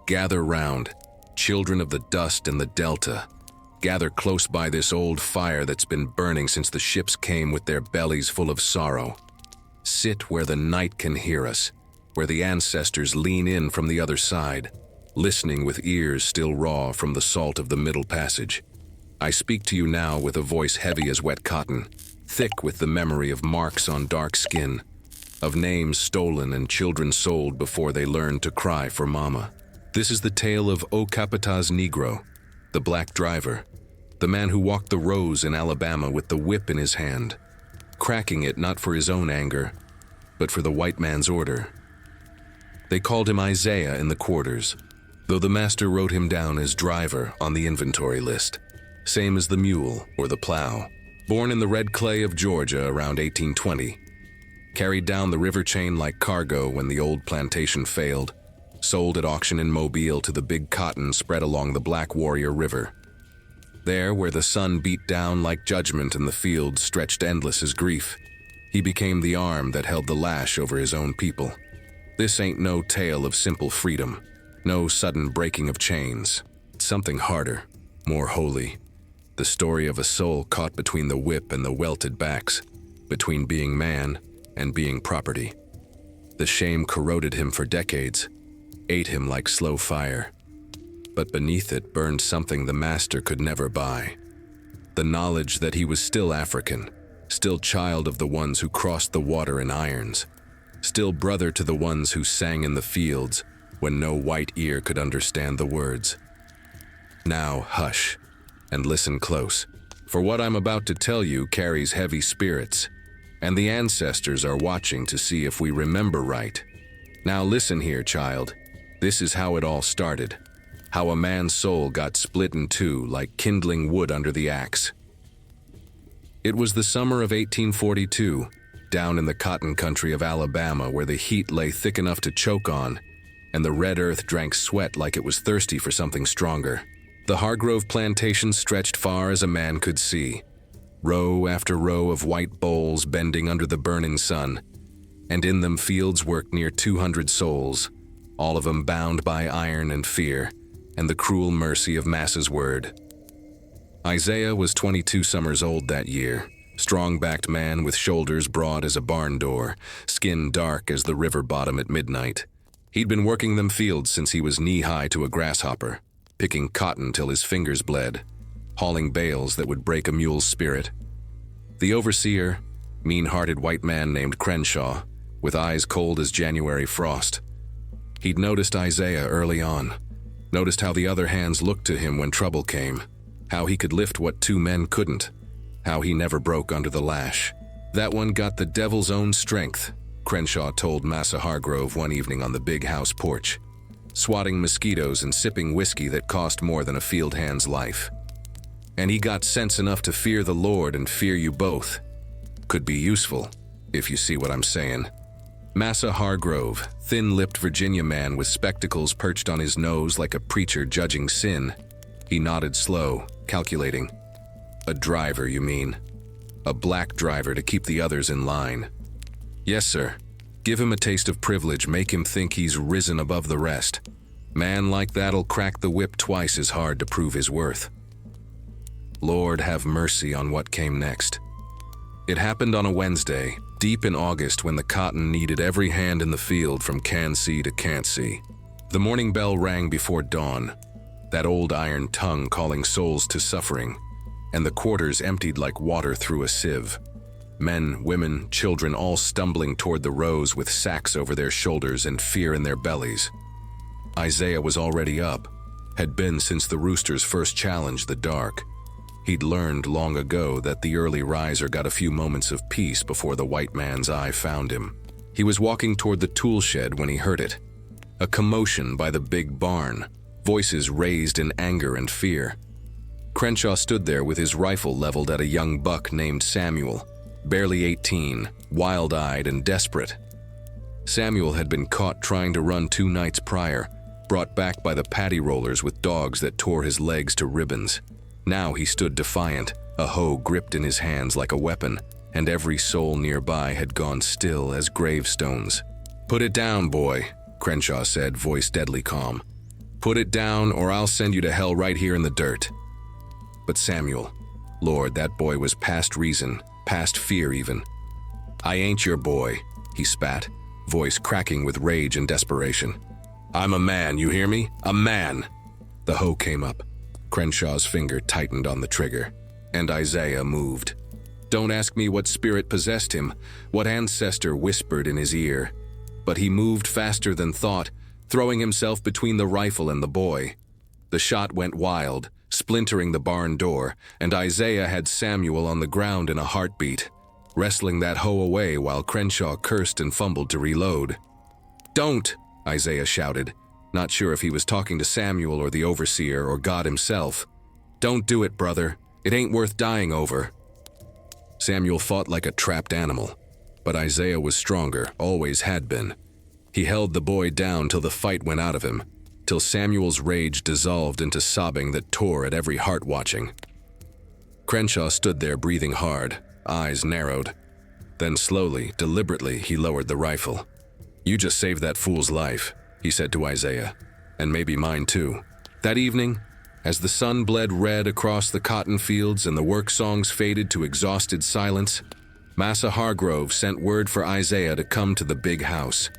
Gather round, children of the dust and the delta. Gather close by this old fire that's been burning since the ships came with their bellies full of sorrow. Sit where the night can hear us, where the ancestors lean in from the other side, listening with ears still raw from the salt of the Middle Passage. I speak to you now with a voice heavy as wet cotton, thick with the memory of marks on dark skin, of names stolen and children sold before they learned to cry for mama. This is the tale of O Capataz Negro, the black driver, the man who walked the rows in Alabama with the whip in his hand, cracking it not for his own anger, but for the white man's order. They called him Isaiah in the quarters, though the master wrote him down as driver on the inventory list, same as the mule or the plow. Born in the red clay of Georgia around 1820, carried down the river chain like cargo when the old plantation failed, sold at auction in Mobile to the big cotton spread along the Black Warrior River. There, where the sun beat down like judgment and the fields stretched endless as grief, he became the arm that held the lash over his own people. This ain't no tale of simple freedom, no sudden breaking of chains. It's something harder, more holy. The story of a soul caught between the whip and the welted backs, between being man and being property. The shame corroded him for decades, ate him like slow fire. But beneath it burned something the master could never buy. The knowledge that he was still African, still child of the ones who crossed the water in irons, still brother to the ones who sang in the fields when no white ear could understand the words. Now hush, and listen close, for what I'm about to tell you carries heavy spirits, and the ancestors are watching to see if we remember right. Now listen here, child. This is how it all started, how a man's soul got split in two like kindling wood under the axe. It was the summer of 1842, down in the cotton country of Alabama, where the heat lay thick enough to choke on, and the red earth drank sweat like it was thirsty for something stronger. The Hargrove plantation stretched far as a man could see, row after row of white boles bending under the burning sun, and in them fields worked near 200 souls, all of them bound by iron and fear, and the cruel mercy of Massa's word. Isaiah was 22 summers old that year, strong-backed man with shoulders broad as a barn door, skin dark as the river bottom at midnight. He'd been working them fields since he was knee-high to a grasshopper, picking cotton till his fingers bled, hauling bales that would break a mule's spirit. The overseer, mean-hearted white man named Crenshaw, with eyes cold as January frost. He'd noticed Isaiah early on, noticed how the other hands looked to him when trouble came, how he could lift what two men couldn't, how he never broke under the lash. That one got the devil's own strength, Crenshaw told Massa Hargrove one evening on the big house porch, swatting mosquitoes and sipping whiskey that cost more than a field hand's life. And he got sense enough to fear the Lord and fear you both. Could be useful, if you see what I'm saying. Massa Hargrove, thin-lipped Virginia man with spectacles perched on his nose like a preacher judging sin. He nodded slow, calculating. A driver, you mean? A black driver to keep the others in line. Yes, sir. Give him a taste of privilege, make him think he's risen above the rest. Man like that'll crack the whip twice as hard to prove his worth. Lord have mercy on what came next. It happened on a Wednesday, deep in August, when the cotton needed every hand in the field from can see to can't see. The morning bell rang before dawn, that old iron tongue calling souls to suffering, and the quarters emptied like water through a sieve. Men, women, children all stumbling toward the rows with sacks over their shoulders and fear in their bellies. Isaiah was already up, had been since the roosters first challenged the dark. He'd learned long ago that the early riser got a few moments of peace before the white man's eye found him. He was walking toward the tool shed when he heard it. A commotion by the big barn, voices raised in anger and fear. Crenshaw stood there with his rifle leveled at a young buck named Samuel, barely 18, wild-eyed and desperate. Samuel had been caught trying to run 2 nights prior, brought back by the paddy rollers with dogs that tore his legs to ribbons. Now he stood defiant, a hoe gripped in his hands like a weapon, and every soul nearby had gone still as gravestones. "Put it down, boy," Crenshaw said, voice deadly calm. Put it down or I'll send you to hell right here in the dirt. But Samuel, Lord, that boy was past reason, past fear even. I ain't your boy, he spat, voice cracking with rage and desperation. I'm a man, you hear me? A man! The hoe came up. Crenshaw's finger tightened on the trigger, and Isaiah moved. Don't ask me what spirit possessed him, what ancestor whispered in his ear. But he moved faster than thought, throwing himself between the rifle and the boy. The shot went wild, splintering the barn door, and Isaiah had Samuel on the ground in a heartbeat, wrestling that hoe away while Crenshaw cursed and fumbled to reload. Don't! Isaiah shouted, not sure if he was talking to Samuel or the overseer or God himself. Don't do it, brother. It ain't worth dying over. Samuel fought like a trapped animal, but Isaiah was stronger, always had been. He held the boy down till the fight went out of him, till Samuel's rage dissolved into sobbing that tore at every heart watching. Crenshaw stood there breathing hard, eyes narrowed. Then slowly, deliberately, he lowered the rifle. You just saved that fool's life, he said to Isaiah, and maybe mine too. That evening, as the sun bled red across the cotton fields and the work songs faded to exhausted silence, Massa Hargrove sent word for Isaiah to come to the big house.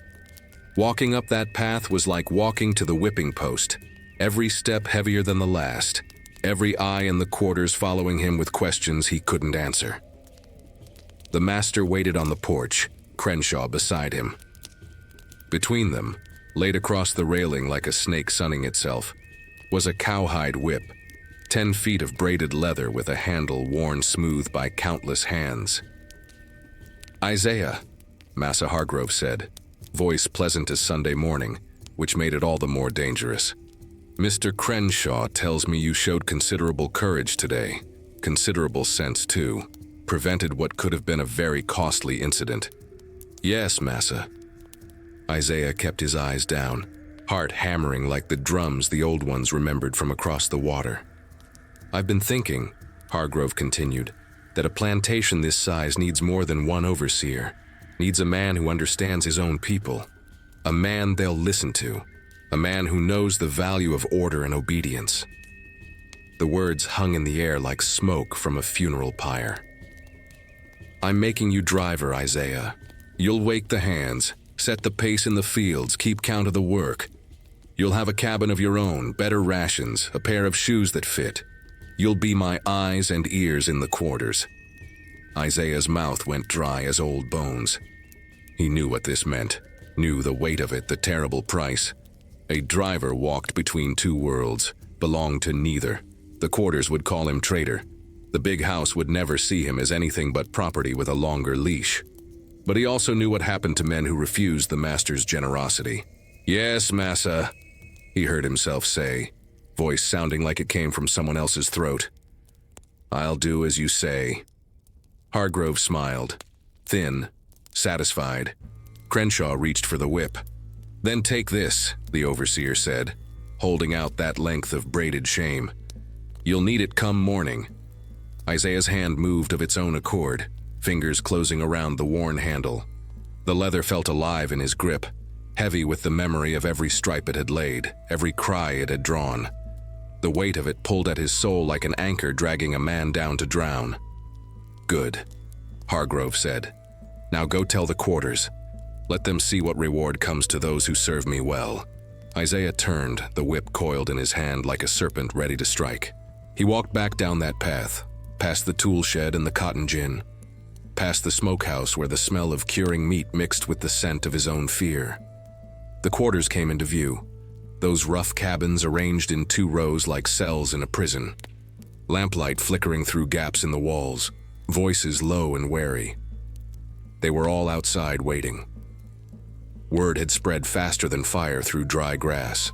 Walking up that path was like walking to the whipping post, every step heavier than the last, every eye in the quarters following him with questions he couldn't answer. The master waited on the porch, Crenshaw beside him. Between them, laid across the railing like a snake sunning itself, was a cowhide whip, 10 feet of braided leather with a handle worn smooth by countless hands. Isaiah, Massa Hargrove said, voice pleasant as Sunday morning, which made it all the more dangerous. Mr. Crenshaw tells me you showed considerable courage today, considerable sense too, prevented what could have been a very costly incident. Yes, Massa. Isaiah kept his eyes down, heart hammering like the drums the old ones remembered from across the water. I've been thinking, Hargrove continued, that a plantation this size needs more than one overseer, needs a man who understands his own people, a man they'll listen to, a man who knows the value of order and obedience. The words hung in the air like smoke from a funeral pyre. I'm making you driver, Isaiah. You'll wake the hands, set the pace in the fields, keep count of the work. You'll have a cabin of your own, better rations, a pair of shoes that fit. You'll be my eyes and ears in the quarters. Isaiah's mouth went dry as old bones. He knew what this meant, knew the weight of it, the terrible price. A driver walked between two worlds, belonged to neither. The quarters would call him traitor. The big house would never see him as anything but property with a longer leash. But he also knew what happened to men who refused the master's generosity. Yes, Massa, he heard himself say, voice sounding like it came from someone else's throat. I'll do as you say. Hargrove smiled, thin, satisfied. Crenshaw reached for the whip. Then take this, the overseer said, holding out that length of braided shame. You'll need it come morning. Isaiah's hand moved of its own accord, fingers closing around the worn handle. The leather felt alive in his grip, heavy with the memory of every stripe it had laid, every cry it had drawn. The weight of it pulled at his soul like an anchor dragging a man down to drown. Good, Hargrove said. Now go tell the quarters. Let them see what reward comes to those who serve me well. Isaiah turned, the whip coiled in his hand like a serpent ready to strike. He walked back down that path, past the tool shed and the cotton gin, past the smokehouse where the smell of curing meat mixed with the scent of his own fear. The quarters came into view, those rough cabins arranged in 2 rows like cells in a prison. Lamplight flickering through gaps in the walls, voices low and wary. They were all outside waiting. Word had spread faster than fire through dry grass.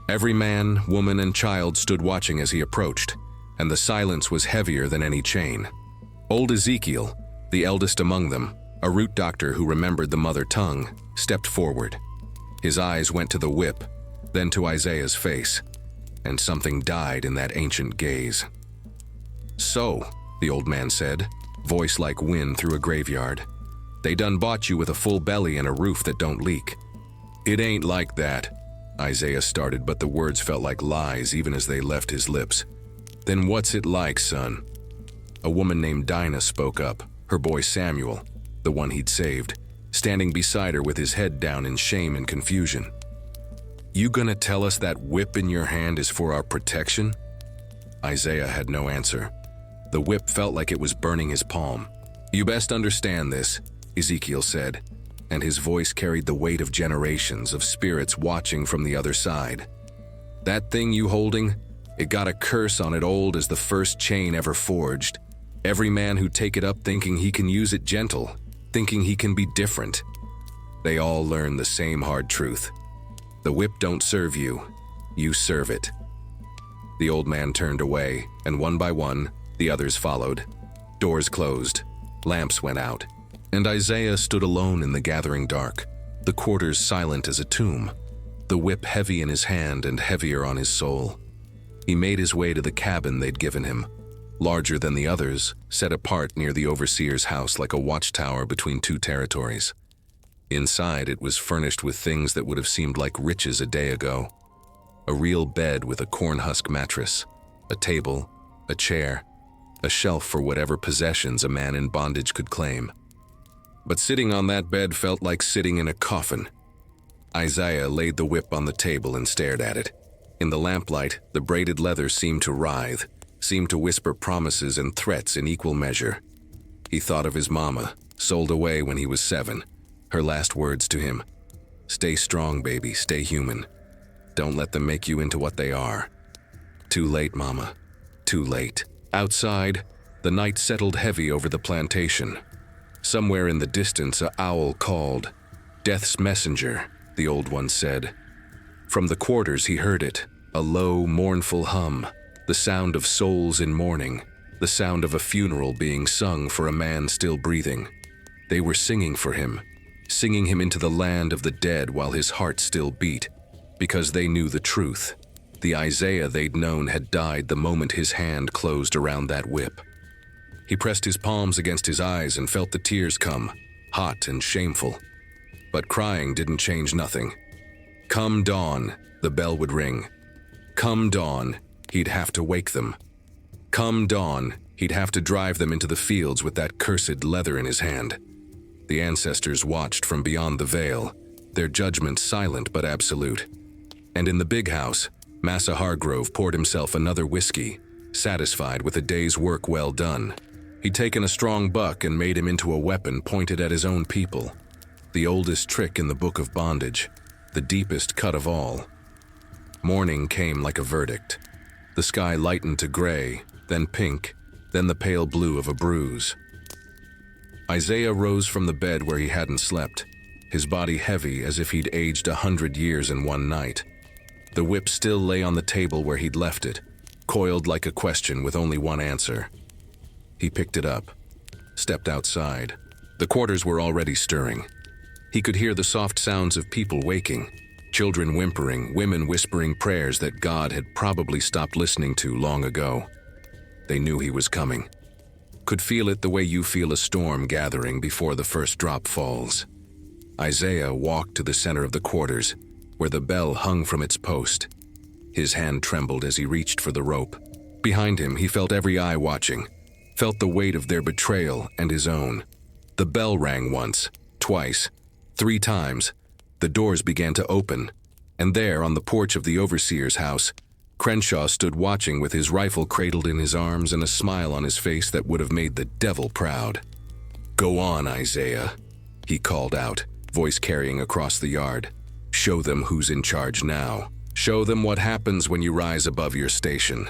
Every man, woman, and child stood watching as he approached, and the silence was heavier than any chain. Old Ezekiel, the eldest among them, a root doctor who remembered the mother tongue, stepped forward. His eyes went to the whip, then to Isaiah's face, and something died in that ancient gaze. So, the old man said, voice like wind through a graveyard, they done bought you with a full belly and a roof that don't leak. It ain't like that, Isaiah started, but the words felt like lies even as they left his lips. Then what's it like, son? A woman named Dinah spoke up, her boy Samuel, the one he'd saved, standing beside her with his head down in shame and confusion. You gonna tell us that whip in your hand is for our protection? Isaiah had no answer. The whip felt like it was burning his palm. You best understand this, Ezekiel said, and his voice carried the weight of generations of spirits watching from the other side. That thing you holding, it got a curse on it old as the first chain ever forged. Every man who take it up thinking he can use it gentle, thinking he can be different. They all learn the same hard truth. The whip don't serve you, you serve it. The old man turned away, and one by one, the others followed. Doors closed, lamps went out, and Isaiah stood alone in the gathering dark, the quarters silent as a tomb, the whip heavy in his hand and heavier on his soul. He made his way to the cabin they'd given him, larger than the others, set apart near the overseer's house like a watchtower between two territories. Inside, it was furnished with things that would have seemed like riches a day ago. A real bed with a corn husk mattress, a table, a chair, a shelf for whatever possessions a man in bondage could claim. But sitting on that bed felt like sitting in a coffin. Isaiah laid the whip on the table and stared at it. In the lamplight, the braided leather seemed to writhe, seemed to whisper promises and threats in equal measure. He thought of his mama, sold away when he was 7. Her last words to him, "Stay strong, baby, stay human. Don't let them make you into what they are." Too late, mama. Too late. Outside, the night settled heavy over the plantation. Somewhere in the distance, an owl called. "Death's messenger," the old one said. From the quarters he heard it, a low, mournful hum, the sound of souls in mourning, the sound of a funeral being sung for a man still breathing. They were singing for him, singing him into the land of the dead while his heart still beat, because they knew the truth. The Isaiah they'd known had died the moment his hand closed around that whip. He pressed his palms against his eyes and felt the tears come, hot and shameful. But crying didn't change nothing. Come dawn, the bell would ring. Come dawn, he'd have to wake them. Come dawn, he'd have to drive them into the fields with that cursed leather in his hand. The ancestors watched from beyond the veil, their judgment silent but absolute. And in the big house, Massa Hargrove poured himself another whiskey, satisfied with a day's work well done. He'd taken a strong buck and made him into a weapon pointed at his own people. The oldest trick in the book of bondage, the deepest cut of all. Morning came like a verdict. The sky lightened to gray, then pink, then the pale blue of a bruise. Isaiah rose from the bed where he hadn't slept, his body heavy as if he'd aged 100 years in one night. The whip still lay on the table where he'd left it, coiled like a question with only one answer. He picked it up, stepped outside. The quarters were already stirring. He could hear the soft sounds of people waking, children whimpering, women whispering prayers that God had probably stopped listening to long ago. They knew he was coming. Could feel it the way you feel a storm gathering before the first drop falls. Isaiah walked to the center of the quarters, where the bell hung from its post. His hand trembled as he reached for the rope. Behind him, he felt every eye watching, felt the weight of their betrayal and his own. The bell rang once, twice, 3 times. The doors began to open, and there, on the porch of the overseer's house, Crenshaw stood watching with his rifle cradled in his arms and a smile on his face that would have made the devil proud. "Go on, Isaiah," he called out, voice carrying across the yard. "Show them who's in charge now. Show them what happens when you rise above your station."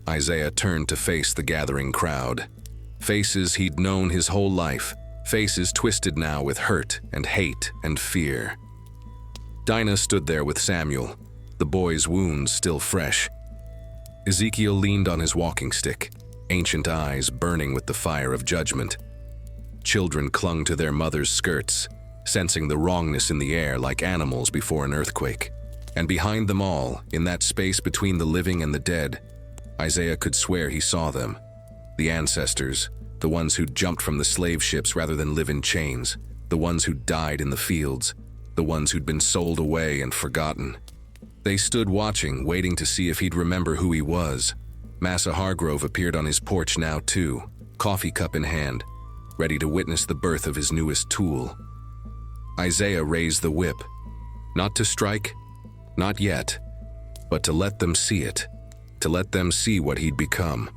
Isaiah turned to face the gathering crowd. Faces he'd known his whole life, faces twisted now with hurt and hate and fear. Dinah stood there with Samuel, the boy's wounds still fresh. Ezekiel leaned on his walking stick, ancient eyes burning with the fire of judgment. Children clung to their mothers' skirts, sensing the wrongness in the air like animals before an earthquake. And behind them all, in that space between the living and the dead, Isaiah could swear he saw them. The ancestors, the ones who'd jumped from the slave ships rather than live in chains, the ones who'd died in the fields, the ones who'd been sold away and forgotten. They stood watching, waiting to see if he'd remember who he was. Massa Hargrove appeared on his porch now too, coffee cup in hand, ready to witness the birth of his newest tool. Isaiah raised the whip, not to strike, not yet, but to let them see it, to let them see what he'd become.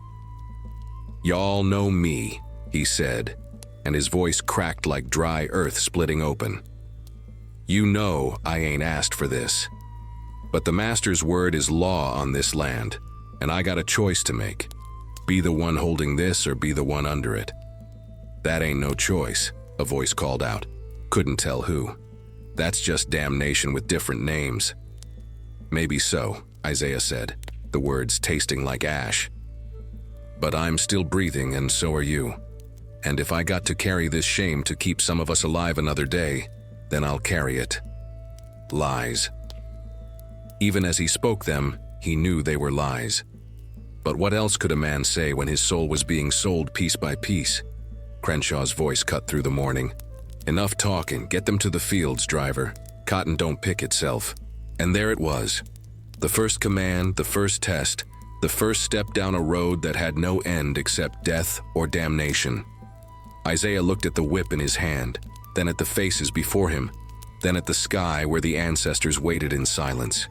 "Y'all know me," he said, and his voice cracked like dry earth splitting open. "You know I ain't asked for this, but the master's word is law on this land, and I got a choice to make. Be the one holding this or be the one under it." "That ain't no choice," a voice called out. Couldn't tell who. "That's just damnation with different names." "Maybe so," Isaiah said, the words tasting like ash. "But I'm still breathing and so are you. And if I got to carry this shame to keep some of us alive another day, then I'll carry it." Lies. Even as he spoke them, he knew they were lies. But what else could a man say when his soul was being sold piece by piece? Crenshaw's voice cut through the morning. "Enough talking, get them to the fields, driver. Cotton don't pick itself." And there it was. The first command, the first test, the first step down a road that had no end except death or damnation. Isaiah looked at the whip in his hand, then at the faces before him, then at the sky where the ancestors waited in silence.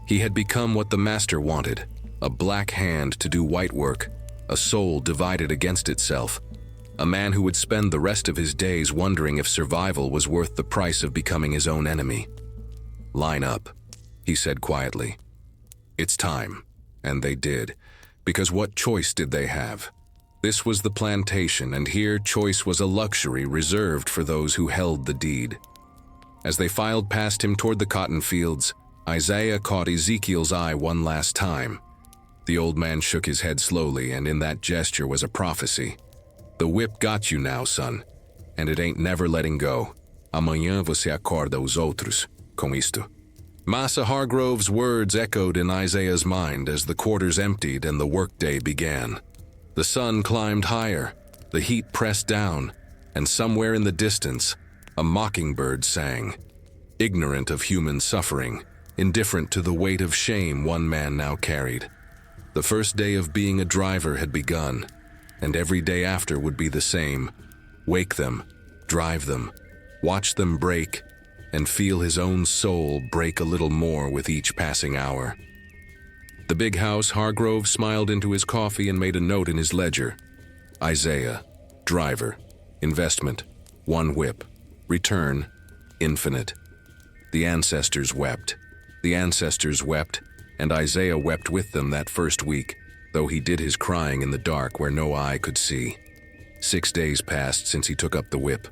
He had become what the master wanted, a black hand to do white work, a soul divided against itself, a man who would spend the rest of his days wondering if survival was worth the price of becoming his own enemy. "Line up," he said quietly. "It's time." And they did, because what choice did they have? This was the plantation, and here choice was a luxury reserved for those who held the deed. As they filed past him toward the cotton fields, Isaiah caught Ezekiel's eye one last time. The old man shook his head slowly, and in that gesture was a prophecy. "The whip got you now, son, and it ain't never letting go. Amanhã você acorda os outros com isto." Massa Hargrove's words echoed in Isaiah's mind as the quarters emptied and the workday began. The sun climbed higher, the heat pressed down, and somewhere in the distance, a mockingbird sang. Ignorant of human suffering, indifferent to the weight of shame one man now carried. The first day of being a driver had begun, and every day after would be the same. Wake them, drive them, watch them break, and feel his own soul break a little more with each passing hour. The big house, Hargrove smiled into his coffee and made a note in his ledger. Isaiah, driver, investment, 1 whip, return, infinite. The ancestors wept. The ancestors wept, and Isaiah wept with them that first week, though he did his crying in the dark where no eye could see. 6 days passed since he took up the whip.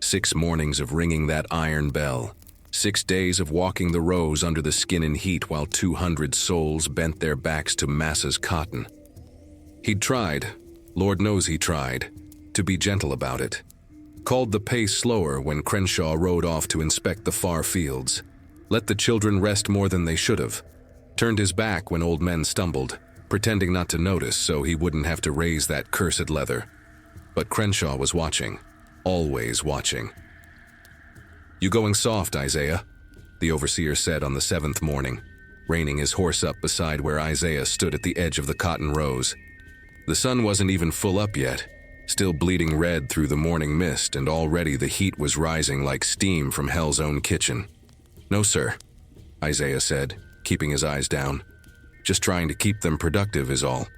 6 mornings of ringing that iron bell. 6 days of walking the rows under the skin and heat while 200 souls bent their backs to Massa's cotton. He'd tried, Lord knows he tried, to be gentle about it. Called the pace slower when Crenshaw rode off to inspect the far fields. Let the children rest more than they should have. Turned his back when old men stumbled, pretending not to notice so he wouldn't have to raise that cursed leather. But Crenshaw was watching, always watching. "You going soft, Isaiah?" the overseer said on the 7th morning, reining his horse up beside where Isaiah stood at the edge of the cotton rows. The sun wasn't even full up yet, still bleeding red through the morning mist, and already the heat was rising like steam from hell's own kitchen. "No, sir," Isaiah said, keeping his eyes down. "Just trying to keep them productive is all.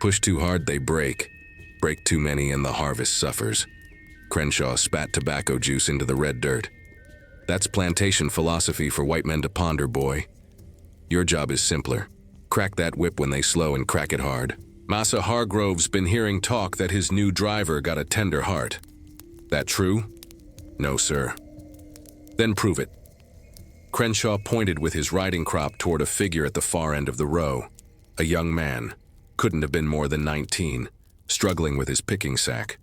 Push too hard, they break. Break too many and the harvest suffers." Crenshaw spat tobacco juice into the red dirt. "That's plantation philosophy for white men to ponder, boy. Your job is simpler. Crack that whip when they slow and crack it hard. Massa Hargrove's been hearing talk that his new driver got a tender heart. That true?" "No, sir." "Then prove it." Crenshaw pointed with his riding crop toward a figure at the far end of the row. A young man, couldn't have been more than 19, struggling with his picking sack.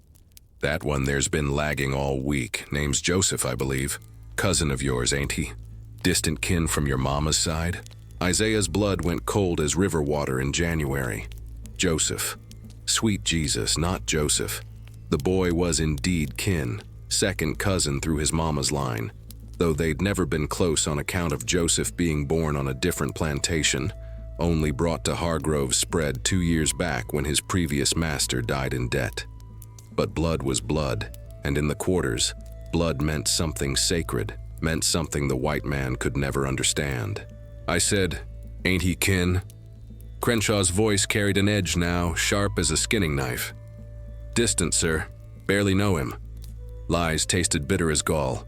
"That one there's been lagging all week. Name's Joseph, I believe. Cousin of yours, ain't he? Distant kin from your mama's side?" Isaiah's blood went cold as river water in January. Joseph. Sweet Jesus, not Joseph. The boy was indeed kin, second cousin through his mama's line. though they'd never been close on account of Joseph being born on a different plantation, only brought to Hargrove's spread 2 years back when his previous master died in debt. But blood was blood, and in the quarters, blood meant something sacred, meant something the white man could never understand. I said, "Ain't he kin?" Crenshaw's voice carried an edge now, sharp as a skinning knife. "Distant, sir. Barely know him." Lies tasted bitter as gall.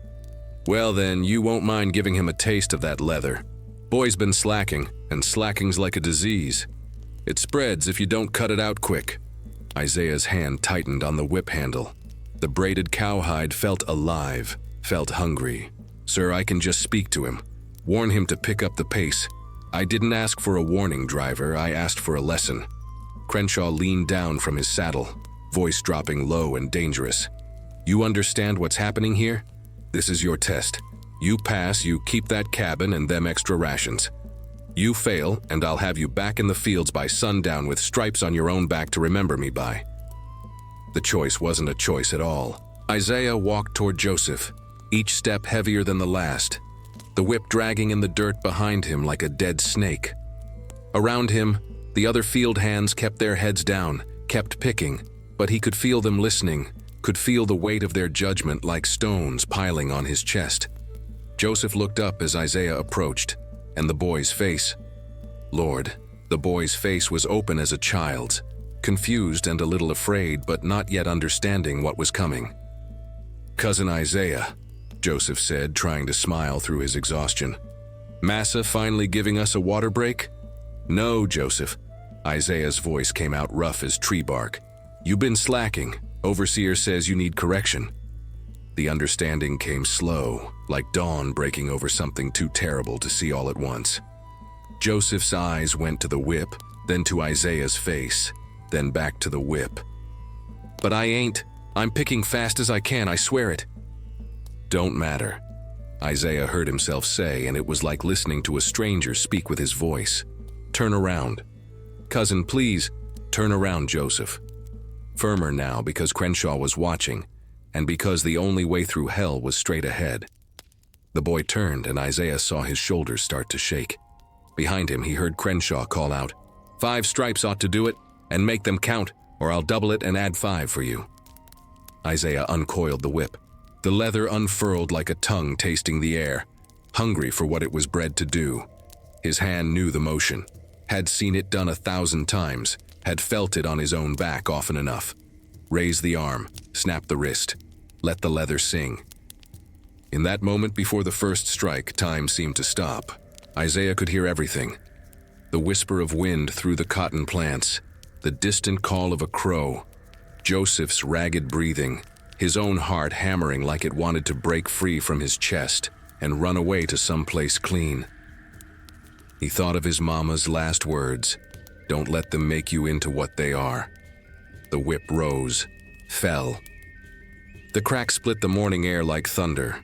"Well then, you won't mind giving him a taste of that leather. Boy's been slacking, and slacking's like a disease. It spreads if you don't cut it out quick." Isaiah's hand tightened on the whip handle. The braided cowhide felt alive, felt hungry. "Sir, I can just speak to him. Warn him to pick up the pace. I didn't ask for a warning, driver. I asked for a lesson." Crenshaw leaned down from his saddle, voice dropping low and dangerous. "You understand what's happening here? This is your test. You pass, you keep that cabin and them extra rations. You fail, and I'll have you back in the fields by sundown with stripes on your own back to remember me by." The choice wasn't a choice at all. Isaiah walked toward Joseph, each step heavier than the last, the whip dragging in the dirt behind him like a dead snake. Around him, the other field hands kept their heads down, kept picking, but he could feel them listening, could feel the weight of their judgment like stones piling on his chest. Joseph looked up as Isaiah approached, and the boy's face. Lord, the boy's face was open as a child's, confused and a little afraid, but not yet understanding what was coming. "Cousin Isaiah," Joseph said, trying to smile through his exhaustion. "Massa finally giving us a water break?" "No, Joseph." Isaiah's voice came out rough as tree bark. "You been slacking. Overseer says you need correction." The understanding came slow, like dawn breaking over something too terrible to see all at once. Joseph's eyes went to the whip, then to Isaiah's face, then back to the whip. "But I ain't. I'm picking fast as I can, I swear it." "Don't matter," Isaiah heard himself say, and it was like listening to a stranger speak with his voice. "Turn around." "Cousin, please, turn around, Joseph." Firmer now because Crenshaw was watching, and because the only way through hell was straight ahead. The boy turned, and Isaiah saw his shoulders start to shake. Behind him, he heard Crenshaw call out, "5 stripes ought to do it, and make them count, or I'll double it and add 5 for you." Isaiah uncoiled the whip. The leather unfurled like a tongue tasting the air, hungry for what it was bred to do. His hand knew the motion, had seen it done 1,000 times, had felt it on his own back often enough. Raise the arm, snap the wrist, let the leather sing. In that moment before the first strike, time seemed to stop. Isaiah could hear everything. The whisper of wind through the cotton plants, the distant call of a crow, Joseph's ragged breathing, his own heart hammering like it wanted to break free from his chest and run away to someplace clean. He thought of his mama's last words, "Don't let them make you into what they are." The whip rose, fell. The crack split the morning air like thunder,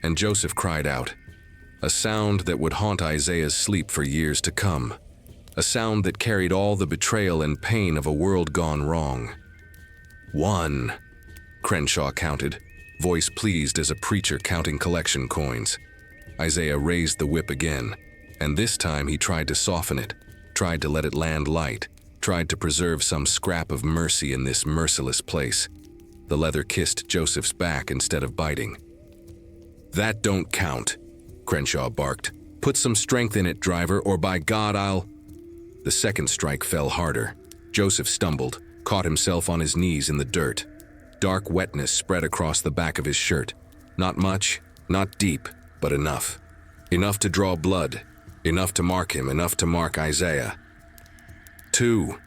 and Joseph cried out. A sound that would haunt Isaiah's sleep for years to come. A sound that carried all the betrayal and pain of a world gone wrong. 1, Crenshaw counted, voice pleased as a preacher counting collection coins. Isaiah raised the whip again, and this time he tried to soften it, tried to let it land light, tried to preserve some scrap of mercy in this merciless place. The leather kissed Joseph's back instead of biting. "That don't count," Crenshaw barked. "Put some strength in it, driver, or by God I'll—" The second strike fell harder. Joseph stumbled, caught himself on his knees in the dirt. Dark wetness spread across the back of his shirt. Not much, not deep, but enough. Enough to draw blood, enough to mark him, enough to mark Isaiah. 2.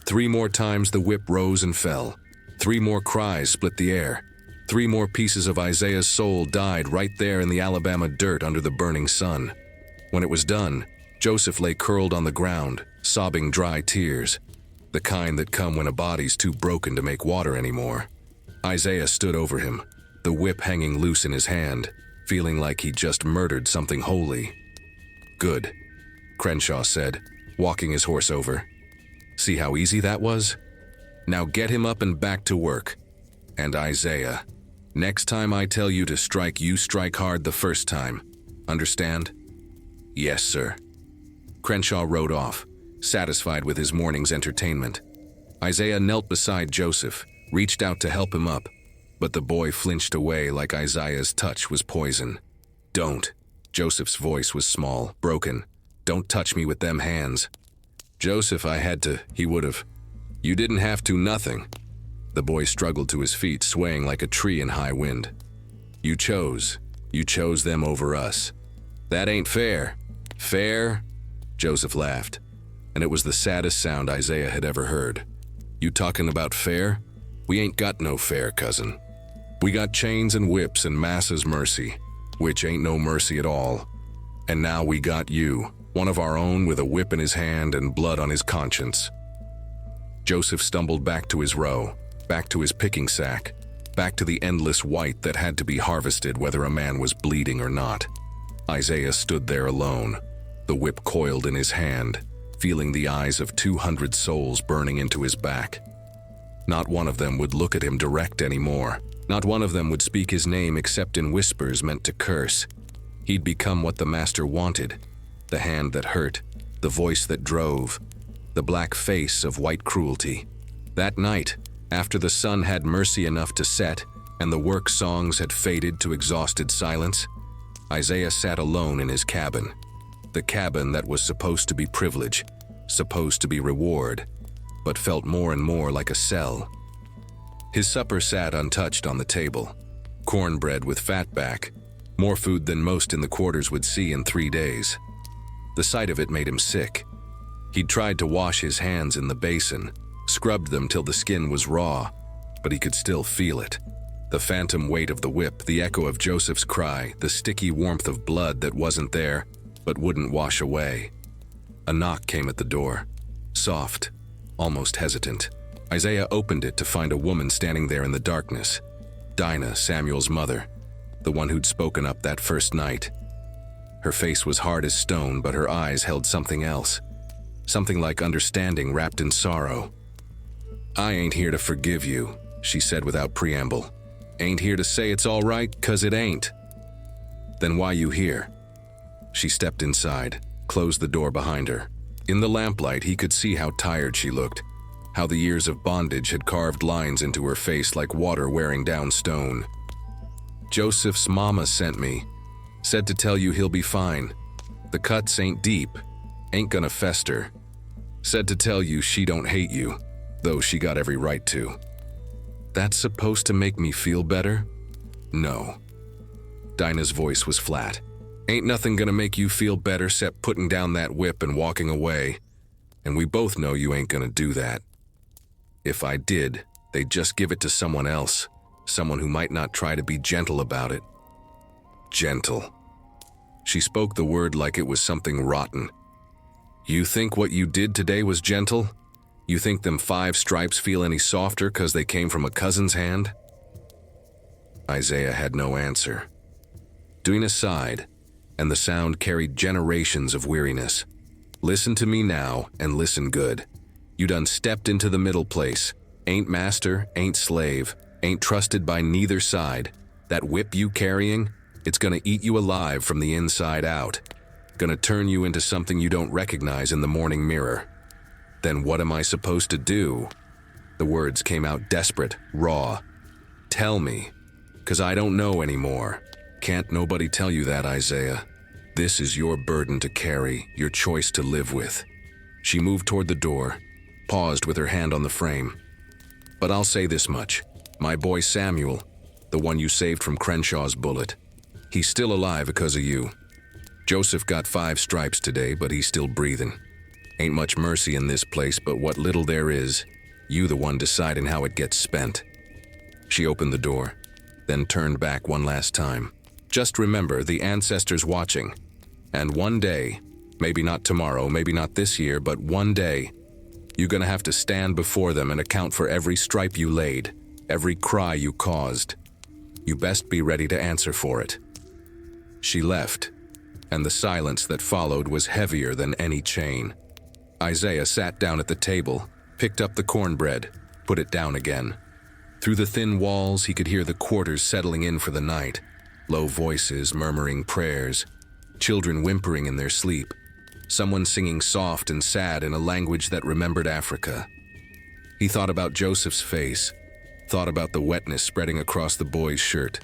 3 more times the whip rose and fell. 3 more cries split the air. 3 more pieces of Isaiah's soul died right there in the Alabama dirt under the burning sun. When it was done, Joseph lay curled on the ground, sobbing dry tears, the kind that come when a body's too broken to make water anymore. Isaiah stood over him, the whip hanging loose in his hand, feeling like he'd just murdered something holy. "Good," Crenshaw said, walking his horse over. "See how easy that was? Now get him up and back to work. And Isaiah, Next time I tell you to strike, you strike hard the first time. Understand? Yes, sir. Crenshaw rode off, satisfied with his morning's entertainment. Isaiah knelt beside Joseph, reached out to help him up, but the boy flinched away like Isaiah's touch was poison. Don't. Joseph's voice was small, broken. Don't touch me with them hands. Joseph, I had to. He would've. You didn't have to, nothing. The boy struggled to his feet, swaying like a tree in high wind. You chose them over us. That ain't fair. Fair? Joseph laughed, and it was the saddest sound Isaiah had ever heard. You talking about fair? We ain't got no fair, cousin. We got chains and whips and massa's mercy, which ain't no mercy at all. And now we got you, one of our own with a whip in his hand and blood on his conscience. Joseph stumbled back to his row, back to his picking sack, back to the endless white that had to be harvested whether a man was bleeding or not. Isaiah stood there alone, the whip coiled in his hand, feeling the eyes of 200 souls burning into his back. Not one of them would look at him direct anymore. Not one of them would speak his name except in whispers meant to curse. He'd become what the master wanted, the hand that hurt, the voice that drove, the black face of white cruelty. That night, after the sun had mercy enough to set and the work songs had faded to exhausted silence, Isaiah sat alone in his cabin. The cabin that was supposed to be privilege, supposed to be reward, but felt more and more like a cell. His supper sat untouched on the table. Cornbread with fatback, more food than most in the quarters would see in 3 days. The sight of it made him sick. He'd tried to wash his hands in the basin, scrubbed them till the skin was raw, but he could still feel it. The phantom weight of the whip, the echo of Joseph's cry, the sticky warmth of blood that wasn't there, but wouldn't wash away. A knock came at the door, soft, almost hesitant. Isaiah opened it to find a woman standing there in the darkness. Dinah, Samuel's mother, the one who'd spoken up that first night. Her face was hard as stone, but her eyes held something else. Something like understanding wrapped in sorrow. I ain't here to forgive you, she said without preamble. Ain't here to say it's all right, 'cause it ain't. Then why you here? She stepped inside, closed the door behind her. In the lamplight, he could see how tired she looked, how the years of bondage had carved lines into her face like water wearing down stone. Joseph's mama sent me. Said to tell you he'll be fine. The cuts ain't deep, ain't gonna fester. Said to tell you she don't hate you, though she got every right to. That's supposed to make me feel better? No. Dinah's voice was flat. Ain't nothing gonna make you feel better except putting down that whip and walking away. And we both know you ain't gonna do that. If I did, they'd just give it to someone else, someone who might not try to be gentle about it. Gentle. She spoke the word like it was something rotten. You think what you did today was gentle? You think them 5 stripes feel any softer 'cause they came from a cousin's hand? Isaiah had no answer. Dinah sighed, and the sound carried generations of weariness. Listen to me now, and listen good. You done stepped into the middle place. Ain't master, ain't slave, ain't trusted by neither side. That whip you carrying, it's gonna eat you alive from the inside out. Gonna turn you into something you don't recognize in the morning mirror. Then what am I supposed to do? The words came out desperate, raw. Tell me, 'cause I don't know anymore. Can't nobody tell you that, Isaiah. This is your burden to carry, your choice to live with. She moved toward the door, paused with her hand on the frame. But I'll say this much. My boy Samuel, the one you saved from Crenshaw's bullet, he's still alive because of you. Joseph got 5 stripes today, but he's still breathing. Ain't much mercy in this place, but what little there is, you the one deciding how it gets spent. She opened the door, then turned back one last time. Just remember the ancestors watching. And one day, maybe not tomorrow, maybe not this year, but one day, you're gonna have to stand before them and account for every stripe you laid, every cry you caused. You best be ready to answer for it. She left, and the silence that followed was heavier than any chain. Isaiah sat down at the table, picked up the cornbread, put it down again. Through the thin walls, he could hear the quarters settling in for the night, low voices murmuring prayers, children whimpering in their sleep, someone singing soft and sad in a language that remembered Africa. He thought about Joseph's face, thought about the wetness spreading across the boy's shirt,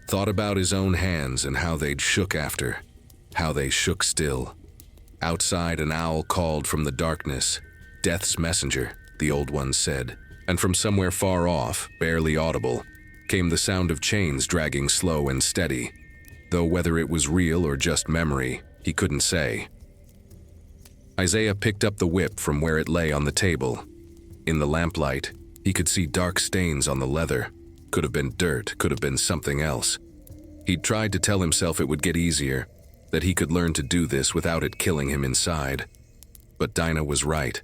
thought about his own hands and how they'd shook after, how they shook still. Outside, an owl called from the darkness. "Death's messenger," the old one said. And from somewhere far off, barely audible, came the sound of chains dragging slow and steady, though whether it was real or just memory, he couldn't say. Isaiah picked up the whip from where it lay on the table. In the lamplight, he could see dark stains on the leather. Could have been dirt, could have been something else. He'd tried to tell himself it would get easier, that he could learn to do this without it killing him inside. But Dinah was right.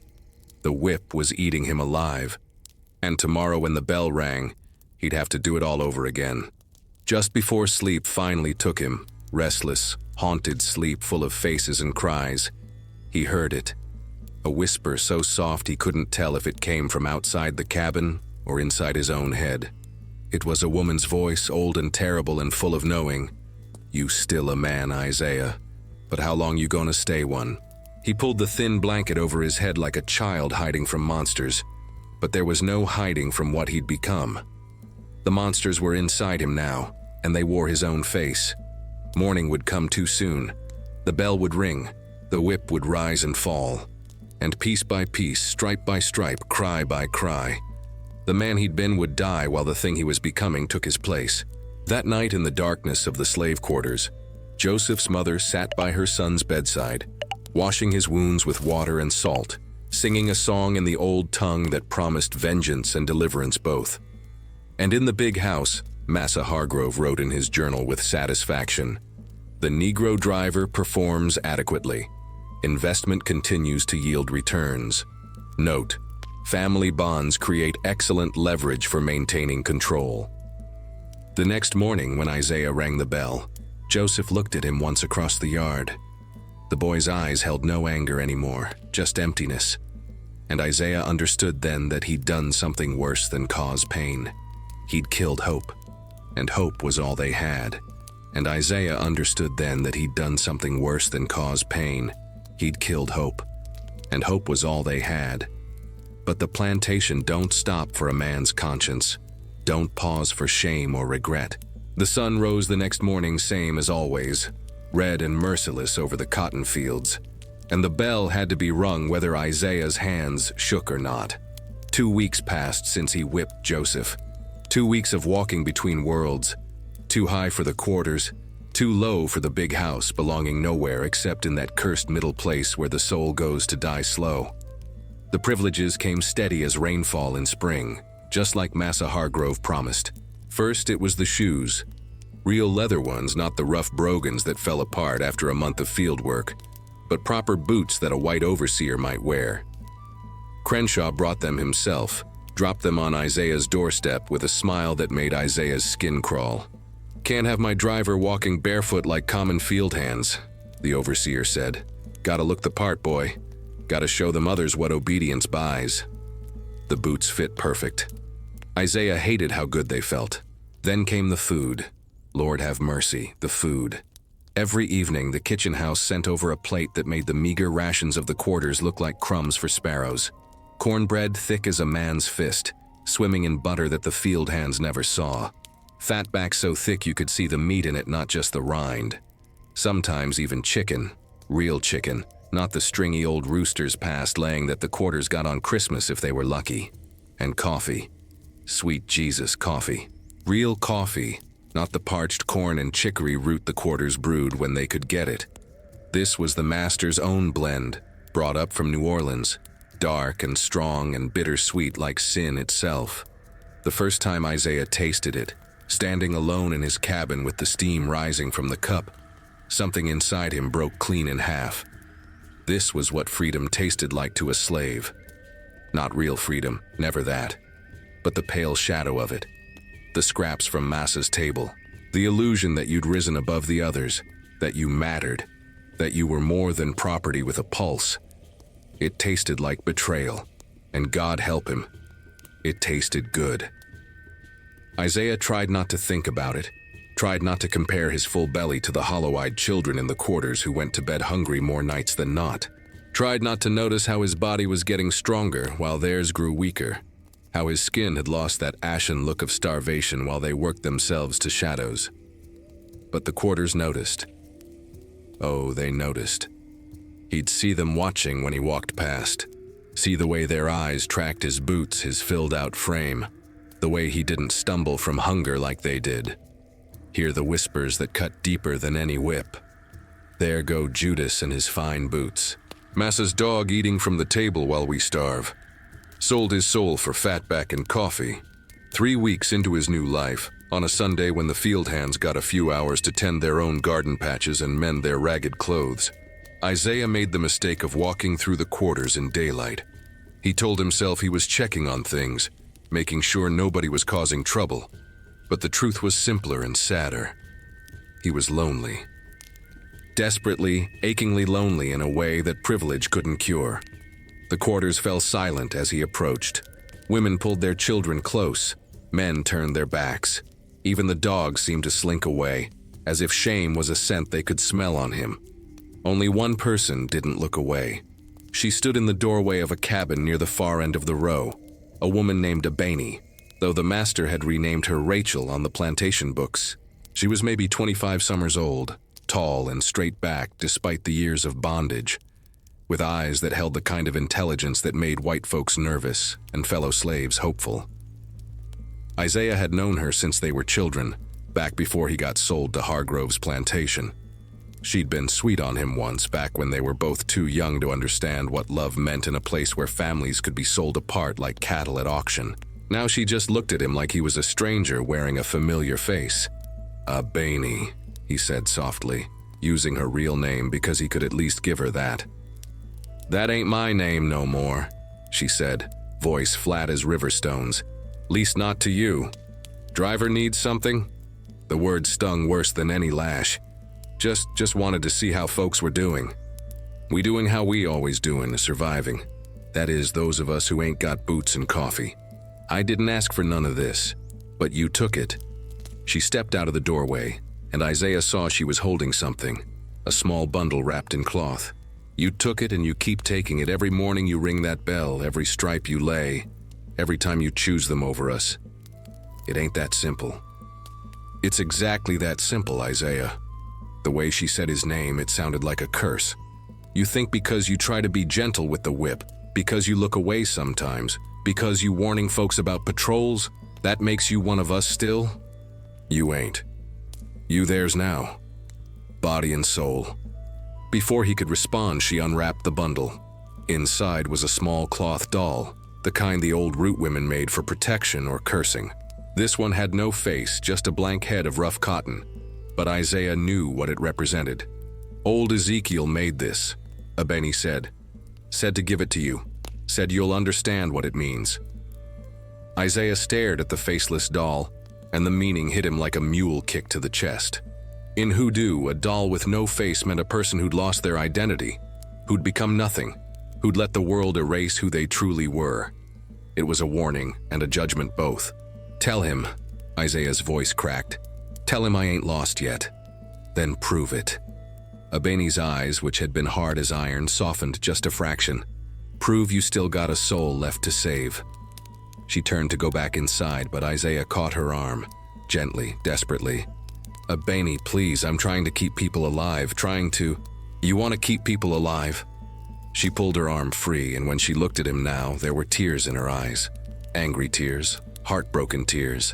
The whip was eating him alive. And tomorrow when the bell rang, he'd have to do it all over again. Just before sleep finally took him, restless, haunted sleep full of faces and cries, he heard it. A whisper so soft he couldn't tell if it came from outside the cabin or inside his own head. It was a woman's voice, old and terrible and full of knowing. "You still a man, Isaiah, but how long you gonna stay one?" He pulled the thin blanket over his head like a child hiding from monsters. But there was no hiding from what he'd become. The monsters were inside him now, and they wore his own face. Morning would come too soon. The bell would ring, the whip would rise and fall. And piece by piece, stripe by stripe, cry by cry, the man he'd been would die while the thing he was becoming took his place. That night in the darkness of the slave quarters, Joseph's mother sat by her son's bedside, washing his wounds with water and salt, singing a song in the old tongue that promised vengeance and deliverance both. And in the big house, Massa Hargrove wrote in his journal with satisfaction, "The Negro driver performs adequately. Investment continues to yield returns. Note, family bonds create excellent leverage for maintaining control." The next morning when Isaiah rang the bell, Joseph looked at him once across the yard. The boy's eyes held no anger anymore, just emptiness. And Isaiah understood then that he'd done something worse than cause pain. He'd killed hope, and hope was all they had. And Isaiah understood then that he'd done something worse than cause pain. He'd killed hope, and hope was all they had. But the plantation don't stop for a man's conscience. Don't pause for shame or regret. The sun rose the next morning same as always, red and merciless over the cotton fields. And the bell had to be rung whether Isaiah's hands shook or not. 2 weeks passed since he whipped Joseph. 2 weeks of walking between worlds. Too high for the quarters, too low for the big house belonging nowhere except in that cursed middle place where the soul goes to die slow. The privileges came steady as rainfall in spring, just like Massa Hargrove promised. First it was the shoes. Real leather ones, not the rough brogans that fell apart after a month of field work, but proper boots that a white overseer might wear. Crenshaw brought them himself, dropped them on Isaiah's doorstep with a smile that made Isaiah's skin crawl. "Can't have my driver walking barefoot like common field hands," the overseer said. "Gotta look the part, boy. Gotta show them others what obedience buys." The boots fit perfect. Isaiah hated how good they felt. Then came the food. Lord have mercy, the food. Every evening, the kitchen house sent over a plate that made the meager rations of the quarters look like crumbs for sparrows. Cornbread thick as a man's fist, swimming in butter that the field hands never saw. Fatback so thick you could see the meat in it, not just the rind. Sometimes even chicken, real chicken, not the stringy old roosters past laying that the quarters got on Christmas if they were lucky. And coffee. Sweet Jesus, coffee. Real coffee. Not the parched corn and chicory root the quarters brewed when they could get it. This was the master's own blend, brought up from New Orleans, dark and strong and bittersweet like sin itself. The first time Isaiah tasted it, standing alone in his cabin with the steam rising from the cup, something inside him broke clean in half. This was what freedom tasted like to a slave. Not real freedom, never that, but the pale shadow of it. The scraps from Massa's table, the illusion that you'd risen above the others, that you mattered, that you were more than property with a pulse. It tasted like betrayal, and God help him, it tasted good. Isaiah tried not to think about it, tried not to compare his full belly to the hollow-eyed children in the quarters who went to bed hungry more nights than not, tried not to notice how his body was getting stronger while theirs grew weaker, how his skin had lost that ashen look of starvation while they worked themselves to shadows. But the quarters noticed. Oh, they noticed. He'd see them watching when he walked past, see the way their eyes tracked his boots, his filled-out frame, the way he didn't stumble from hunger like they did. Hear the whispers that cut deeper than any whip. There go Judas and his fine boots. Massa's dog eating from the table while we starve. Sold his soul for fatback and coffee. 3 weeks into his new life, on a Sunday when the field hands got a few hours to tend their own garden patches and mend their ragged clothes, Isaiah made the mistake of walking through the quarters in daylight. He told himself he was checking on things, making sure nobody was causing trouble. But the truth was simpler and sadder. He was lonely. Desperately, achingly lonely in a way that privilege couldn't cure. The quarters fell silent as he approached. Women pulled their children close. Men turned their backs. Even the dogs seemed to slink away, as if shame was a scent they could smell on him. Only one person didn't look away. She stood in the doorway of a cabin near the far end of the row, a woman named Abeni, though the master had renamed her Rachel on the plantation books. She was maybe 25 summers old, tall and straight-backed despite the years of bondage, with eyes that held the kind of intelligence that made white folks nervous and fellow slaves hopeful. Isaiah had known her since they were children, back before he got sold to Hargrove's plantation. She'd been sweet on him once, back when they were both too young to understand what love meant in a place where families could be sold apart like cattle at auction. Now she just looked at him like he was a stranger wearing a familiar face. Abeni, he said softly, using her real name because he could at least give her that. That ain't my name no more, she said, voice flat as river stones. Least not to you. Driver needs something? The word stung worse than any lash. Just wanted to see how folks were doing. We doing how we always doing, surviving. That is, those of us who ain't got boots and coffee. I didn't ask for none of this, but you took it. She stepped out of the doorway, and Isaiah saw she was holding something, a small bundle wrapped in cloth. You took it and you keep taking it every morning you ring that bell, every stripe you lay, every time you choose them over us. It ain't that simple. It's exactly that simple, Isaiah. The way she said his name, it sounded like a curse. You think because you try to be gentle with the whip, because you look away sometimes, because you warning folks about patrols, that makes you one of us still? You ain't. You theirs now. Body and soul. Before he could respond, she unwrapped the bundle. Inside was a small cloth doll, the kind the old root women made for protection or cursing. This one had no face, just a blank head of rough cotton. But Isaiah knew what it represented. Old Ezekiel made this, Abeni said. Said to give it to you. Said you'll understand what it means. Isaiah stared at the faceless doll, and the meaning hit him like a mule kick to the chest. In hoodoo, a doll with no face meant a person who'd lost their identity, who'd become nothing, who'd let the world erase who they truly were. It was a warning and a judgment both. Tell him, Isaiah's voice cracked. Tell him I ain't lost yet. Then prove it. Abeni's eyes, which had been hard as iron, softened just a fraction. Prove you still got a soul left to save. She turned to go back inside, but Isaiah caught her arm, gently, desperately. Abeni, please, I'm trying to keep people alive, You want to keep people alive? She pulled her arm free, and when she looked at him now, there were tears in her eyes. Angry tears, heartbroken tears.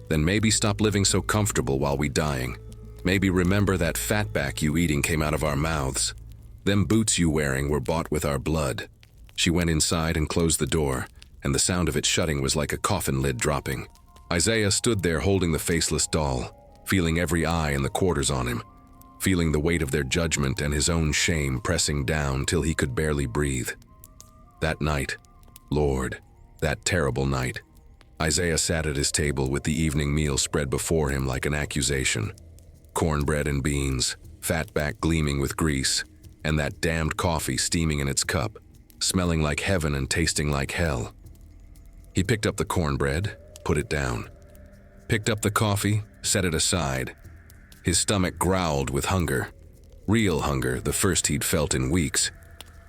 Then maybe stop living so comfortable while we dying. Maybe remember that fatback you eating came out of our mouths. Them boots you wearing were bought with our blood. She went inside and closed the door, and the sound of it shutting was like a coffin lid dropping. Isaiah stood there holding the faceless doll, feeling every eye in the quarters on him, feeling the weight of their judgment and his own shame pressing down till he could barely breathe. That night, Lord, that terrible night, Isaiah sat at his table with the evening meal spread before him like an accusation. Cornbread and beans, fatback gleaming with grease, and that damned coffee steaming in its cup, smelling like heaven and tasting like hell. He picked up the cornbread, put it down. picked up the coffee, set it aside. His stomach growled with hunger. Real hunger, the first he'd felt in weeks.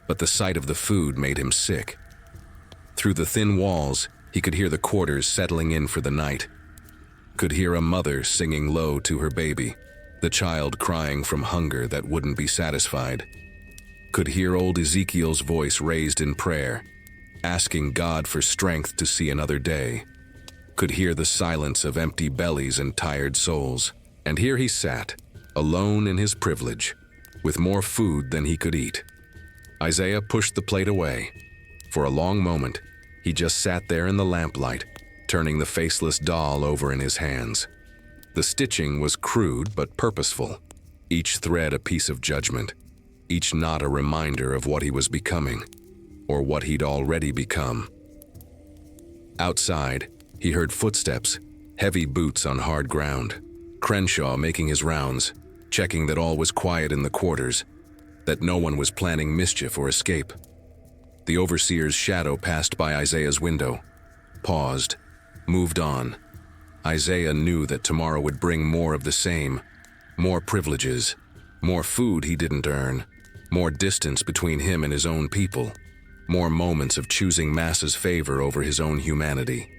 But the sight of the food made him sick. Through the thin walls, he could hear the quarters settling in for the night. Could hear a mother singing low to her baby, the child crying from hunger that wouldn't be satisfied. Could hear old Ezekiel's voice raised in prayer, asking God for strength to see another day. Could hear the silence of empty bellies and tired souls. And here he sat, alone in his privilege, with more food than he could eat. Isaiah pushed the plate away. For a long moment, he just sat there in the lamplight, turning the faceless doll over in his hands. The stitching was crude but purposeful, each thread a piece of judgment, each knot a reminder of what he was becoming, or what he'd already become. Outside, he heard footsteps, heavy boots on hard ground. Crenshaw making his rounds, checking that all was quiet in the quarters, that no one was planning mischief or escape. The overseer's shadow passed by Isaiah's window, paused, moved on. Isaiah knew that tomorrow would bring more of the same, more privileges, more food he didn't earn, more distance between him and his own people, more moments of choosing Massa's favor over his own humanity.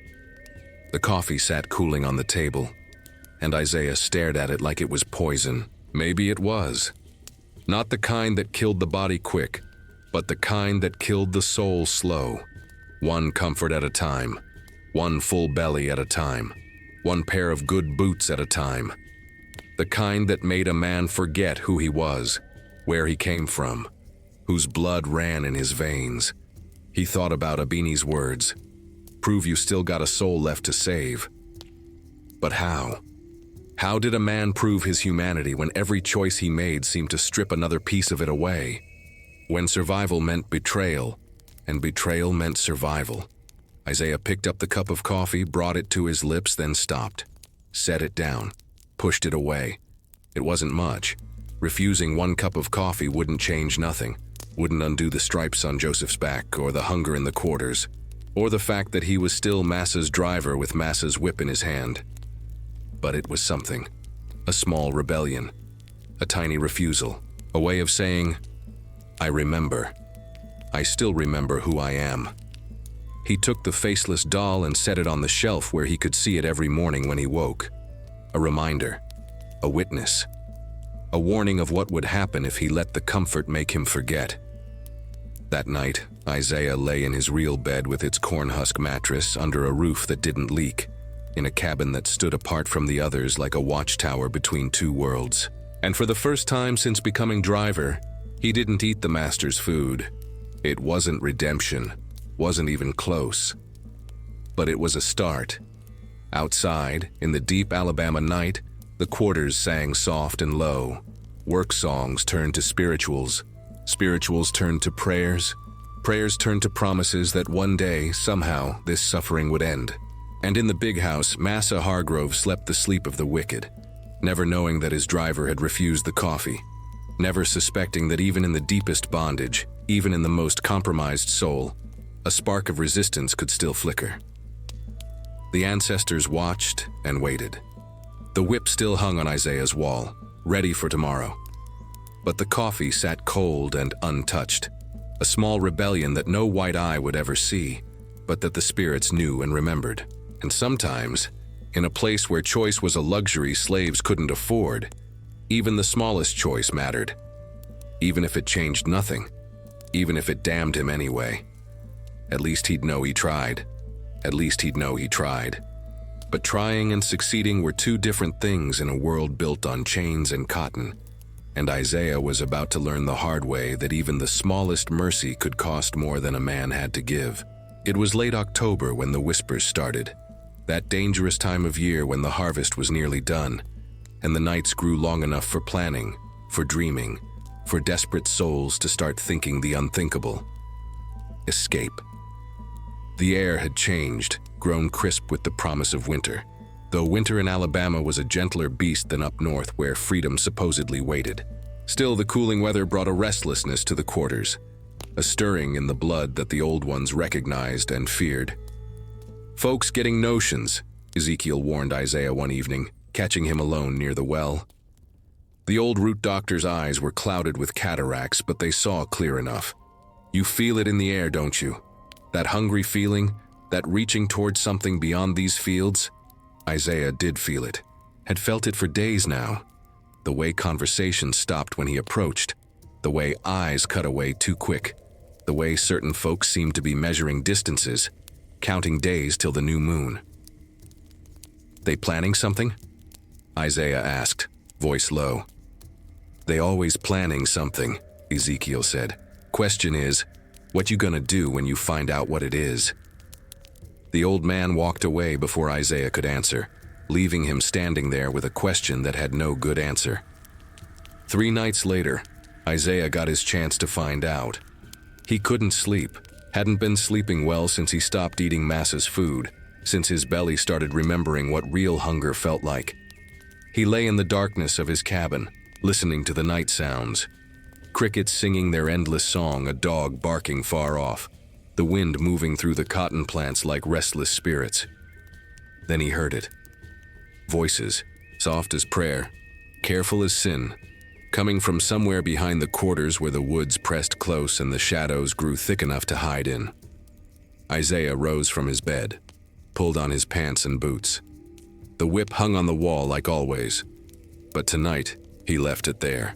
The coffee sat cooling on the table, and Isaiah stared at it like it was poison. Maybe it was. Not the kind that killed the body quick, but the kind that killed the soul slow. One comfort at a time, one full belly at a time, one pair of good boots at a time. The kind that made a man forget who he was, where he came from, whose blood ran in his veins. He thought about Abini's words, "Prove you still got a soul left to save." But how? How did a man prove his humanity when every choice he made seemed to strip another piece of it away? When survival meant betrayal, and betrayal meant survival. Isaiah picked up the cup of coffee, brought it to his lips, then stopped. Set it down. Pushed it away. It wasn't much. Refusing one cup of coffee wouldn't change nothing. Wouldn't undo the stripes on Joseph's back, or the hunger in the quarters, or the fact that he was still Massa's driver with Massa's whip in his hand. But it was something. A small rebellion. A tiny refusal. A way of saying, "I remember. I still remember who I am." He took the faceless doll and set it on the shelf where he could see it every morning when he woke. A reminder. A witness. A warning of what would happen if he let the comfort make him forget. That night, Isaiah lay in his real bed with its cornhusk mattress under a roof that didn't leak, in a cabin that stood apart from the others like a watchtower between two worlds. And for the first time since becoming driver, he didn't eat the master's food. It wasn't redemption, wasn't even close. But it was a start. Outside, in the deep Alabama night, the quarters sang soft and low. Work songs turned to spirituals. Spirituals turned to prayers. Prayers turned to promises that one day, somehow, this suffering would end. And in the big house, Massa Hargrove slept the sleep of the wicked, never knowing that his driver had refused the coffee, never suspecting that even in the deepest bondage, even in the most compromised soul, a spark of resistance could still flicker. The ancestors watched and waited. The whip still hung on Isaiah's wall, ready for tomorrow. But the coffee sat cold and untouched, a small rebellion that no white eye would ever see, but that the spirits knew and remembered. And sometimes, in a place where choice was a luxury slaves couldn't afford, even the smallest choice mattered. Even if it changed nothing, even if it damned him anyway. At least he'd know he tried. At least he'd know he tried. But trying and succeeding were two different things in a world built on chains and cotton. And Isaiah was about to learn the hard way that even the smallest mercy could cost more than a man had to give. It was late October when the whispers started. That dangerous time of year when the harvest was nearly done, and the nights grew long enough for planning, for dreaming, for desperate souls to start thinking the unthinkable. Escape. The air had changed, grown crisp with the promise of winter, though winter in Alabama was a gentler beast than up north where freedom supposedly waited. Still, the cooling weather brought a restlessness to the quarters, a stirring in the blood that the old ones recognized and feared. Folks getting notions, Ezekiel warned Isaiah one evening, catching him alone near the well. The old root doctor's eyes were clouded with cataracts, but they saw clear enough. You feel it in the air, don't you? That hungry feeling, that reaching towards something beyond these fields? Isaiah did feel it, had felt it for days now. The way conversation stopped when he approached, the way eyes cut away too quick, the way certain folks seemed to be measuring distances, counting days till the new moon. They planning something? Isaiah asked, voice low. They always planning something, Ezekiel said. Question is, what you gonna do when you find out what it is? The old man walked away before Isaiah could answer, leaving him standing there with a question that had no good answer. 3 nights later, Isaiah got his chance to find out. He couldn't sleep, hadn't been sleeping well since he stopped eating Massa's food, since his belly started remembering what real hunger felt like. He lay in the darkness of his cabin, listening to the night sounds. Crickets singing their endless song, a dog barking far off, the wind moving through the cotton plants like restless spirits. Then he heard it. Voices, soft as prayer, careful as sin, coming from somewhere behind the quarters where the woods pressed close and the shadows grew thick enough to hide in. Isaiah rose from his bed, pulled on his pants and boots. The whip hung on the wall like always, but tonight he left it there.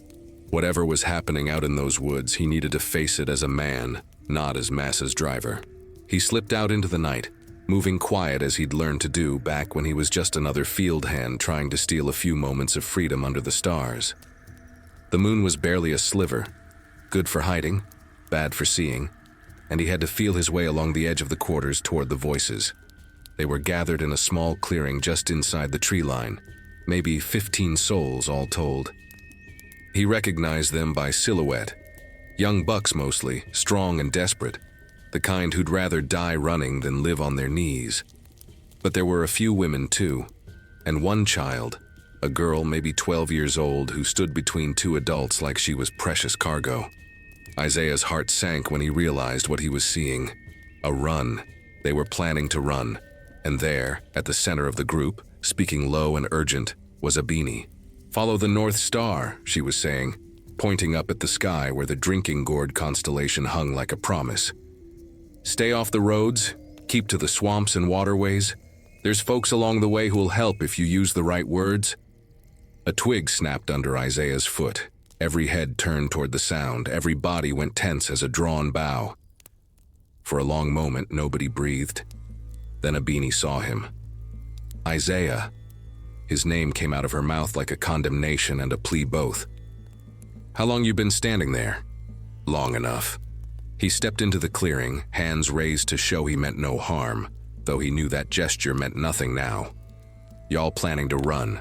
Whatever was happening out in those woods, he needed to face it as a man, not as Massa's driver. He slipped out into the night, moving quiet as he'd learned to do back when he was just another field hand trying to steal a few moments of freedom under the stars. The moon was barely a sliver, good for hiding, bad for seeing, and he had to feel his way along the edge of the quarters toward the voices. They were gathered in a small clearing just inside the tree line, maybe 15 souls all told. He recognized them by silhouette. Young bucks mostly, strong and desperate, the kind who'd rather die running than live on their knees. But there were a few women too, and one child, a girl maybe 12 years old who stood between 2 adults like she was precious cargo. Isaiah's heart sank when he realized what he was seeing. A run. They were planning to run. And there, at the center of the group, speaking low and urgent, was Abini. "Follow the North Star," she was saying, pointing up at the sky where the drinking gourd constellation hung like a promise. "Stay off the roads, keep to the swamps and waterways. There's folks along the way who'll help if you use the right words." A twig snapped under Isaiah's foot. Every head turned toward the sound, every body went tense as a drawn bow. For a long moment, nobody breathed. Then Abini saw him. "Isaiah." His name came out of her mouth like a condemnation and a plea both. "How long you been standing there?" "Long enough." He stepped into the clearing, hands raised to show he meant no harm, though he knew that gesture meant nothing now. "Y'all planning to run?"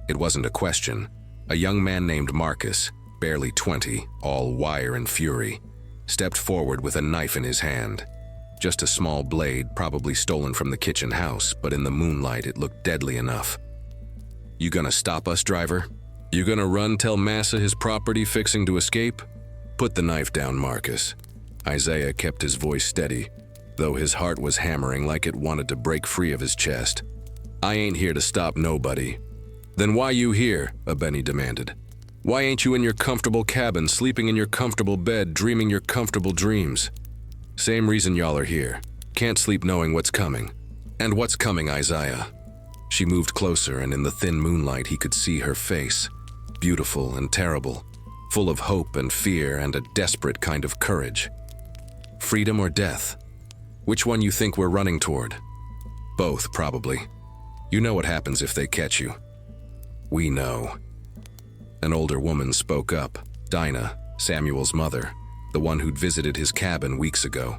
It wasn't a question. A young man named Marcus, barely 20, all wire and fury, stepped forward with a knife in his hand. Just a small blade, probably stolen from the kitchen house, but in the moonlight it looked deadly enough. "You gonna stop us, driver? You gonna run tell Massa his property fixing to escape?" "Put the knife down, Marcus." Isaiah kept his voice steady, though his heart was hammering like it wanted to break free of his chest. "I ain't here to stop nobody." "Then why you here?" Abeni demanded. "Why ain't you in your comfortable cabin, sleeping in your comfortable bed, dreaming your comfortable dreams?" "Same reason y'all are here. Can't sleep knowing what's coming." "And what's coming, Isaiah?" She moved closer, and in the thin moonlight he could see her face, beautiful and terrible, full of hope and fear and a desperate kind of courage. "Freedom or death? Which one you think we're running toward?" "Both, probably. You know what happens if they catch you." "We know." An older woman spoke up, Dinah, Samuel's mother, the one who'd visited his cabin weeks ago.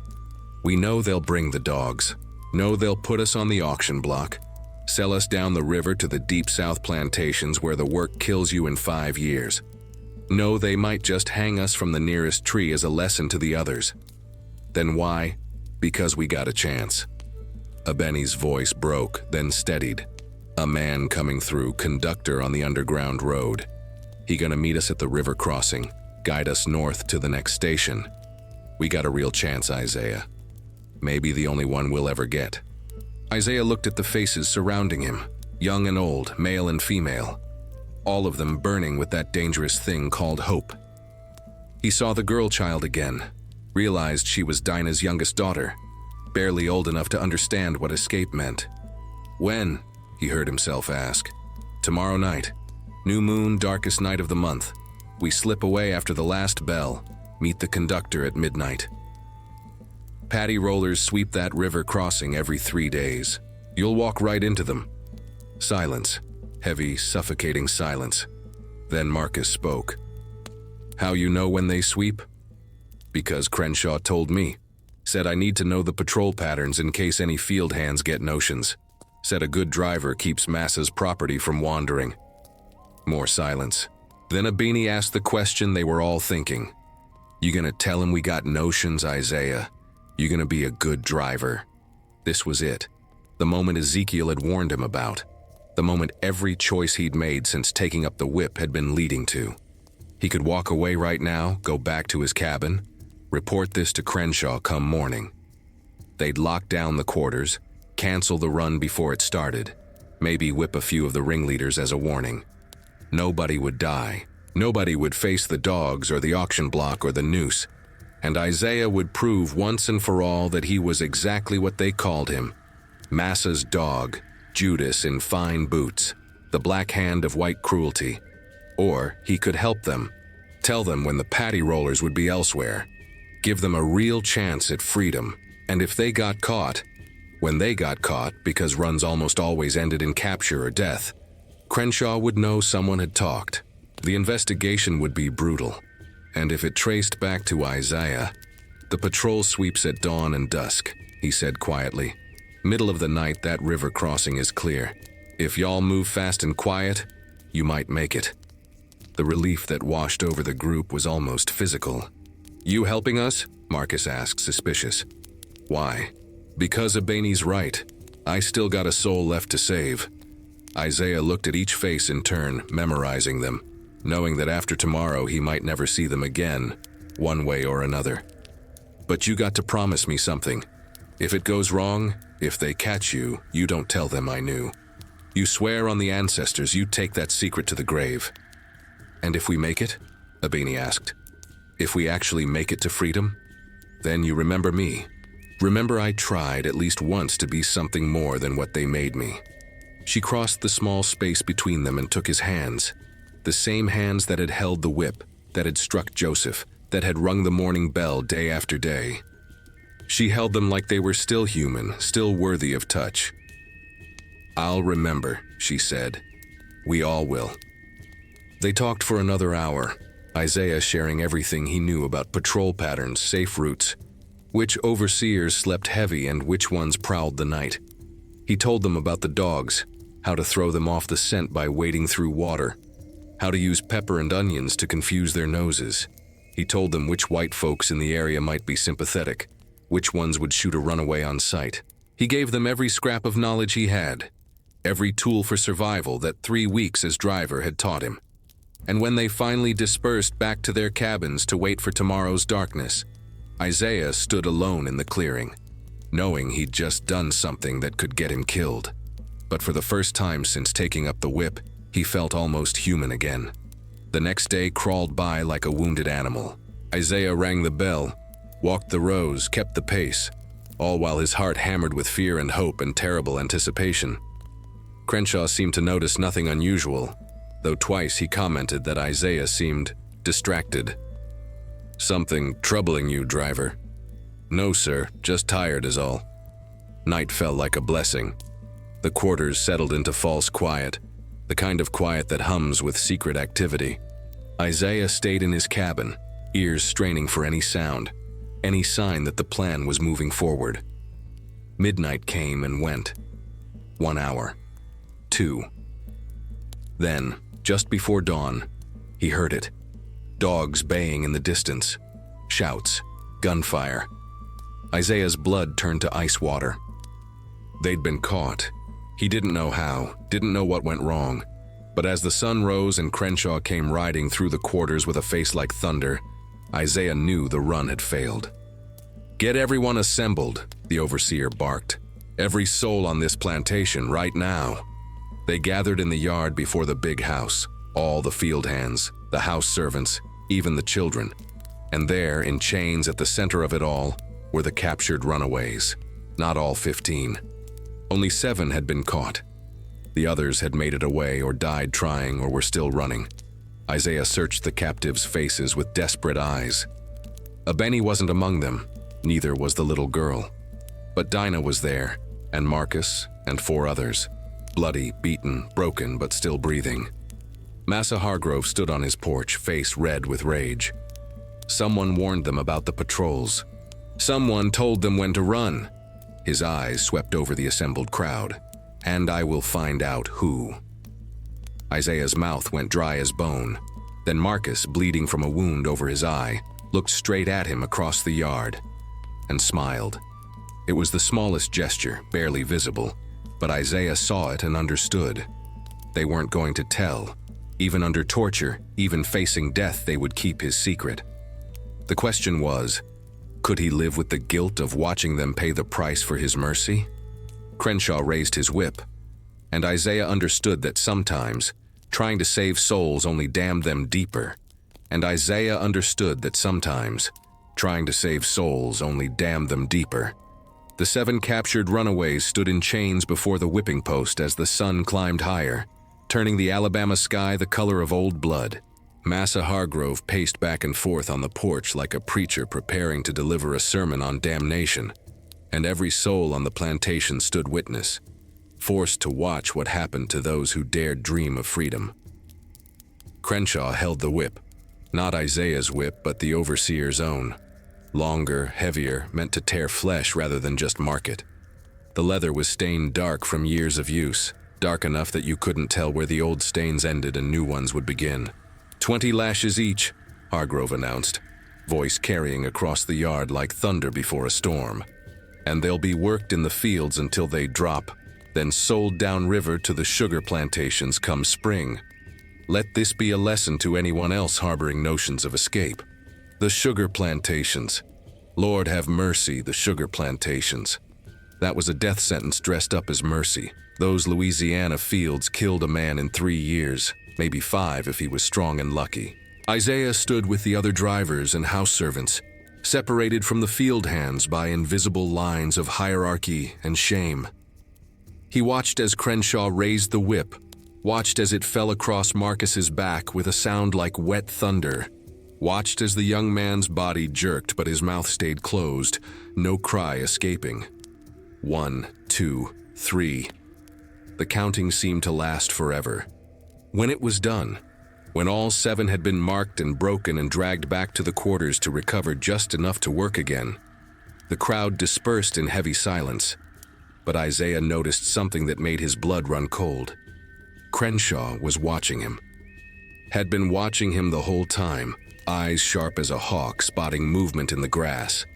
"We know they'll bring the dogs. Know they'll put us on the auction block. Sell us down the river to the deep south plantations where the work kills you in 5 years. Know they might just hang us from the nearest tree as a lesson to the others. Then why? Because we got a chance." Abeni's voice broke, then steadied. "A man coming through, conductor on the underground road. He gonna meet us at the river crossing, guide us north to the next station. We got a real chance, Isaiah. Maybe the only one we'll ever get." Isaiah looked at the faces surrounding him, young and old, male and female, all of them burning with that dangerous thing called hope. He saw the girl child again, realized she was Dinah's youngest daughter, barely old enough to understand what escape meant. When? He heard himself ask. Tomorrow night. New moon, darkest night of the month. We slip away after the last bell, meet the conductor at midnight. Paddy rollers sweep that river crossing every 3 days. You'll walk right into them. Silence. Heavy, suffocating silence. Then Marcus spoke. How you know when they sweep? Because Crenshaw told me. Said I need to know the patrol patterns in case any field hands get notions. Said a good driver keeps Massa's property from wandering. More silence. Then Abini asked the question they were all thinking. You gonna tell him we got notions, Isaiah? You gonna be a good driver? This was it. The moment Ezekiel had warned him about. The moment every choice he'd made since taking up the whip had been leading to. He could walk away right now, go back to his cabin, report this to Crenshaw come morning. They'd lock down the quarters, cancel the run before it started, maybe whip a few of the ringleaders as a warning. Nobody would die. Nobody would face the dogs or the auction block or the noose. And Isaiah would prove once and for all that he was exactly what they called him. Massa's dog, Judas in fine boots, the black hand of white cruelty. Or he could help them, tell them when the paddy rollers would be elsewhere, give them a real chance at freedom, and if they got caught, when they got caught, because runs almost always ended in capture or death, Crenshaw would know someone had talked. The investigation would be brutal, and if it traced back to Isaiah, the patrol sweeps at dawn and dusk, he said quietly. Middle of the night, that river crossing is clear. If y'all move fast and quiet, you might make it. The relief that washed over the group was almost physical. You helping us? Marcus asked, suspicious. Why? Because Abani's right. I still got a soul left to save. Isaiah looked at each face in turn, memorizing them, knowing that after tomorrow he might never see them again, one way or another. But you got to promise me something. If it goes wrong, if they catch you, you don't tell them I knew. You swear on the ancestors you take that secret to the grave. And if we make it? Abini asked. If we actually make it to freedom? Then you remember me. Remember I tried at least once to be something more than what they made me. She crossed the small space between them and took his hands. The same hands that had held the whip, that had struck Joseph, that had rung the morning bell day after day. She held them like they were still human, still worthy of touch. I'll remember, she said. We all will. They talked for another hour, Isaiah sharing everything he knew about patrol patterns, safe routes, which overseers slept heavy and which ones prowled the night. He told them about the dogs, how to throw them off the scent by wading through water, how to use pepper and onions to confuse their noses. He told them which white folks in the area might be sympathetic, which ones would shoot a runaway on sight. He gave them every scrap of knowledge he had, every tool for survival that 3 weeks as driver had taught him. And when they finally dispersed back to their cabins to wait for tomorrow's darkness, Isaiah stood alone in the clearing, knowing he'd just done something that could get him killed. But for the first time since taking up the whip, he felt almost human again. The next day crawled by like a wounded animal. Isaiah rang the bell, walked the rows, kept the pace, all while his heart hammered with fear and hope and terrible anticipation. Crenshaw seemed to notice nothing unusual, though twice he commented that Isaiah seemed distracted. Something troubling you, driver? No, sir, just tired is all. Night fell like a blessing. The quarters settled into false quiet, the kind of quiet that hums with secret activity. Isaiah stayed in his cabin, ears straining for any sound, any sign that the plan was moving forward. Midnight came and went. 1 hour. 2. Then, just before dawn, he heard it. Dogs baying in the distance. Shouts. Gunfire. Isaiah's blood turned to ice water. They'd been caught. He didn't know how, didn't know what went wrong. But as the sun rose and Crenshaw came riding through the quarters with a face like thunder, Isaiah knew the run had failed. Get everyone assembled, the overseer barked. Every soul on this plantation right now. They gathered in the yard before the big house, all the field hands, the house servants, even the children. And there, in chains at the center of it all, were the captured runaways. Not all 15. Only 7 had been caught. The others had made it away or died trying or were still running. Isaiah searched the captives' faces with desperate eyes. Abeni wasn't among them, neither was the little girl. But Dinah was there, and Marcus, and 4 others. Bloody, beaten, broken, but still breathing. Massa Hargrove stood on his porch, face red with rage. Someone warned them about the patrols. Someone told them when to run. His eyes swept over the assembled crowd. And I will find out who. Isaiah's mouth went dry as bone. Then Marcus, bleeding from a wound over his eye, looked straight at him across the yard and smiled. It was the smallest gesture, barely visible, but Isaiah saw it and understood. They weren't going to tell. Even under torture, even facing death, they would keep his secret. The question was, could he live with the guilt of watching them pay the price for his mercy? Crenshaw raised his whip, and Isaiah understood that sometimes trying to save souls only damned them deeper. And Isaiah understood that sometimes trying to save souls only damned them deeper. The 7 captured runaways stood in chains before the whipping post as the sun climbed higher, turning the Alabama sky the color of old blood. Massa Hargrove paced back and forth on the porch like a preacher preparing to deliver a sermon on damnation, and every soul on the plantation stood witness, forced to watch what happened to those who dared dream of freedom. Crenshaw held the whip, not Isaiah's whip, but the overseer's own. Longer, heavier, meant to tear flesh rather than just mark it. The leather was stained dark from years of use, dark enough that you couldn't tell where the old stains ended and new ones would begin. 20 lashes each, Hargrove announced, voice carrying across the yard like thunder before a storm. And they'll be worked in the fields until they drop, then sold downriver to the sugar plantations come spring. Let this be a lesson to anyone else harboring notions of escape. The sugar plantations. Lord have mercy, the sugar plantations. That was a death sentence dressed up as mercy. Those Louisiana fields killed a man in 3 years, maybe 5 if he was strong and lucky. Isaiah stood with the other drivers and house servants, separated from the field hands by invisible lines of hierarchy and shame. He watched as Crenshaw raised the whip, watched as it fell across Marcus's back with a sound like wet thunder, watched as the young man's body jerked but his mouth stayed closed, no cry escaping. 1, 2, 3. The counting seemed to last forever. When it was done, when all 7 had been marked and broken and dragged back to the quarters to recover just enough to work again, the crowd dispersed in heavy silence. But Isaiah noticed something that made his blood run cold. Crenshaw was watching him. Had been watching him the whole time, eyes sharp as a hawk spotting movement in the grass.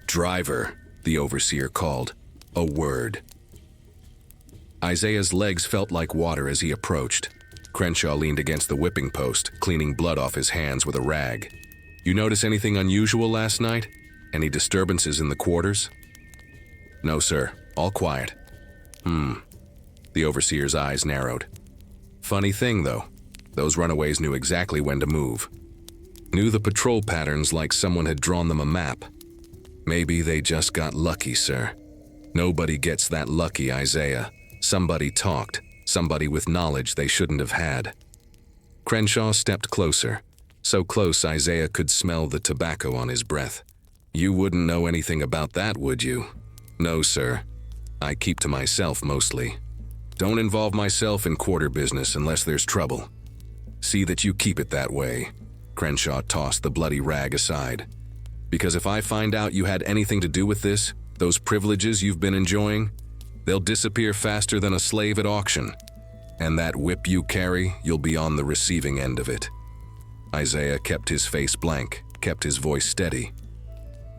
"Driver," the overseer called. A word. Isaiah's legs felt like water as he approached. Crenshaw leaned against the whipping post, cleaning blood off his hands with a rag. "You notice anything unusual last night? Any disturbances in the quarters?" "No, sir. All quiet." The overseer's eyes narrowed. "Funny thing, though. Those runaways knew exactly when to move. Knew the patrol patterns like someone had drawn them a map. Maybe they just got lucky, sir. Nobody gets that lucky, Isaiah. Somebody talked. Somebody with knowledge they shouldn't have had." Crenshaw stepped closer, so close Isaiah could smell the tobacco on his breath. "You wouldn't know anything about that, would you?" "No, sir. I keep to myself mostly. Don't involve myself in quarter business unless there's trouble. See that you keep it that way." Crenshaw tossed the bloody rag aside. "Because if I find out you had anything to do with this, those privileges you've been enjoying, they'll disappear faster than a slave at auction. And that whip you carry, you'll be on the receiving end of it." Isaiah kept his face blank, kept his voice steady.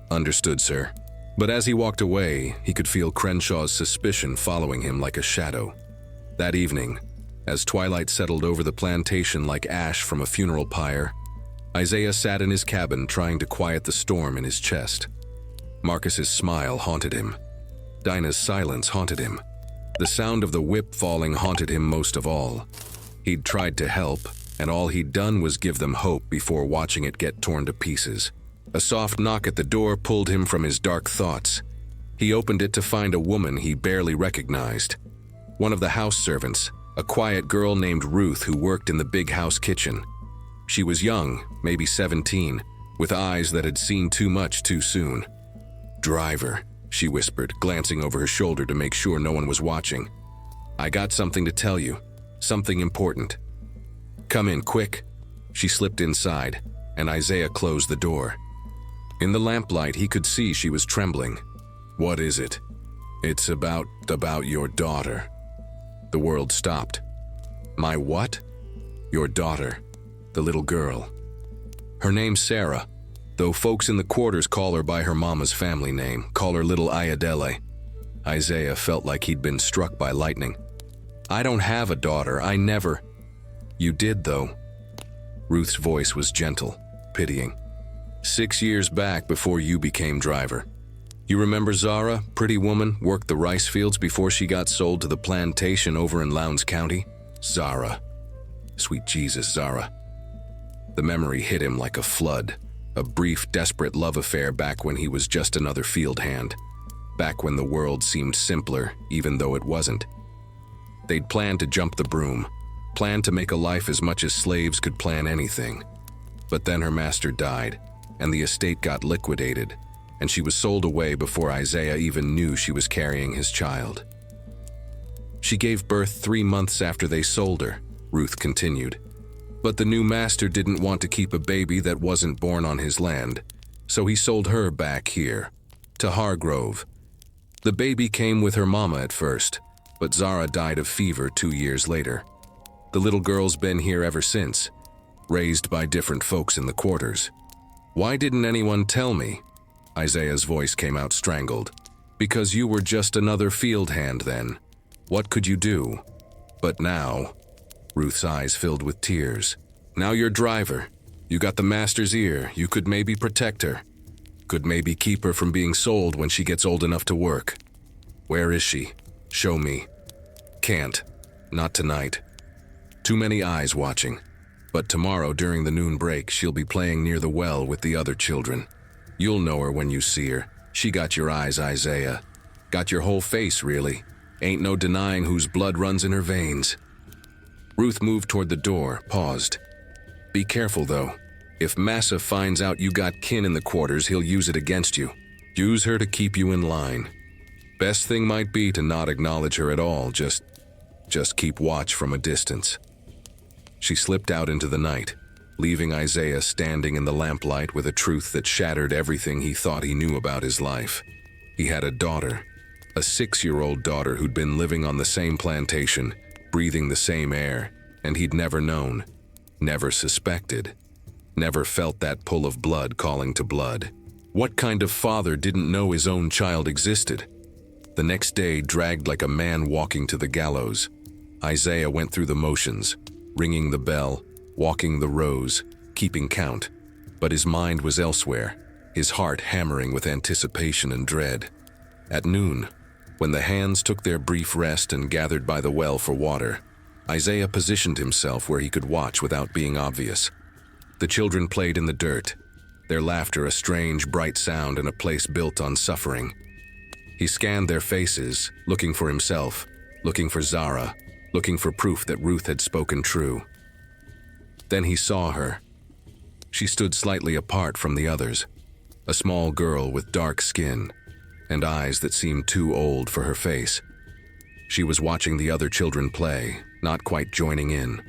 "Understood, sir." But as he walked away, he could feel Crenshaw's suspicion following him like a shadow. That evening, as twilight settled over the plantation like ash from a funeral pyre, Isaiah sat in his cabin trying to quiet the storm in his chest. Marcus's smile haunted him. Dinah's silence haunted him. The sound of the whip falling haunted him most of all. He'd tried to help, and all he'd done was give them hope before watching it get torn to pieces. A soft knock at the door pulled him from his dark thoughts. He opened it to find a woman he barely recognized. One of the house servants, a quiet girl named Ruth who worked in the big house kitchen. She was young, maybe 17, with eyes that had seen too much too soon. "Driver," she whispered, glancing over her shoulder to make sure no one was watching. "I got something to tell you, something important." "Come in, quick." She slipped inside, and Isaiah closed the door. In the lamplight, he could see she was trembling. "What is it?" "It's about your daughter." The world stopped. "My what?" "Your daughter, the little girl. Her name's Sarah, though folks in the quarters call her by her mama's family name, call her little Ayadele." Isaiah felt like he'd been struck by lightning. "I don't have a daughter, I never—" "You did, though." Ruth's voice was gentle, pitying. 6 years back, before you became driver. You remember Zara, pretty woman, worked the rice fields before she got sold to the plantation over in Lowndes County? Zara. Sweet Jesus, Zara. The memory hit him like a flood, a brief, desperate love affair back when he was just another field hand, back when the world seemed simpler, even though it wasn't. They'd planned to jump the broom, planned to make a life as much as slaves could plan anything. But then her master died, and the estate got liquidated, and she was sold away before Isaiah even knew she was carrying his child. She gave birth 3 months after they sold her, Ruth continued. But the new master didn't want to keep a baby that wasn't born on his land, so he sold her back here, to Hargrove. The baby came with her mama at first, but Zara died of fever 2 years later. The little girl's been here ever since, raised by different folks in the quarters. Why didn't anyone tell me? Isaiah's voice came out strangled. Because you were just another field hand then. What could you do? But now, Ruth's eyes filled with tears. Now you're driver. You got the master's ear. You could maybe protect her. Could maybe keep her from being sold when she gets old enough to work. Where is she? Show me. Can't. Not tonight. Too many eyes watching. But tomorrow during the noon break, she'll be playing near the well with the other children. You'll know her when you see her. She got your eyes, Isaiah. Got your whole face, really. Ain't no denying whose blood runs in her veins. Ruth moved toward the door, paused. Be careful, though. If Massa finds out you got kin in the quarters, he'll use it against you. Use her to keep you in line. Best thing might be to not acknowledge her at all, just keep watch from a distance. She slipped out into the night, leaving Isaiah standing in the lamplight with a truth that shattered everything he thought he knew about his life. He had a daughter, a 6-year-old daughter who'd been living on the same plantation, breathing the same air, and he'd never known, never suspected, never felt that pull of blood calling to blood. What kind of father didn't know his own child existed? The next day dragged like a man walking to the gallows. Isaiah went through the motions, ringing the bell, walking the rows, keeping count. But his mind was elsewhere, his heart hammering with anticipation and dread. At noon, when the hands took their brief rest and gathered by the well for water, Isaiah positioned himself where he could watch without being obvious. The children played in the dirt, their laughter a strange, bright sound in a place built on suffering. He scanned their faces, looking for himself, looking for Zara, looking for proof that Ruth had spoken true. Then he saw her. She stood slightly apart from the others, a small girl with dark skin and eyes that seemed too old for her face. She was watching the other children play, not quite joining in,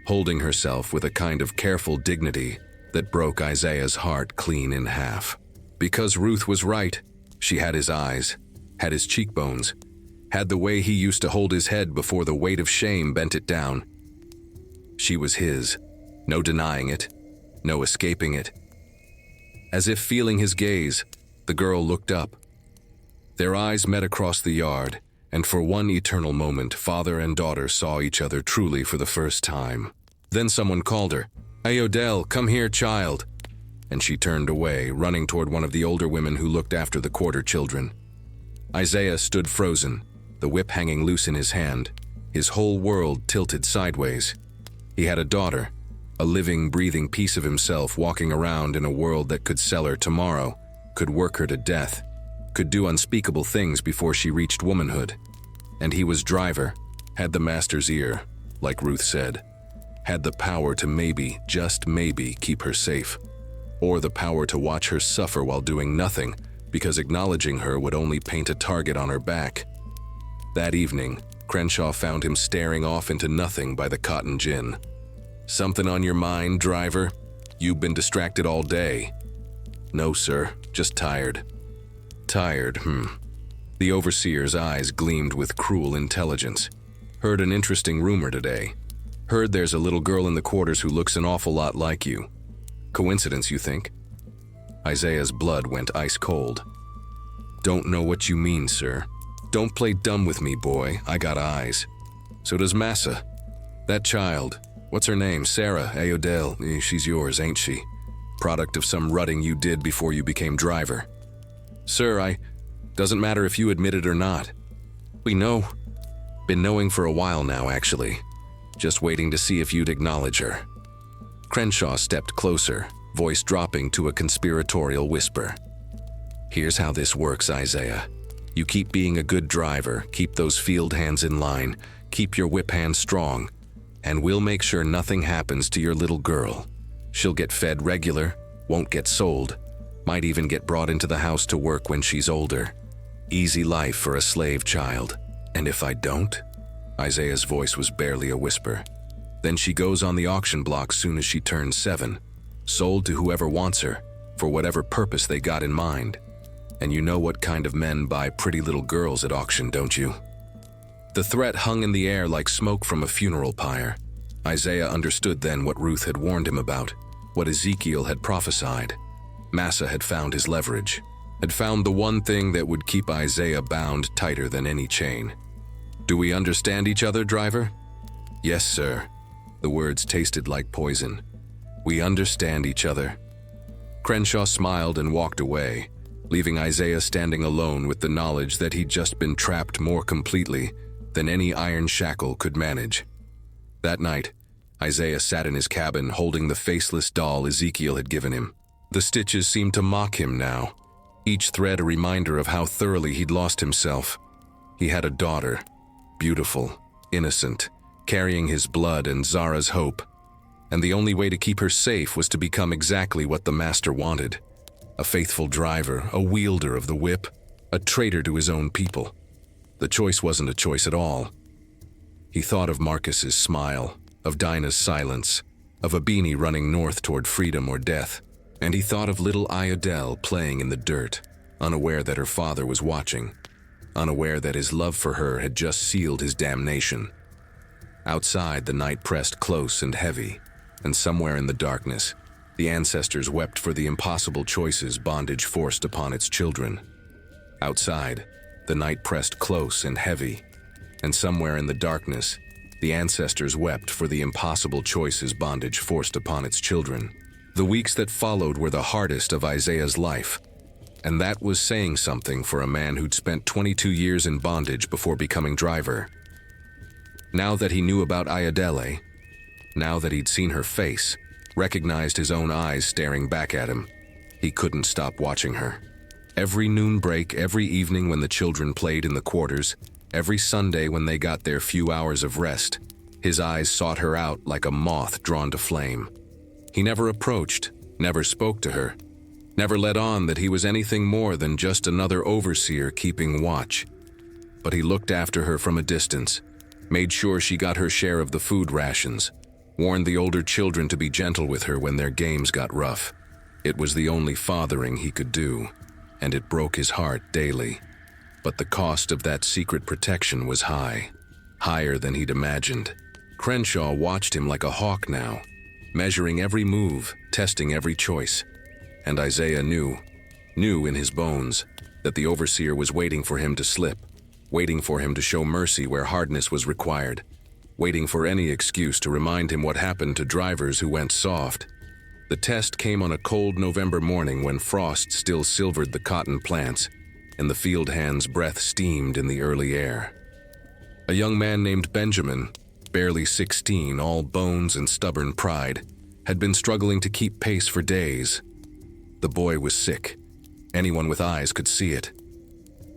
holding herself with a kind of careful dignity that broke Isaiah's heart clean in half. Because Ruth was right, she had his eyes, had his cheekbones, had the way he used to hold his head before the weight of shame bent it down. She was his, no denying it, no escaping it. As if feeling his gaze, the girl looked up. Their eyes met across the yard, and for one eternal moment, father and daughter saw each other truly for the first time. Then someone called her, "Hey, Odell, come here, child." And she turned away, running toward one of the older women who looked after the quarter children. Isaiah stood frozen, the whip hanging loose in his hand, his whole world tilted sideways. He had a daughter, a living, breathing piece of himself walking around in a world that could sell her tomorrow, could work her to death, could do unspeakable things before she reached womanhood. And he was driver, had the master's ear, like Ruth said, had the power to maybe, just maybe, keep her safe, or the power to watch her suffer while doing nothing, because acknowledging her would only paint a target on her back. That evening, Crenshaw found him staring off into nothing by the cotton gin. "Something on your mind, driver? You've been distracted all day." "No, sir, just tired." "Tired, The overseer's eyes gleamed with cruel intelligence. "Heard an interesting rumor today. Heard there's a little girl in the quarters who looks an awful lot like you. Coincidence, you think?" Isaiah's blood went ice cold. "Don't know what you mean, sir. Don't play dumb with me, boy. I got eyes. So does Massa. That child, what's her name? Sarah Ayodele. She's yours, ain't she? Product of some rutting you did before you became driver." "Sir, doesn't matter if you admit it or not. We know. Been knowing for a while now, actually. Just waiting to see if you'd acknowledge her." Crenshaw stepped closer, voice dropping to a conspiratorial whisper. "Here's how this works, Isaiah. You keep being a good driver, keep those field hands in line, keep your whip hand strong, and we'll make sure nothing happens to your little girl. She'll get fed regular, won't get sold, might even get brought into the house to work when she's older. Easy life for a slave child. And if I don't?" Isaiah's voice was barely a whisper. "Then she goes on the auction block soon as she turns 7, sold to whoever wants her, for whatever purpose they got in mind. And you know what kind of men buy pretty little girls at auction, don't you?" The threat hung in the air like smoke from a funeral pyre. Isaiah understood then what Ruth had warned him about, what Ezekiel had prophesied. Massa had found his leverage, had found the one thing that would keep Isaiah bound tighter than any chain. "Do we understand each other, driver?" "Yes, sir." The words tasted like poison. "We understand each other." Crenshaw smiled and walked away, leaving Isaiah standing alone with the knowledge that he'd just been trapped more completely than any iron shackle could manage. That night, Isaiah sat in his cabin holding the faceless doll Ezekiel had given him. The stitches seemed to mock him now, each thread a reminder of how thoroughly he'd lost himself. He had a daughter, beautiful, innocent, carrying his blood and Zara's hope, and the only way to keep her safe was to become exactly what the master wanted. A faithful driver, a wielder of the whip, a traitor to his own people. The choice wasn't a choice at all. He thought of Marcus's smile, of Dinah's silence, of Abini running north toward freedom or death, and he thought of little Ayodele playing in the dirt, unaware that her father was watching, unaware that his love for her had just sealed his damnation. Outside, the night pressed close and heavy, and somewhere in the darkness, the ancestors wept for the impossible choices bondage forced upon its children. Outside, the night pressed close and heavy, and somewhere in the darkness, the ancestors wept for the impossible choices bondage forced upon its children. The weeks that followed were the hardest of Isaiah's life, and that was saying something for a man who'd spent 22 years in bondage before becoming driver. Now that he knew about Ayodele, now that he'd seen her face, recognized his own eyes staring back at him, he couldn't stop watching her. Every noon break, every evening when the children played in the quarters, every Sunday when they got their few hours of rest, his eyes sought her out like a moth drawn to flame. He never approached, never spoke to her, never let on that he was anything more than just another overseer keeping watch. But he looked after her from a distance, made sure she got her share of the food rations, warned the older children to be gentle with her when their games got rough. It was the only fathering he could do, and it broke his heart daily. But the cost of that secret protection was high, higher than he'd imagined. Crenshaw watched him like a hawk now, measuring every move, testing every choice. And Isaiah knew in his bones, that the overseer was waiting for him to slip, waiting for him to show mercy where hardness was required, waiting for any excuse to remind him what happened to drivers who went soft. The test came on a cold November morning when frost still silvered the cotton plants, and the field hand's breath steamed in the early air. A young man named Benjamin, barely 16, all bones and stubborn pride, had been struggling to keep pace for days. The boy was sick. Anyone with eyes could see it.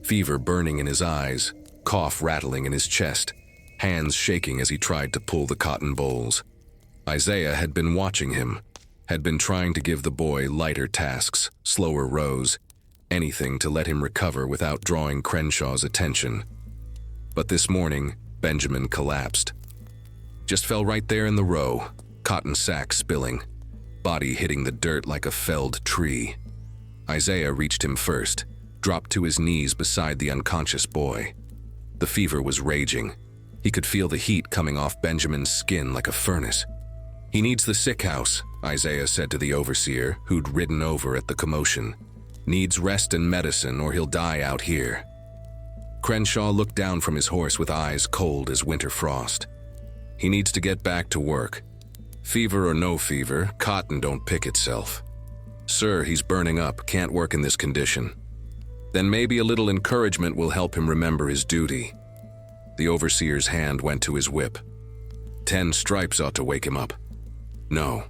Fever burning in his eyes, cough rattling in his chest, hands shaking as he tried to pull the cotton bowls. Isaiah had been watching him, had been trying to give the boy lighter tasks, slower rows, anything to let him recover without drawing Crenshaw's attention. But this morning, Benjamin collapsed. Just fell right there in the row, cotton sack spilling, body hitting the dirt like a felled tree. Isaiah reached him first, dropped to his knees beside the unconscious boy. The fever was raging. He could feel the heat coming off Benjamin's skin like a furnace. "He needs the sick house," Isaiah said to the overseer, who'd ridden over at the commotion. "Needs rest and medicine, or he'll die out here." Crenshaw looked down from his horse with eyes cold as winter frost. "He needs to get back to work. Fever or no fever, cotton don't pick itself. Sir, he's burning up, can't work in this condition." "Then maybe a little encouragement will help him remember his duty." The overseer's hand went to his whip. 10 stripes ought to wake him up." "No."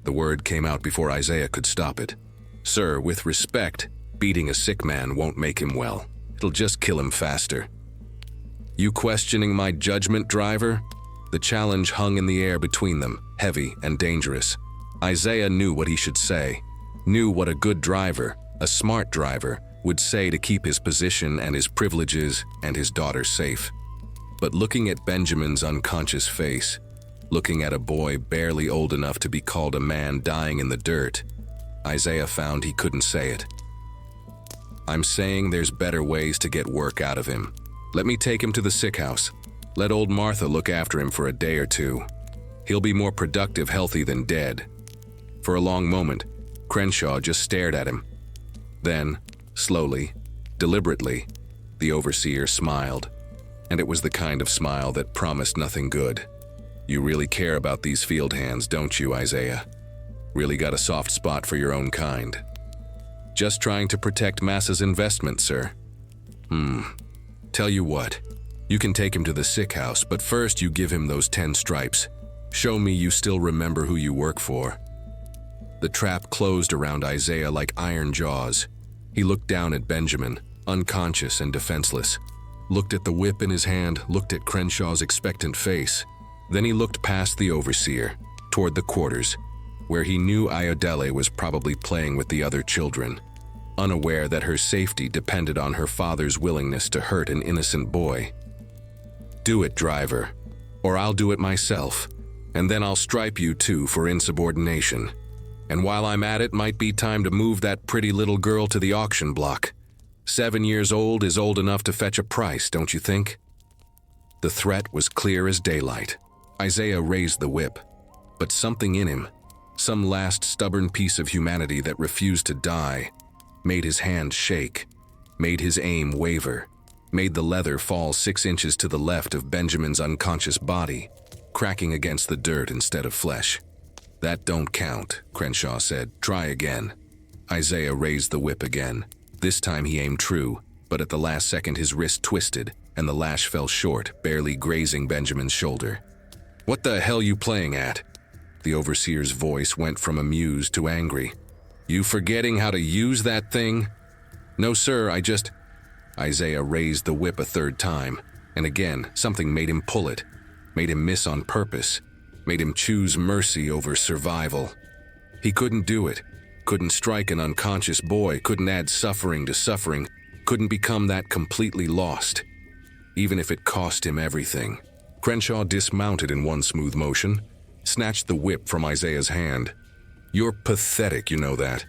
The word came out before Isaiah could stop it. "Sir, with respect, beating a sick man won't make him well. It'll just kill him faster." "You questioning my judgment, driver?" The challenge hung in the air between them, heavy and dangerous. Isaiah knew what he should say, knew what a good driver, a smart driver, would say to keep his position and his privileges and his daughter safe. But looking at Benjamin's unconscious face, looking at a boy barely old enough to be called a man dying in the dirt, Isaiah found he couldn't say it. "I'm saying there's better ways to get work out of him. Let me take him to the sick house. Let old Martha look after him for a day or two. He'll be more productive healthy than dead." For a long moment, Crenshaw just stared at him. Then, slowly, deliberately, the overseer smiled. And it was the kind of smile that promised nothing good. "You really care about these field hands, don't you, Isaiah? Really got a soft spot for your own kind." "Just trying to protect Massa's investment, sir." Tell you what, you can take him to the sick house, but first you give him those 10 stripes. Show me you still remember who you work for." The trap closed around Isaiah like iron jaws. He looked down at Benjamin, unconscious and defenseless. Looked at the whip in his hand, looked at Crenshaw's expectant face. Then he looked past the overseer, toward the quarters, where he knew Ayodele was probably playing with the other children, unaware that her safety depended on her father's willingness to hurt an innocent boy. "Do it, driver, or I'll do it myself, and then I'll stripe you too for insubordination. And while I'm at it, might be time to move that pretty little girl to the auction block. 7 years old is old enough to fetch a price, don't you think?" The threat was clear as daylight. Isaiah raised the whip, but something in him, some last stubborn piece of humanity that refused to die, made his hand shake, made his aim waver, made the leather fall 6 inches to the left of Benjamin's unconscious body, cracking against the dirt instead of flesh. "That don't count," Crenshaw said. "Try again." Isaiah raised the whip again. This time he aimed true, but at the last second his wrist twisted, and the lash fell short, barely grazing Benjamin's shoulder. "What the hell you playing at?" The overseer's voice went from amused to angry. "You forgetting how to use that thing?" "No, sir, I just—" Isaiah raised the whip a third time, and again something made him pull it, made him miss on purpose, made him choose mercy over survival. He couldn't do it, couldn't strike an unconscious boy, couldn't add suffering to suffering, couldn't become that completely lost, even if it cost him everything. Crenshaw dismounted in one smooth motion, snatched the whip from Isaiah's hand. "You're pathetic, you know that.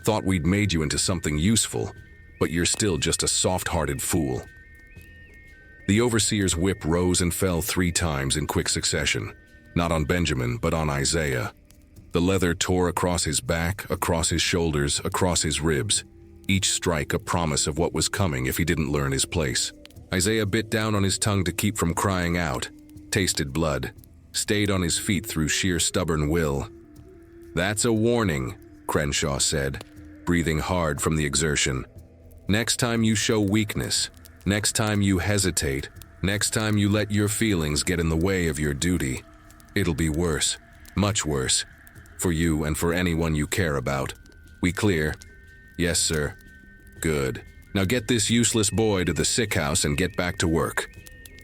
Thought we'd made you into something useful, but you're still just a soft-hearted fool." The overseer's whip rose and fell 3 times in quick succession, not on Benjamin, but on Isaiah. The leather tore across his back, across his shoulders, across his ribs, each strike a promise of what was coming if he didn't learn his place. Isaiah bit down on his tongue to keep from crying out, tasted blood, stayed on his feet through sheer stubborn will. "That's a warning," Crenshaw said, breathing hard from the exertion. Next time you show weakness, next time you hesitate, next time you let your feelings get in the way of your duty, it'll be worse, much worse, for you and for anyone you care about. We clear? Yes, sir. Good. Now get this useless boy to the sick house and get back to work.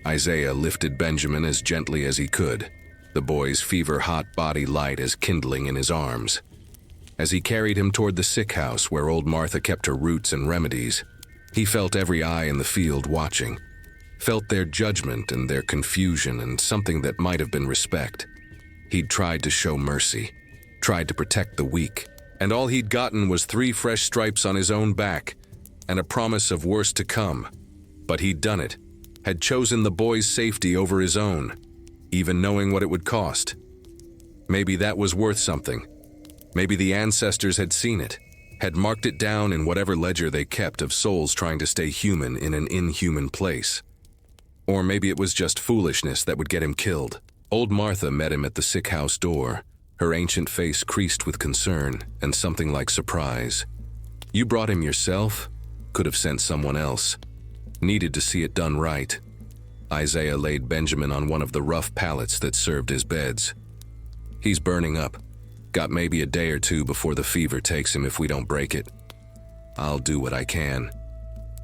Isaiah lifted Benjamin as gently as he could, the boy's fever-hot body light as kindling in his arms. As he carried him toward the sick house where old Martha kept her roots and remedies, he felt every eye in the field watching, felt their judgment and their confusion and something that might have been respect. He'd tried to show mercy, tried to protect the weak, and all he'd gotten was 3 fresh stripes on his own back and a promise of worse to come. But he'd done it, had chosen the boy's safety over his own, even knowing what it would cost. Maybe that was worth something. Maybe the ancestors had seen it, had marked it down in whatever ledger they kept of souls trying to stay human in an inhuman place. Or maybe it was just foolishness that would get him killed. Old Martha met him at the sick house door, her ancient face creased with concern and something like surprise. You brought him yourself? Could have sent someone else. Needed to see it done right. Isaiah laid Benjamin on one of the rough pallets that served as beds. He's burning up. Got maybe a day or 2 before the fever takes him if we don't break it. I'll do what I can.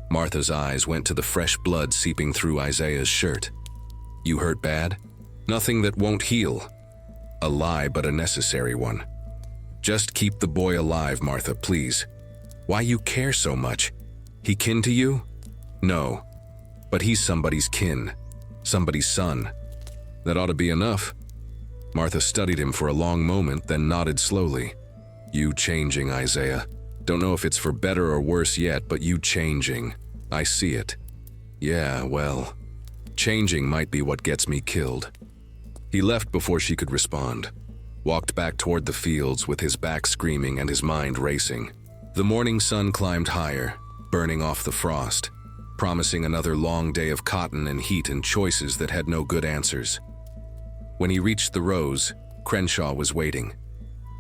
Martha's eyes went to the fresh blood seeping through Isaiah's shirt. You hurt bad? Nothing that won't heal. A lie, but a necessary one. Just keep the boy alive, Martha, please. Why you care so much? He kin to you? No, but he's somebody's kin, somebody's son. That ought to be enough. Martha studied him for a long moment, then nodded slowly. You changing, Isaiah. Don't know if it's for better or worse yet, but you changing. I see it. Yeah, well, changing might be what gets me killed. He left before she could respond, walked back toward the fields with his back screaming and his mind racing. The morning sun climbed higher, burning off the frost, promising another long day of cotton and heat and choices that had no good answers. When he reached the rows, Crenshaw was waiting.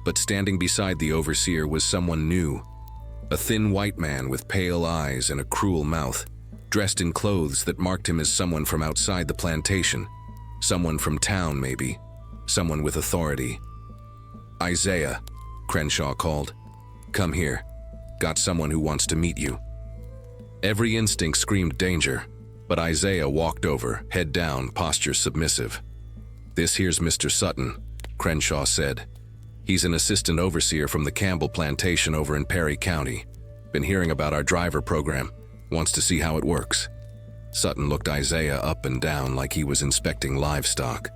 But standing beside the overseer was someone new, a thin white man with pale eyes and a cruel mouth, dressed in clothes that marked him as someone from outside the plantation, someone from town maybe, someone with authority. Isaiah, Crenshaw called. Come here. Got someone who wants to meet you. Every instinct screamed danger, but Isaiah walked over, head down, posture submissive. This here's Mr. Sutton, Crenshaw said. He's an assistant overseer from the Campbell plantation over in Perry County. Been hearing about our driver program, wants to see how it works. Sutton looked Isaiah up and down like he was inspecting livestock.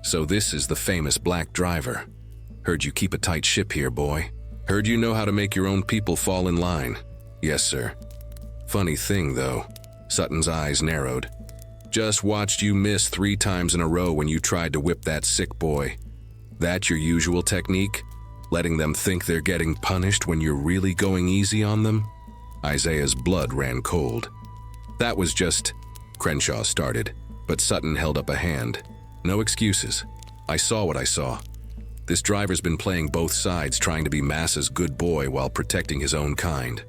So this is the famous black driver. Heard you keep a tight ship here, boy. Heard you know how to make your own people fall in line. Yes, sir. Funny thing, though. Sutton's eyes narrowed. Just watched you miss 3 times in a row when you tried to whip that sick boy. That your usual technique? Letting them think they're getting punished when you're really going easy on them? Isaiah's blood ran cold. That was just... Crenshaw started, but Sutton held up a hand. No excuses. I saw what I saw. This driver's been playing both sides, trying to be Massa's good boy while protecting his own kind.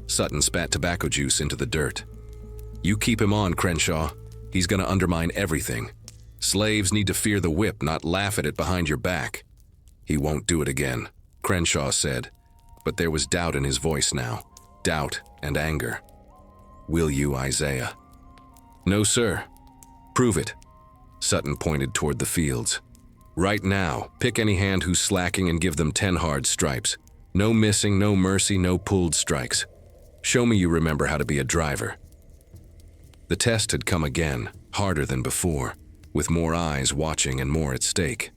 Sutton spat tobacco juice into the dirt. You keep him on, Crenshaw. He's gonna undermine everything. Slaves need to fear the whip, not laugh at it behind your back. He won't do it again, Crenshaw said, but there was doubt in his voice now. Doubt and anger. Will you, Isaiah? No, sir. Prove it. Sutton pointed toward the fields. Right now, pick any hand who's slacking and give them 10 hard stripes. No missing, no mercy, no pulled strikes. Show me you remember how to be a driver. The test had come again, harder than before, with more eyes watching and more at stake.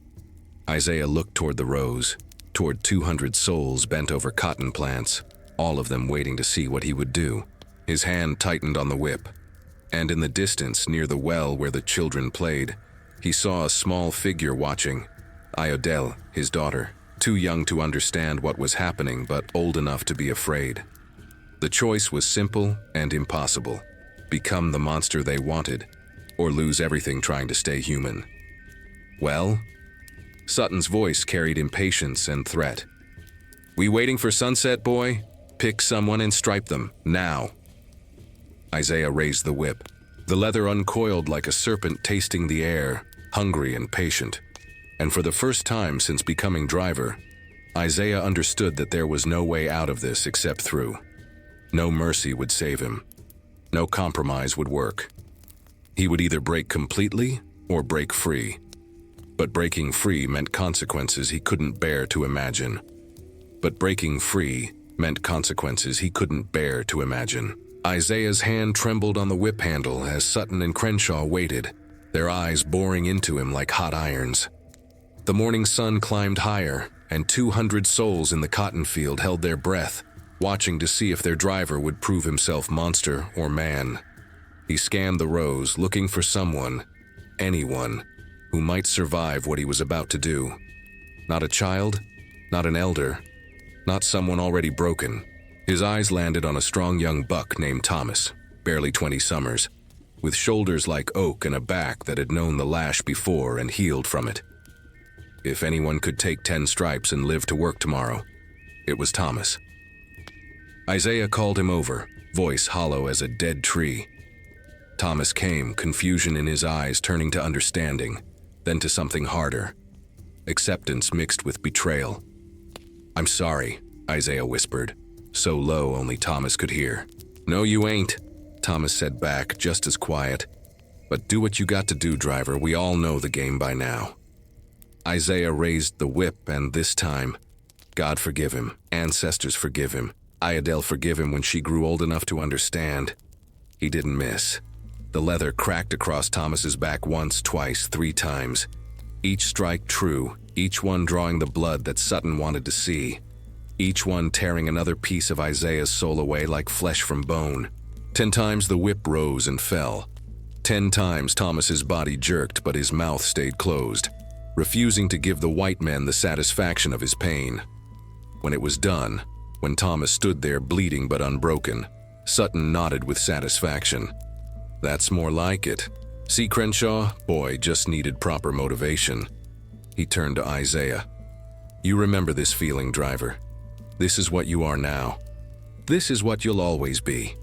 Isaiah looked toward the rows, toward 200 souls bent over cotton plants, all of them waiting to see what he would do. His hand tightened on the whip, and in the distance, near the well where the children played, he saw a small figure watching. Iodel, his daughter, too young to understand what was happening but old enough to be afraid. The choice was simple and impossible. Become the monster they wanted, or lose everything trying to stay human. Well? Sutton's voice carried impatience and threat. We waiting for sunset, boy? Pick someone and stripe them, now." Isaiah raised the whip. The leather uncoiled like a serpent tasting the air, hungry and patient. And for the first time since becoming driver, Isaiah understood that there was no way out of this except through. No mercy would save him. No compromise would work. He would either break completely or break free. But breaking free meant consequences he couldn't bear to imagine. Isaiah's hand trembled on the whip handle as Sutton and Crenshaw waited, their eyes boring into him like hot irons. The morning sun climbed higher, and 200 souls in the cotton field held their breath, watching to see if their driver would prove himself monster or man. He scanned the rows, looking for someone, anyone, who might survive what he was about to do. Not a child, not an elder, not someone already broken. His eyes landed on a strong young buck named Thomas, barely 20 summers, with shoulders like oak and a back that had known the lash before and healed from it. If anyone could take 10 stripes and live to work tomorrow, it was Thomas. Isaiah called him over, voice hollow as a dead tree. Thomas came, confusion in his eyes turning to understanding, then to something harder. Acceptance mixed with betrayal. "I'm sorry," Isaiah whispered, so low only Thomas could hear. "No, you ain't," Thomas said back, just as quiet. "But do what you got to do, driver. We all know the game by now." Isaiah raised the whip, and this time, God forgive him, ancestors forgive him, Iadel forgive him when she grew old enough to understand. He didn't miss. The leather cracked across Thomas's back once, twice, 3 times. Each strike true, each one drawing the blood that Sutton wanted to see. Each one tearing another piece of Isaiah's soul away like flesh from bone. 10 times the whip rose and fell. 10 times Thomas's body jerked, but his mouth stayed closed, refusing to give the white man the satisfaction of his pain. When it was done, when Thomas stood there bleeding but unbroken, Sutton nodded with satisfaction. "That's more like it. See, Crenshaw? Boy just needed proper motivation." He turned to Isaiah. "You remember this feeling, driver. This is what you are now. This is what you'll always be."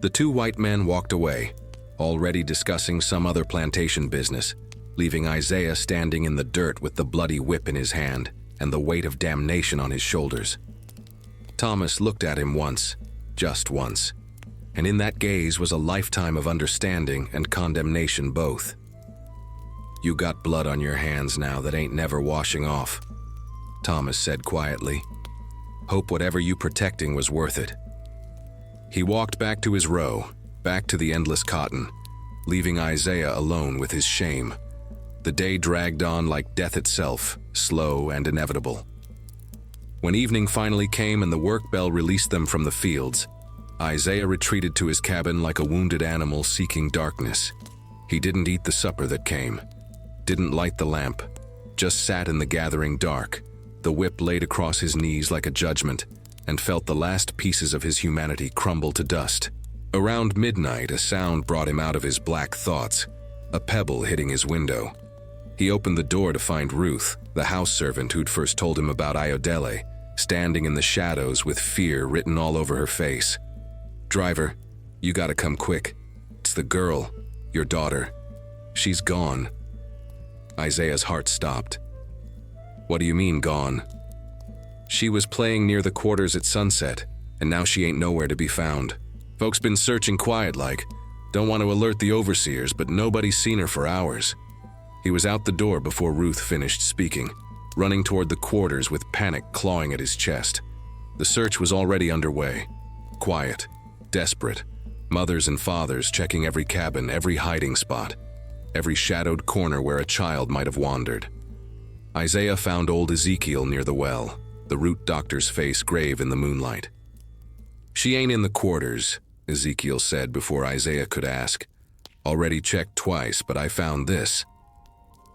The 2 white men walked away, already discussing some other plantation business, leaving Isaiah standing in the dirt with the bloody whip in his hand and the weight of damnation on his shoulders. Thomas looked at him once, just once, and in that gaze was a lifetime of understanding and condemnation both. "You got blood on your hands now that ain't never washing off," Thomas said quietly. "Hope whatever you protecting was worth it." He walked back to his row, back to the endless cotton, leaving Isaiah alone with his shame. The day dragged on like death itself, slow and inevitable. When evening finally came and the work bell released them from the fields, Isaiah retreated to his cabin like a wounded animal seeking darkness. He didn't eat the supper that came, didn't light the lamp, just sat in the gathering dark, the whip laid across his knees like a judgment, and felt the last pieces of his humanity crumble to dust. Around midnight, a sound brought him out of his black thoughts, a pebble hitting his window. He opened the door to find Ruth, the house servant who'd first told him about Iodele, standing in the shadows with fear written all over her face. "Driver, you gotta come quick. It's the girl, your daughter. She's gone." Isaiah's heart stopped. "What do you mean, gone?" "She was playing near the quarters at sunset, and now she ain't nowhere to be found. Folks been searching quiet like, don't want to alert the overseers, but nobody's seen her for hours." He was out the door before Ruth finished speaking, running toward the quarters with panic clawing at his chest. The search was already underway. Quiet, desperate, mothers and fathers checking every cabin, every hiding spot, every shadowed corner where a child might have wandered. Isaiah found old Ezekiel near the well, the root doctor's face grave in the moonlight. "She ain't in the quarters," Ezekiel said before Isaiah could ask. "Already checked twice, but I found this."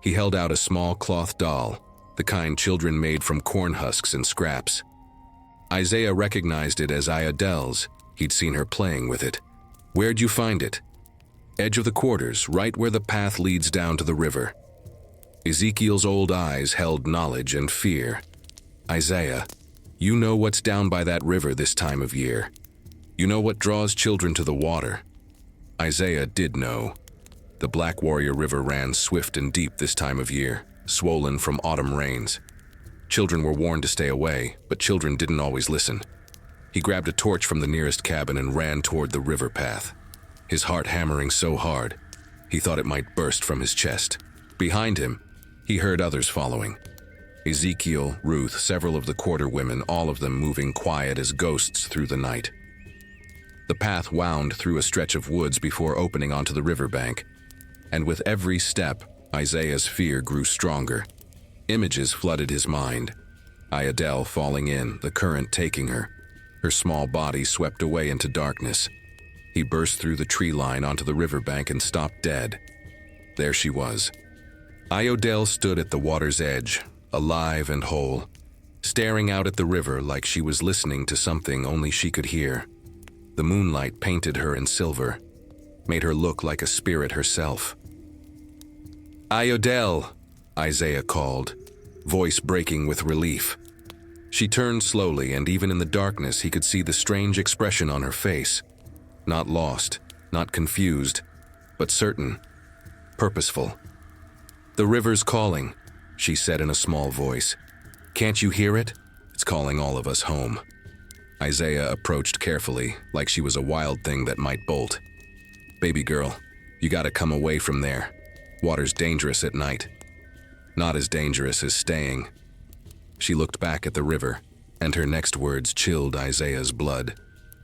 He held out a small cloth doll, the kind children made from corn husks and scraps. Isaiah recognized it as Iodele's. He'd seen her playing with it. "Where'd you find it?" "Edge of the quarters, right where the path leads down to the river." Ezekiel's old eyes held knowledge and fear. "Isaiah, You know what's down by that river this time of year. You know what draws children to the water. Isaiah did know. The Black Warrior River ran swift and deep this time of year, swollen from autumn rains. Children were warned to stay away, but children didn't always listen. He grabbed a torch from the nearest cabin and ran toward the river path, his heart hammering so hard, he thought it might burst from his chest. Behind him, he heard others following. Ezekiel, Ruth, several of the quarter women, all of them moving quiet as ghosts through the night. The path wound through a stretch of woods before opening onto the riverbank, and with every step, Isaiah's fear grew stronger. Images flooded his mind. Ayodele falling in, the current taking her. Her small body swept away into darkness. He burst through the tree line onto the riverbank and stopped dead. There she was. Ayodele stood at the water's edge, alive and whole, staring out at the river like she was listening to something only she could hear. The moonlight painted her in silver, made her look like a spirit herself. "Ayodele," Isaiah called, voice breaking with relief. She turned slowly, and even in the darkness he could see the strange expression on her face. Not lost, not confused, but certain, purposeful. "The river's calling," she said in a small voice. "Can't you hear it? It's calling all of us home." Isaiah approached carefully, like she was a wild thing that might bolt. "Baby girl, you gotta come away from there. Water's dangerous at night. Not as dangerous as staying." She looked back at the river, and her next words chilled Isaiah's blood.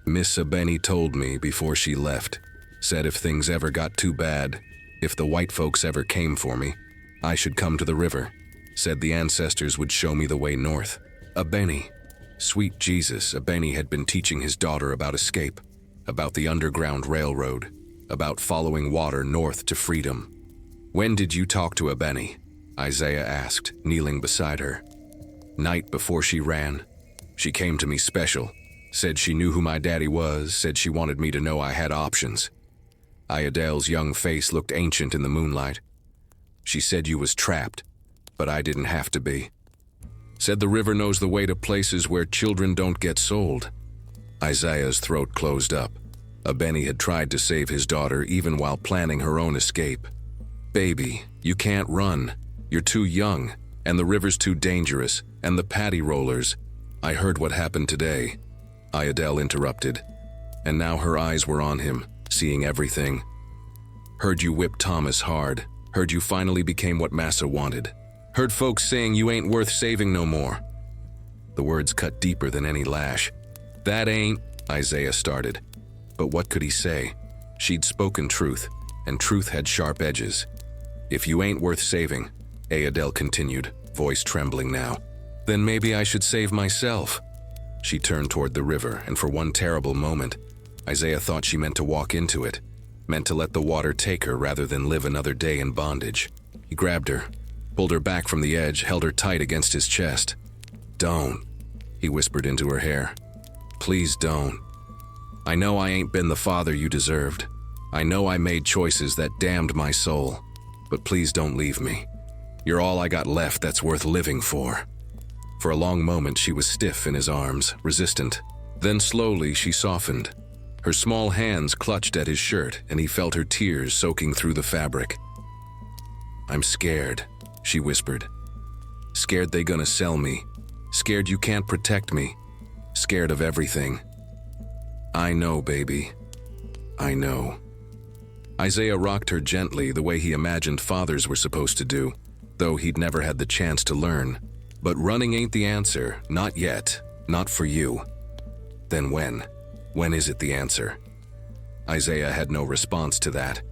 "Miss Abeni told me before she left, said if things ever got too bad, if the white folks ever came for me, I should come to the river. Said the ancestors would show me the way north." Abeni. Sweet Jesus, Abeni had been teaching his daughter about escape, about the Underground Railroad, about following water north to freedom. "When did you talk to Abeni?" Isaiah asked, kneeling beside her. "Night before she ran. She came to me special. Said she knew who my daddy was, said she wanted me to know I had options." Ayodele's young face looked ancient in the moonlight. "She said you was trapped, but I didn't have to be. Said the river knows the way to places where children don't get sold." Isaiah's throat closed up. Abeni had tried to save his daughter even while planning her own escape. "Baby, you can't run. You're too young, and the river's too dangerous, and the paddy rollers. I heard what happened today," Ayodele interrupted, and now her eyes were on him, seeing everything. "Heard you whip Thomas hard. Heard you finally became what Massa wanted. Heard folks saying you ain't worth saving no more." The words cut deeper than any lash. "That ain't," Isaiah started. But what could he say? She'd spoken truth, and truth had sharp edges. "If you ain't worth saving," Ayodele continued, voice trembling now, "then maybe I should save myself." She turned toward the river, and for one terrible moment, Isaiah thought she meant to walk into it, meant to let the water take her rather than live another day in bondage. He grabbed her, pulled her back from the edge, held her tight against his chest. "Don't," he whispered into her hair. "Please don't. I know I ain't been the father you deserved. I know I made choices that damned my soul, but please don't leave me. You're all I got left that's worth living for." For a long moment she was stiff in his arms, resistant. Then slowly she softened. Her small hands clutched at his shirt, and he felt her tears soaking through the fabric. "I'm scared," she whispered. "Scared they gonna sell me. Scared you can't protect me. Scared of everything." "I know, baby. I know." Isaiah rocked her gently the way he imagined fathers were supposed to do, though he'd never had the chance to learn. "But running ain't the answer, not yet, not for you." "Then when? When is it the answer?" Isaiah had no response to that.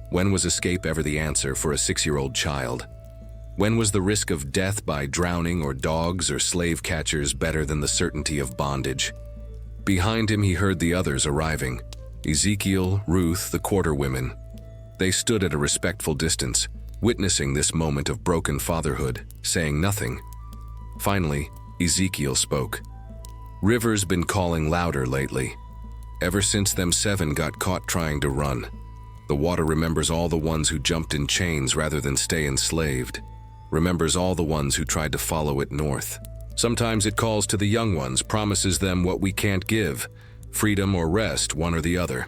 When was escape ever the answer for a 6-year-old child? When was the risk of death by drowning or dogs or slave catchers better than the certainty of bondage? Behind him he heard the others arriving. Ezekiel, Ruth, the quarter women. They stood at a respectful distance, witnessing this moment of broken fatherhood, saying nothing. Finally, Ezekiel spoke. "River's been calling louder lately. Ever since them 7 got caught trying to run. The water remembers all the ones who jumped in chains rather than stay enslaved. Remembers all the ones who tried to follow it north. Sometimes it calls to the young ones, promises them what we can't give, freedom or rest, one or the other.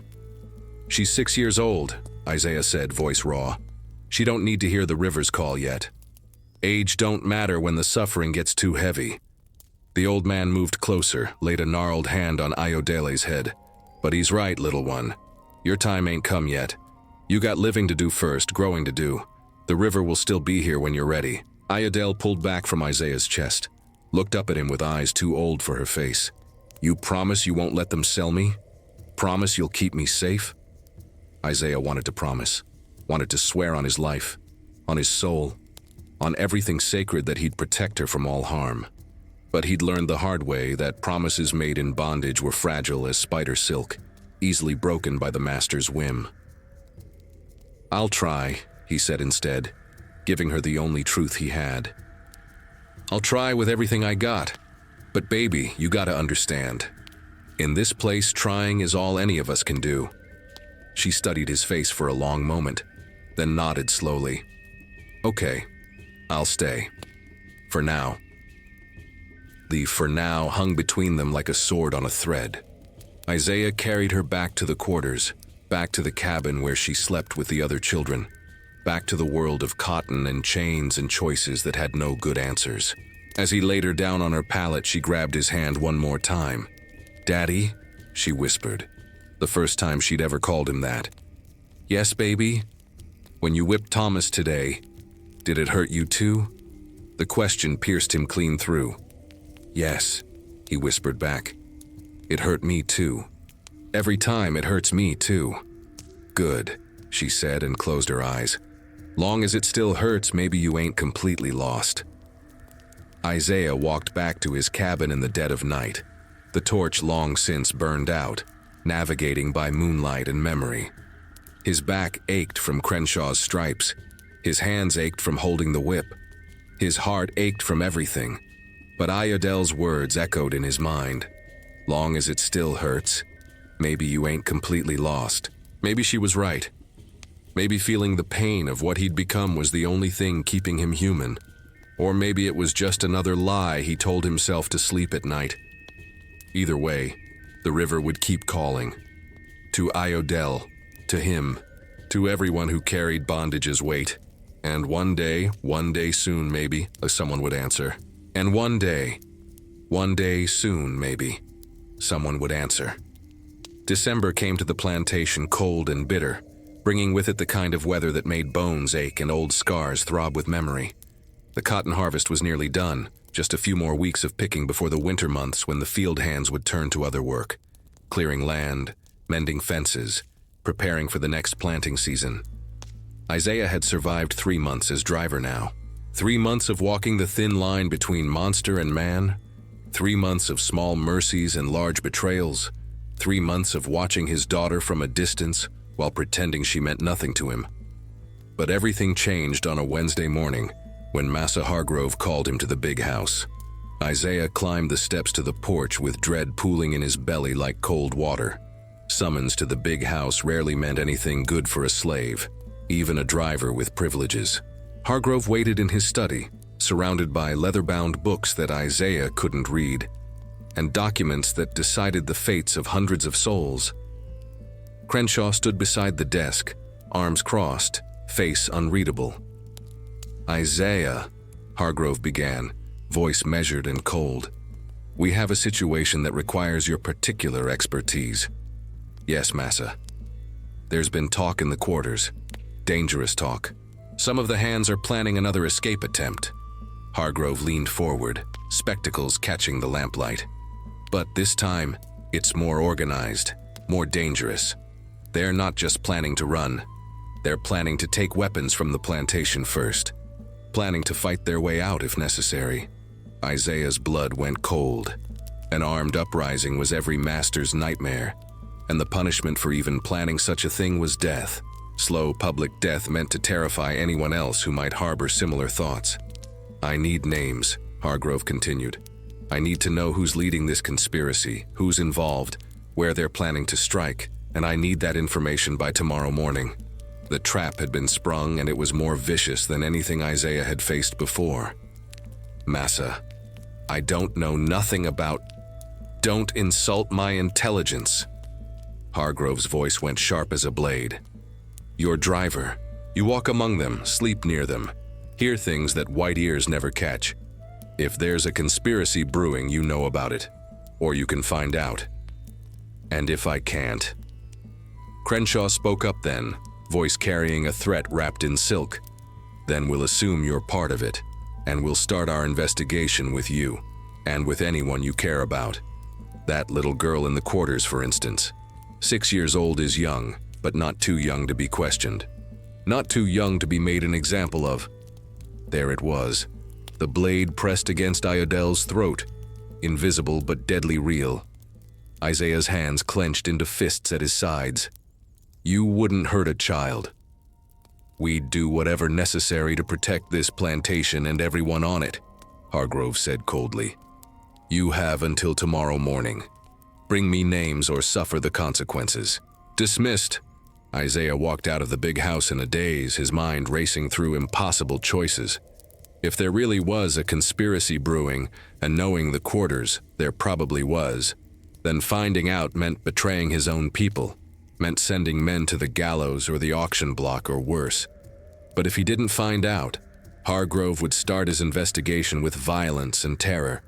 She's 6 years old, Isaiah said, voice raw. She don't need to hear the river's call yet. Age don't matter when the suffering gets too heavy. The old man moved closer, laid a gnarled hand on Ayodele's head. But he's right, little one. Your time ain't come yet. You got living to do first, growing to do. The river will still be here when you're ready. Ayodele pulled back from Isaiah's chest, looked up at him with eyes too old for her face. You promise you won't let them sell me? Promise you'll keep me safe? Isaiah wanted to promise, wanted to swear on his life, on his soul, on everything sacred that he'd protect her from all harm. But he'd learned the hard way that promises made in bondage were fragile as spider silk, easily broken by the master's whim. I'll try, he said instead, giving her the only truth he had. I'll try with everything I got. But baby, you gotta understand. In this place, trying is all any of us can do. She studied his face for a long moment, then nodded slowly. Okay, I'll stay. For now. The for now hung between them like a sword on a thread. Isaiah carried her back to the quarters, back to the cabin where she slept with the other children, back to the world of cotton and chains and choices that had no good answers. As he laid her down on her pallet, she grabbed his hand one more time. Daddy, she whispered, the first time she'd ever called him that. Yes, baby? When you whipped Thomas today, did it hurt you too? The question pierced him clean through. Yes, he whispered back. It hurt me too. Every time it hurts me too. Good, she said and closed her eyes. Long as it still hurts, maybe you ain't completely lost. Isaiah walked back to his cabin in the dead of night, the torch long since burned out, navigating by moonlight and memory. His back ached from Crenshaw's stripes. His hands ached from holding the whip. His heart ached from everything. But Ayodele's words echoed in his mind. Long as it still hurts, maybe you ain't completely lost. Maybe she was right. Maybe feeling the pain of what he'd become was the only thing keeping him human. Or maybe it was just another lie he told himself to sleep at night. Either way, the river would keep calling. To Ayodele, to him, to everyone who carried bondage's weight. And one day soon maybe, someone would answer. And one day soon maybe, someone would answer. December came to the plantation cold and bitter, bringing with it the kind of weather that made bones ache and old scars throb with memory. The cotton harvest was nearly done, just a few more weeks of picking before the winter months when the field hands would turn to other work, clearing land, mending fences, preparing for the next planting season. Isaiah had survived 3 months as driver now. 3 months of walking the thin line between monster and man. 3 months of small mercies and large betrayals. 3 months of watching his daughter from a distance while pretending she meant nothing to him. But everything changed on a Wednesday morning when Massa Hargrove called him to the big house. Isaiah climbed the steps to the porch with dread pooling in his belly like cold water. Summons to the big house rarely meant anything good for a slave, even a driver with privileges. Hargrove waited in his study, surrounded by leather-bound books that Isaiah couldn't read, and documents that decided the fates of hundreds of souls. Crenshaw stood beside the desk, arms crossed, face unreadable. Isaiah, Hargrove began, voice measured and cold. We have a situation that requires your particular expertise. Yes, Massa. There's been talk in the quarters. Dangerous talk. Some of the hands are planning another escape attempt. Hargrove leaned forward, spectacles catching the lamplight. But this time, it's more organized, more dangerous. They're not just planning to run. They're planning to take weapons from the plantation first. Planning to fight their way out if necessary. Isaiah's blood went cold. An armed uprising was every master's nightmare, and the punishment for even planning such a thing was death. Slow public death meant to terrify anyone else who might harbor similar thoughts. I need names, Hargrove continued. I need to know who's leading this conspiracy, who's involved, where they're planning to strike, and I need that information by tomorrow morning. The trap had been sprung, and it was more vicious than anything Isaiah had faced before. Massa, I don't know nothing about... Don't insult my intelligence. Hargrove's voice went sharp as a blade. Your driver. You walk among them, sleep near them, hear things that white ears never catch. If there's a conspiracy brewing, you know about it, or you can find out. And if I can't? Crenshaw spoke up then, voice carrying a threat wrapped in silk. Then we'll assume you're part of it, and we'll start our investigation with you, and with anyone you care about. That little girl in the quarters, for instance. 6 years old is young, but not too young to be questioned. Not too young to be made an example of. There it was, the blade pressed against Iodel's throat, invisible but deadly real. Isaiah's hands clenched into fists at his sides. You wouldn't hurt a child. We'd do whatever necessary to protect this plantation and everyone on it, Hargrove said coldly. You have until tomorrow morning. Bring me names or suffer the consequences. Dismissed. Isaiah walked out of the big house in a daze, his mind racing through impossible choices. If there really was a conspiracy brewing, and knowing the quarters, there probably was, then finding out meant betraying his own people, meant sending men to the gallows or the auction block or worse. But if he didn't find out, Hargrove would start his investigation with violence and terror,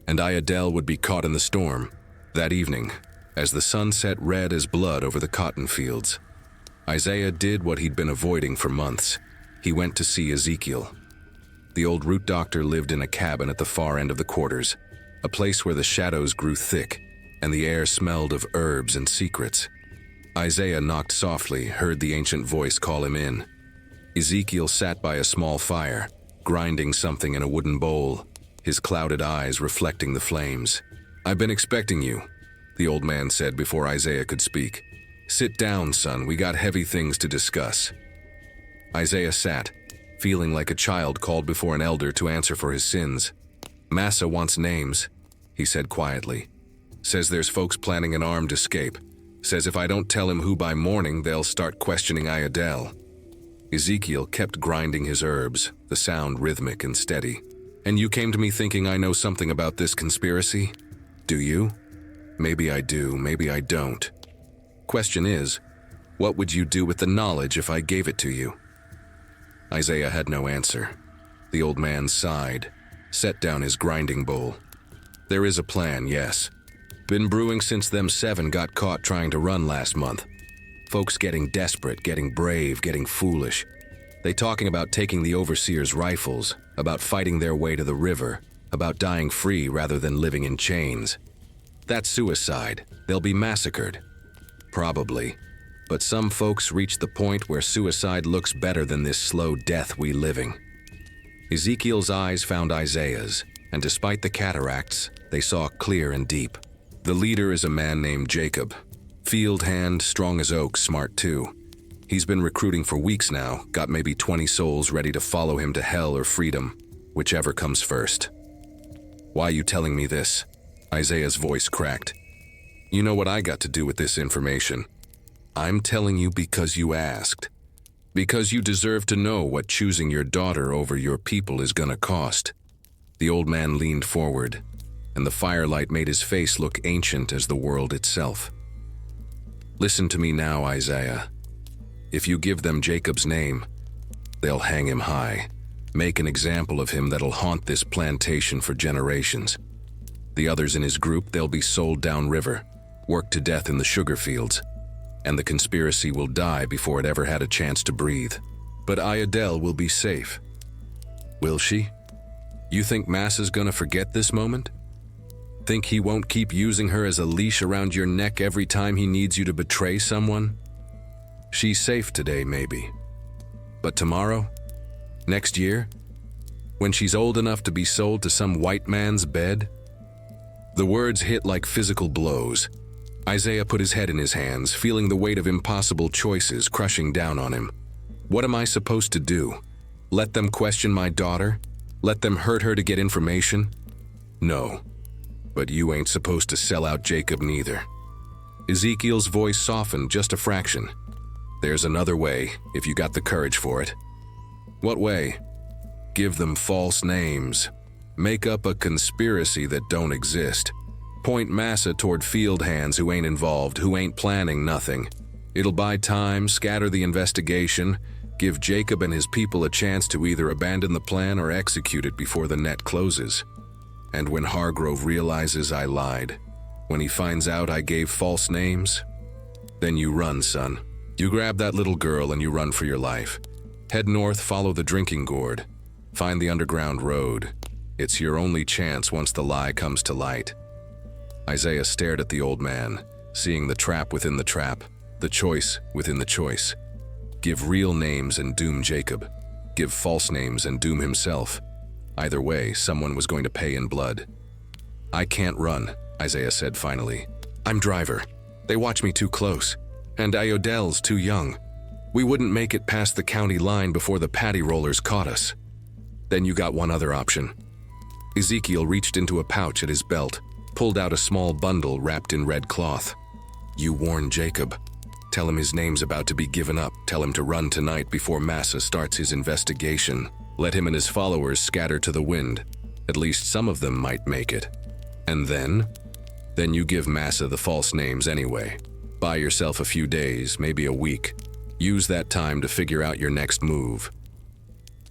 and Iadel would be caught in the storm. That evening, as the sun set red as blood over the cotton fields, Isaiah did what he'd been avoiding for months. He went to see Ezekiel. The old root doctor lived in a cabin at the far end of the quarters, a place where the shadows grew thick and the air smelled of herbs and secrets. Isaiah knocked softly, heard the ancient voice call him in. Ezekiel sat by a small fire, grinding something in a wooden bowl, his clouded eyes reflecting the flames. I've been expecting you, the old man said before Isaiah could speak. Sit down, son, we got heavy things to discuss. Isaiah sat, feeling like a child called before an elder to answer for his sins. Massa wants names, he said quietly. Says there's folks planning an armed escape. Says if I don't tell him who by morning, they'll start questioning Iadel. Ezekiel kept grinding his herbs, the sound rhythmic and steady. And you came to me thinking I know something about this conspiracy? Do you? Maybe I do, maybe I don't. Question is, what would you do with the knowledge if I gave it to you? Isaiah had no answer. The old man sighed, set down his grinding bowl. There is a plan, yes. Been brewing since them 7 got caught trying to run last month. Folks getting desperate, getting brave, getting foolish. They talking about taking the overseer's rifles, about fighting their way to the river, about dying free rather than living in chains. That's suicide. They'll be massacred. Probably. But some folks reach the point where suicide looks better than this slow death we living. Ezekiel's eyes found Isaiah's, and despite the cataracts, they saw clear and deep. The leader is a man named Jacob. Field hand, strong as oak, smart too. He's been recruiting for weeks now, got maybe 20 souls ready to follow him to hell or freedom, whichever comes first. Why you telling me this? Isaiah's voice cracked. You know what I got to do with this information. I'm telling you because you asked. Because you deserve to know what choosing your daughter over your people is gonna cost. The old man leaned forward, and the firelight made his face look ancient as the world itself. Listen to me now, Isaiah. If you give them Jacob's name, they'll hang him high, make an example of him that'll haunt this plantation for generations. The others in his group, they'll be sold downriver, worked to death in the sugar fields, and the conspiracy will die before it ever had a chance to breathe. But Iadel will be safe. Will she? You think Massa's gonna forget this moment? Think he won't keep using her as a leash around your neck every time he needs you to betray someone? She's safe today, maybe. But tomorrow? Next year? When she's old enough to be sold to some white man's bed? The words hit like physical blows. Isaiah put his head in his hands, feeling the weight of impossible choices crushing down on him. What am I supposed to do? Let them question my daughter? Let them hurt her to get information? No. But you ain't supposed to sell out Jacob neither. Ezekiel's voice softened just a fraction. There's another way, if you got the courage for it. What way? Give them false names. Make up a conspiracy that don't exist. Point Massa toward field hands who ain't involved, who ain't planning nothing. It'll buy time, scatter the investigation, give Jacob and his people a chance to either abandon the plan or execute it before the net closes. And when Hargrove realizes I lied, when he finds out I gave false names, then you run, son. You grab that little girl and you run for your life. Head north, follow the drinking gourd. Find the underground road. It's your only chance once the lie comes to light. Isaiah stared at the old man, seeing the trap within the trap, the choice within the choice. Give real names and doom Jacob. Give false names and doom himself. Either way, someone was going to pay in blood. I can't run, Isaiah said finally. I'm driver. They watch me too close. And Iodell's too young. We wouldn't make it past the county line before the paddy rollers caught us. Then you got one other option. Ezekiel reached into a pouch at his belt, pulled out a small bundle wrapped in red cloth. You warn Jacob. Tell him his name's about to be given up. Tell him to run tonight before Massa starts his investigation. Let him and his followers scatter to the wind. At least some of them might make it. And then? Then you give Massa the false names anyway. Buy yourself a few days, maybe a week. Use that time to figure out your next move.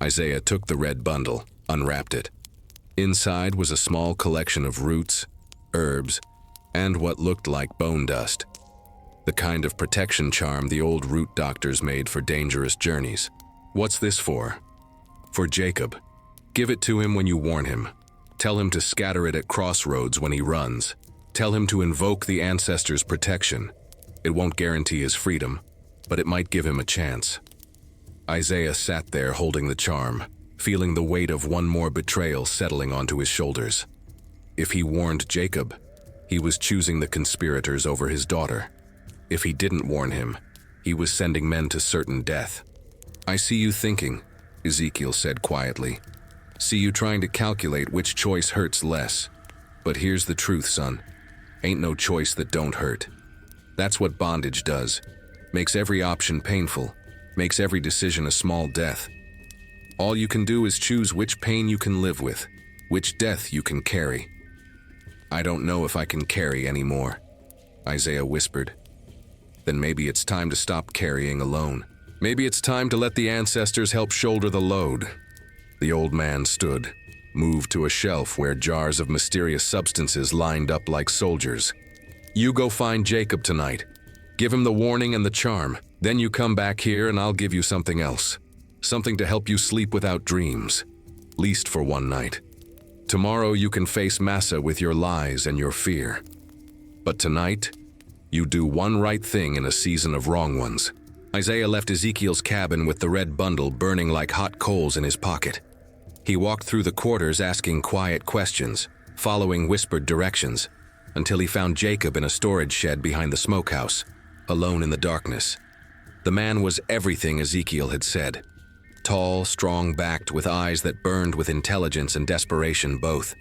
Isaiah took the red bundle, unwrapped it. Inside was a small collection of roots, herbs, and what looked like bone dust. The kind of protection charm the old root doctors made for dangerous journeys. What's this for? For Jacob. Give it to him when you warn him. Tell him to scatter it at crossroads when he runs. Tell him to invoke the ancestors' protection. It won't guarantee his freedom, but it might give him a chance. Isaiah sat there holding the charm, feeling the weight of one more betrayal settling onto his shoulders. If he warned Jacob, he was choosing the conspirators over his daughter. If he didn't warn him, he was sending men to certain death. I see you thinking, Ezekiel said quietly. See you trying to calculate which choice hurts less. But here's the truth, son. Ain't no choice that don't hurt. That's what bondage does. Makes every option painful. Makes every decision a small death. All you can do is choose which pain you can live with, which death you can carry. I don't know if I can carry anymore, Isaiah whispered. Then maybe it's time to stop carrying alone. Maybe it's time to let the ancestors help shoulder the load. The old man stood, moved to a shelf where jars of mysterious substances lined up like soldiers. You go find Jacob tonight. Give him the warning and the charm. Then you come back here and I'll give you something else. Something to help you sleep without dreams. Least for one night. Tomorrow you can face Massa with your lies and your fear. But tonight, you do one right thing in a season of wrong ones. Isaiah left Ezekiel's cabin with the red bundle burning like hot coals in his pocket. He walked through the quarters asking quiet questions, following whispered directions, until he found Jacob in a storage shed behind the smokehouse, alone in the darkness. The man was everything Ezekiel had said. Tall, strong-backed, with eyes that burned with intelligence and desperation both.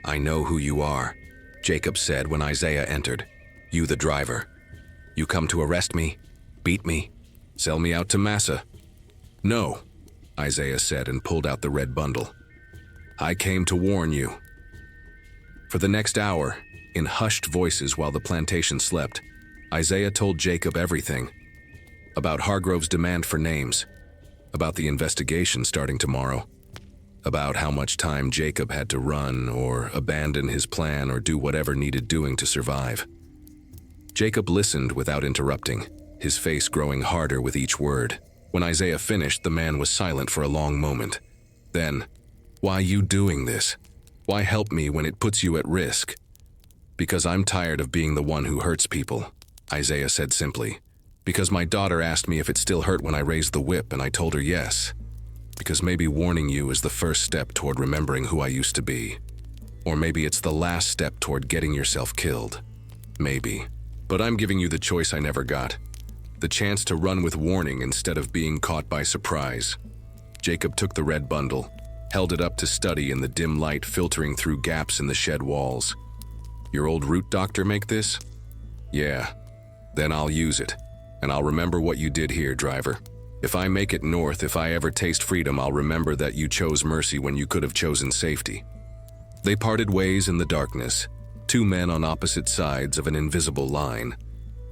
I know who you are, Jacob said when Isaiah entered. You the driver. You come to arrest me, beat me, sell me out to Massa. No, Isaiah said and pulled out the red bundle. I came to warn you. For the next hour, in hushed voices while the plantation slept, Isaiah told Jacob everything. About Hargrove's demand for names, about the investigation starting tomorrow, about how much time Jacob had to run or abandon his plan or do whatever needed doing to survive. Jacob listened without interrupting, his face growing harder with each word. When Isaiah finished, the man was silent for a long moment. Then, why you doing this? Why help me when it puts you at risk? Because I'm tired of being the one who hurts people, Isaiah said simply. Because my daughter asked me if it still hurt when I raised the whip, and I told her yes. Because maybe warning you is the first step toward remembering who I used to be. Or maybe it's the last step toward getting yourself killed. Maybe. But I'm giving you the choice I never got. The chance to run with warning instead of being caught by surprise. Jacob took the red bundle, held it up to study in the dim light filtering through gaps in the shed walls. Your old root doctor make this? Yeah. Then I'll use it. And I'll remember what you did here, driver. If I make it north, if I ever taste freedom, I'll remember that you chose mercy when you could have chosen safety." They parted ways in the darkness, two men on opposite sides of an invisible line,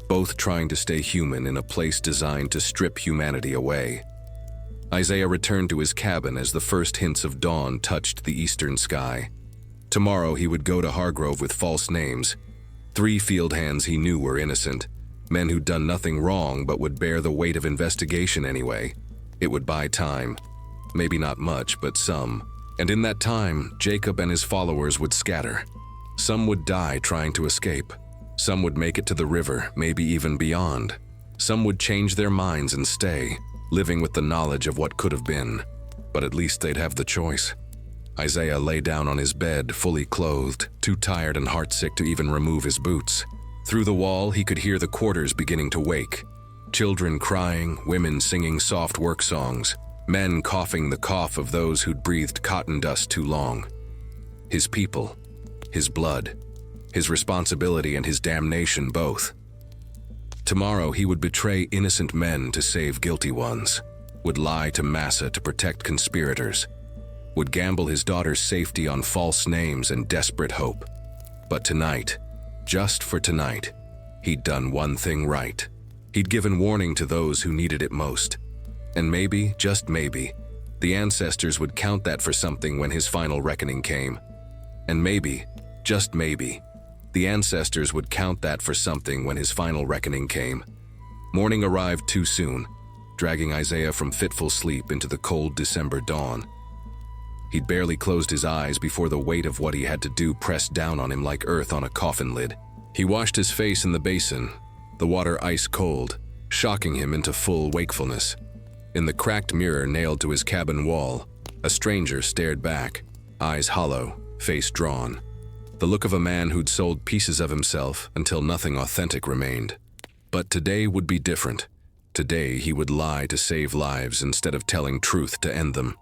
both trying to stay human in a place designed to strip humanity away. Isaiah returned to his cabin as the first hints of dawn touched the eastern sky. Tomorrow he would go to Hargrove with false names. 3 field hands he knew were innocent, men who'd done nothing wrong but would bear the weight of investigation anyway. It would buy time. Maybe not much, but some. And in that time, Jacob and his followers would scatter. Some would die trying to escape. Some would make it to the river, maybe even beyond. Some would change their minds and stay, living with the knowledge of what could have been. But at least they'd have the choice. Isaiah lay down on his bed, fully clothed, too tired and heartsick to even remove his boots. Through the wall, he could hear the quarters beginning to wake. Children crying, women singing soft work songs, men coughing the cough of those who'd breathed cotton dust too long. His people, his blood, his responsibility and his damnation both. Tomorrow he would betray innocent men to save guilty ones, would lie to Massa to protect conspirators, would gamble his daughter's safety on false names and desperate hope. But tonight, just for tonight, he'd done one thing right. He'd given warning to those who needed it most. And maybe, just maybe, the ancestors would count that for something when his final reckoning came. And maybe, just maybe, the ancestors would count that for something when his final reckoning came. Morning arrived too soon, dragging Isaiah from fitful sleep into the cold December dawn. He'd barely closed his eyes before the weight of what he had to do pressed down on him like earth on a coffin lid. He washed his face in the basin, the water ice cold, shocking him into full wakefulness. In the cracked mirror nailed to his cabin wall, a stranger stared back, eyes hollow, face drawn. The look of a man who'd sold pieces of himself until nothing authentic remained. But today would be different. Today he would lie to save lives instead of telling truth to end them.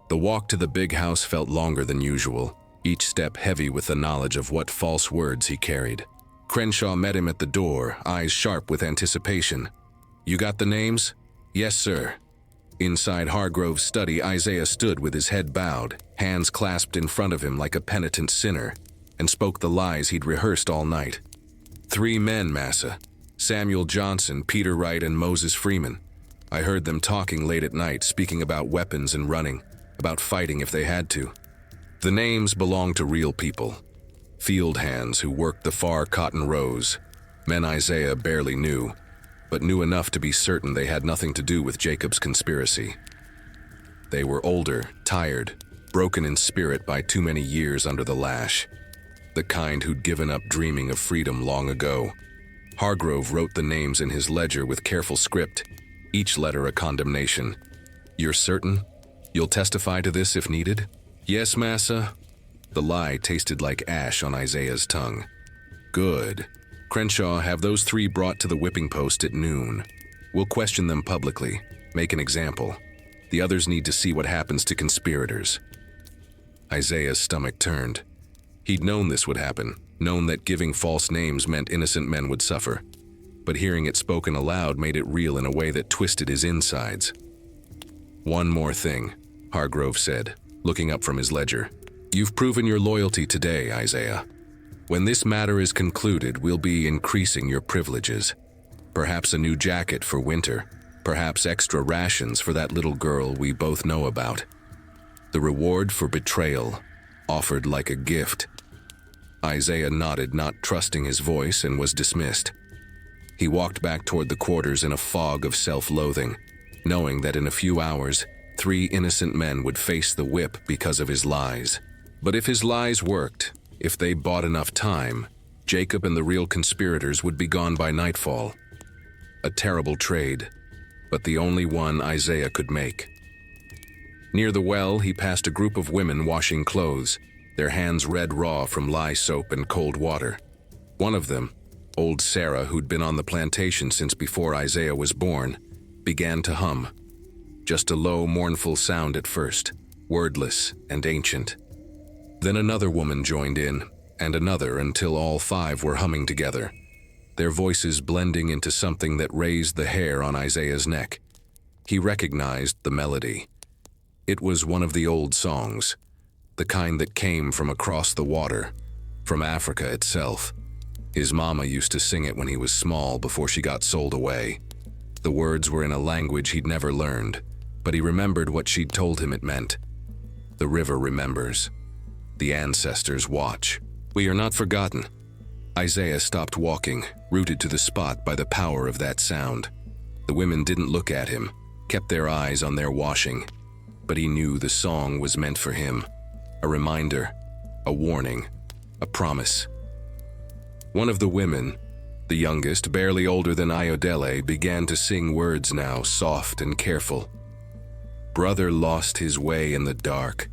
The walk to the big house felt longer than usual, each step heavy with the knowledge of what false words he carried. Crenshaw met him at the door, eyes sharp with anticipation. "You got the names?" "Yes, sir." Inside Hargrove's study, Isaiah stood with his head bowed, hands clasped in front of him like a penitent sinner, and spoke the lies he'd rehearsed all night. 3 men, Massa. Samuel Johnson, Peter Wright, and Moses Freeman. I heard them talking late at night, speaking about weapons and running, about fighting if they had to. The names belonged to real people. Field hands who worked the far cotton rows. Men Isaiah barely knew, but knew enough to be certain they had nothing to do with Jacob's conspiracy. They were older, tired, broken in spirit by too many years under the lash. The kind who'd given up dreaming of freedom long ago. Hargrove wrote the names in his ledger with careful script, each letter a condemnation. "You're certain? You'll testify to this if needed?" "Yes, Massa." The lie tasted like ash on Isaiah's tongue. "Good. Crenshaw, have those 3 brought to the whipping post at noon. We'll question them publicly, make an example. The others need to see what happens to conspirators." Isaiah's stomach turned. He'd known this would happen, known that giving false names meant innocent men would suffer. But hearing it spoken aloud made it real in a way that twisted his insides. "One more thing," Hargrove said, looking up from his ledger. "You've proven your loyalty today, Isaiah. When this matter is concluded, we'll be increasing your privileges. Perhaps a new jacket for winter, perhaps extra rations for that little girl we both know about. The reward for betrayal, offered like a gift." Isaiah nodded, not trusting his voice, and was dismissed. He walked back toward the quarters in a fog of self-loathing, knowing that in a few hours, 3 innocent men would face the whip because of his lies. But if his lies worked, if they bought enough time, Jacob and the real conspirators would be gone by nightfall. A terrible trade, but the only one Isaiah could make. Near the well, he passed a group of women washing clothes, their hands red raw from lye soap and cold water. One of them, old Sarah, who'd been on the plantation since before Isaiah was born, began to hum. Just a low, mournful sound at first, wordless and ancient. Then another woman joined in, and another, until all 5 were humming together, their voices blending into something that raised the hair on Isaiah's neck. He recognized the melody. It was one of the old songs, the kind that came from across the water, from Africa itself. His mama used to sing it when he was small before she got sold away. The words were in a language he'd never learned, but he remembered what she'd told him it meant. The river remembers. The ancestors watch. We are not forgotten. Isaiah stopped walking, rooted to the spot by the power of that sound. The women didn't look at him, kept their eyes on their washing, but he knew the song was meant for him. A reminder, a warning, a promise. One of the women, the youngest, barely older than Ayodele, began to sing words now, soft and careful. Brother lost his way in the dark.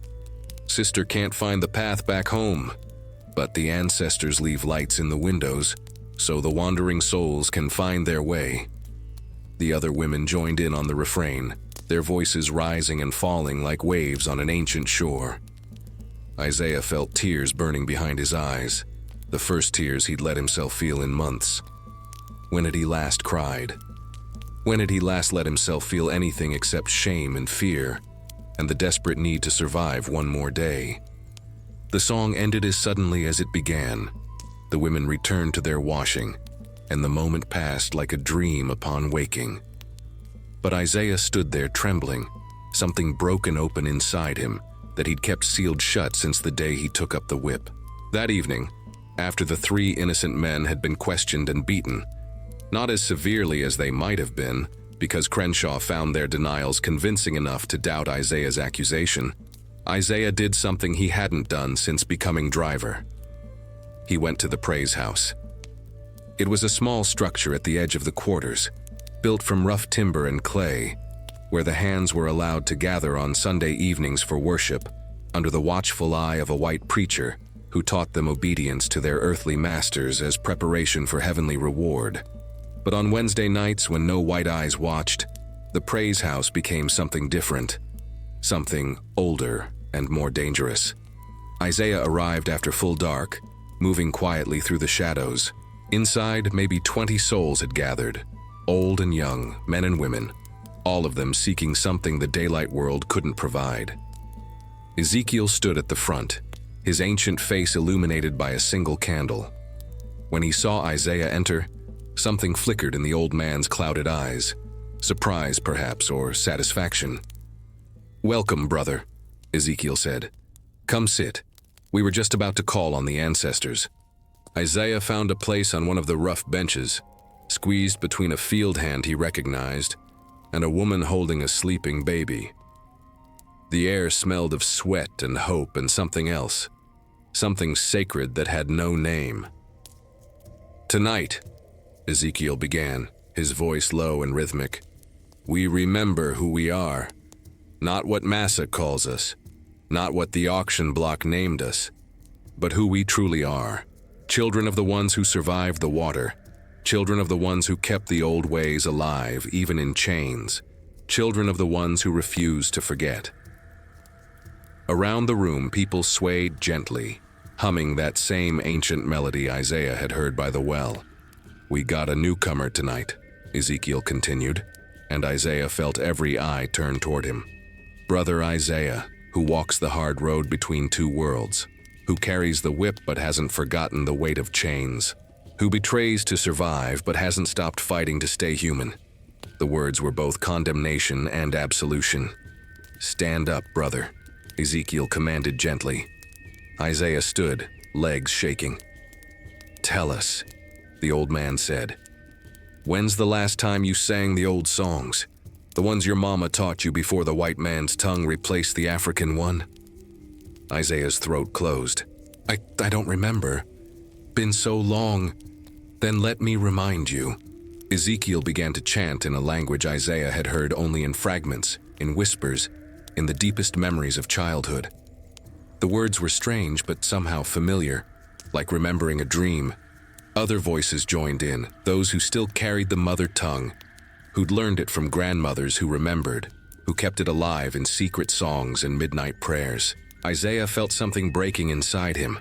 Sister can't find the path back home. But the ancestors leave lights in the windows, so the wandering souls can find their way. The other women joined in on the refrain, their voices rising and falling like waves on an ancient shore. Isaiah felt tears burning behind his eyes, the first tears he'd let himself feel in months. When had he last cried? When had he last let himself feel anything except shame and fear, and the desperate need to survive one more day? The song ended as suddenly as it began. The women returned to their washing, and the moment passed like a dream upon waking. But Isaiah stood there trembling, something broken open inside him that he'd kept sealed shut since the day he took up the whip. That evening, after the 3 innocent men had been questioned and beaten, not as severely as they might have been, because Crenshaw found their denials convincing enough to doubt Isaiah's accusation, Isaiah did something he hadn't done since becoming driver. He went to the Praise House. It was a small structure at the edge of the quarters, built from rough timber and clay, where the hands were allowed to gather on Sunday evenings for worship, under the watchful eye of a white preacher who taught them obedience to their earthly masters as preparation for heavenly reward. But on Wednesday nights, when no white eyes watched, the Praise House became something different, something older and more dangerous. Isaiah arrived after full dark, moving quietly through the shadows. Inside, maybe 20 souls had gathered, old and young, men and women, all of them seeking something the daylight world couldn't provide. Ezekiel stood at the front, his ancient face illuminated by a single candle. When he saw Isaiah enter, something flickered in the old man's clouded eyes, surprise perhaps, or satisfaction. "Welcome, brother," Ezekiel said. "Come sit. We were just about to call on the ancestors." Isaiah found a place on one of the rough benches, squeezed between a field hand he recognized and a woman holding a sleeping baby. The air smelled of sweat and hope and something else, something sacred that had no name. "Tonight," Ezekiel began, his voice low and rhythmic, "we remember who we are. Not what Massa calls us, not what the auction block named us, but who we truly are. Children of the ones who survived the water. Children of the ones who kept the old ways alive, even in chains. Children of the ones who refused to forget." Around the room, people swayed gently, humming that same ancient melody Isaiah had heard by the well. "We got a newcomer tonight," Ezekiel continued, and Isaiah felt every eye turn toward him. Brother Isaiah, who walks the hard road between two worlds, who carries the whip but hasn't forgotten the weight of chains, who betrays to survive but hasn't stopped fighting to stay human. The words were both condemnation and absolution. "Stand up, brother," Ezekiel commanded gently. Isaiah stood, legs shaking. "Tell us," the old man said. "When's the last time you sang the old songs? The ones your mama taught you before the white man's tongue replaced the African one?" Isaiah's throat closed. I don't remember. Been so long. Then let me remind you." Ezekiel began to chant in a language Isaiah had heard only in fragments, in whispers, in the deepest memories of childhood. The words were strange but somehow familiar, like remembering a dream. Other voices joined in, those who still carried the mother tongue, who'd learned it from grandmothers who remembered, who kept it alive in secret songs and midnight prayers. Isaiah felt something breaking inside him,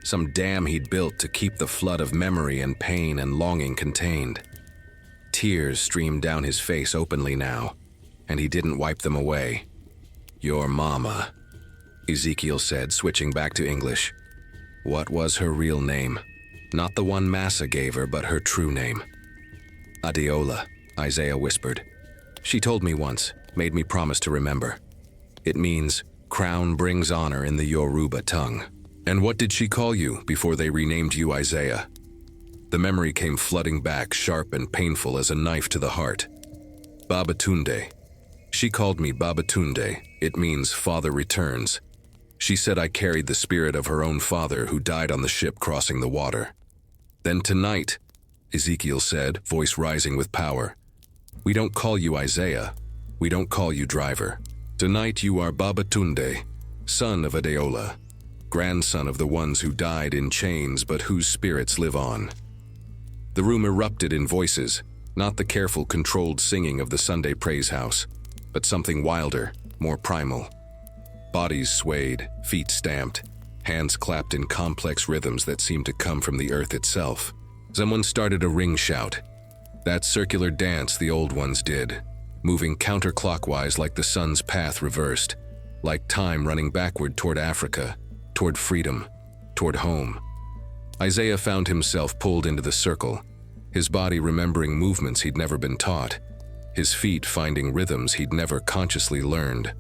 some dam he'd built to keep the flood of memory and pain and longing contained. Tears streamed down his face openly now. and he didn't wipe them away. Your mama, Ezekiel said, switching back to English. What was her real name? Not the one Massa gave her, but her true name. Adeola, Isaiah whispered. She told me once, made me promise to remember. It means, crown brings honor in the Yoruba tongue. And what did she call you before they renamed you Isaiah? The memory came flooding back, sharp and painful as a knife to the heart. Babatunde. She called me Babatunde. It means father returns. She said I carried the spirit of her own father who died on the ship crossing the water. Then tonight, Ezekiel said, voice rising with power, we don't call you Isaiah. We don't call you driver. Tonight you are Babatunde, son of Adeola, grandson of the ones who died in chains but whose spirits live on. The room erupted in voices, not the careful, controlled singing of the Sunday praise house, but something wilder, more primal. Bodies swayed, feet stamped, hands clapped in complex rhythms that seemed to come from the earth itself. Someone started a ring shout. That circular dance the old ones did, moving counterclockwise like the sun's path reversed, like time running backward toward Africa, toward freedom, toward home. Isaiah found himself pulled into the circle, his body remembering movements he'd never been taught, his feet finding rhythms he'd never consciously learned.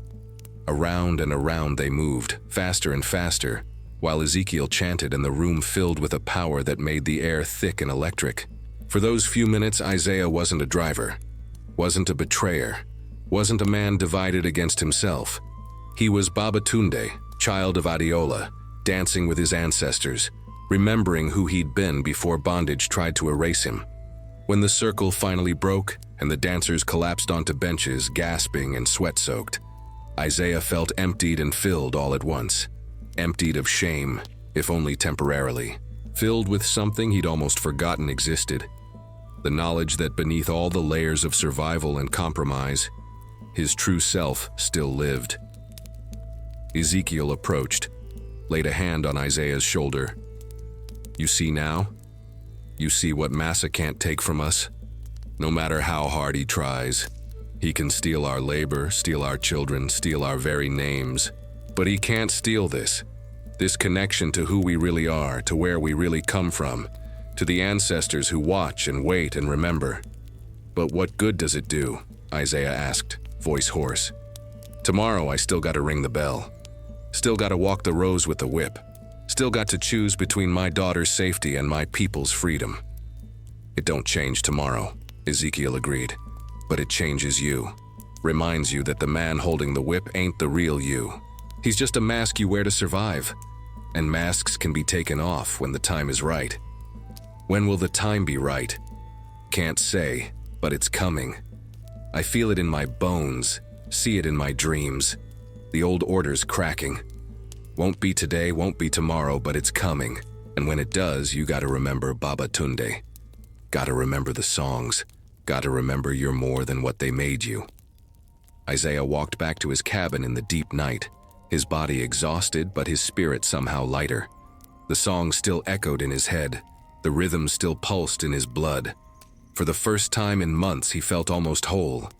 Around and around they moved, faster and faster, while Ezekiel chanted and the room filled with a power that made the air thick and electric. For those few minutes, Isaiah wasn't a driver, wasn't a betrayer, wasn't a man divided against himself. He was Babatunde, child of Adeola, dancing with his ancestors, remembering who he'd been before bondage tried to erase him. When the circle finally broke and the dancers collapsed onto benches, gasping and sweat-soaked, Isaiah felt emptied and filled all at once. Emptied of shame, if only temporarily. Filled with something he'd almost forgotten existed. The knowledge that beneath all the layers of survival and compromise, his true self still lived. Ezekiel approached, laid a hand on Isaiah's shoulder. You see now? You see what Massa can't take from us? No matter how hard he tries, he can steal our labor, steal our children, steal our very names. But he can't steal this connection to who we really are, to where we really come from, to the ancestors who watch and wait and remember. But what good does it do? Isaiah asked, voice hoarse. Tomorrow I still gotta ring the bell. Still gotta walk the rows with the whip. Still got to choose between my daughter's safety and my people's freedom. It don't change tomorrow, Ezekiel agreed. But it changes you. Reminds you that the man holding the whip ain't the real you. He's just a mask you wear to survive. And masks can be taken off when the time is right. When will the time be right? Can't say, but it's coming. I feel it in my bones, see it in my dreams. The old order's cracking. Won't be today, won't be tomorrow, but it's coming. And when it does, you gotta remember Babatunde. Gotta remember the songs. Gotta remember you're more than what they made you. Isaiah walked back to his cabin in the deep night, his body exhausted but his spirit somehow lighter. The song still echoed in his head, the rhythm still pulsed in his blood. For the first time in months he felt almost whole,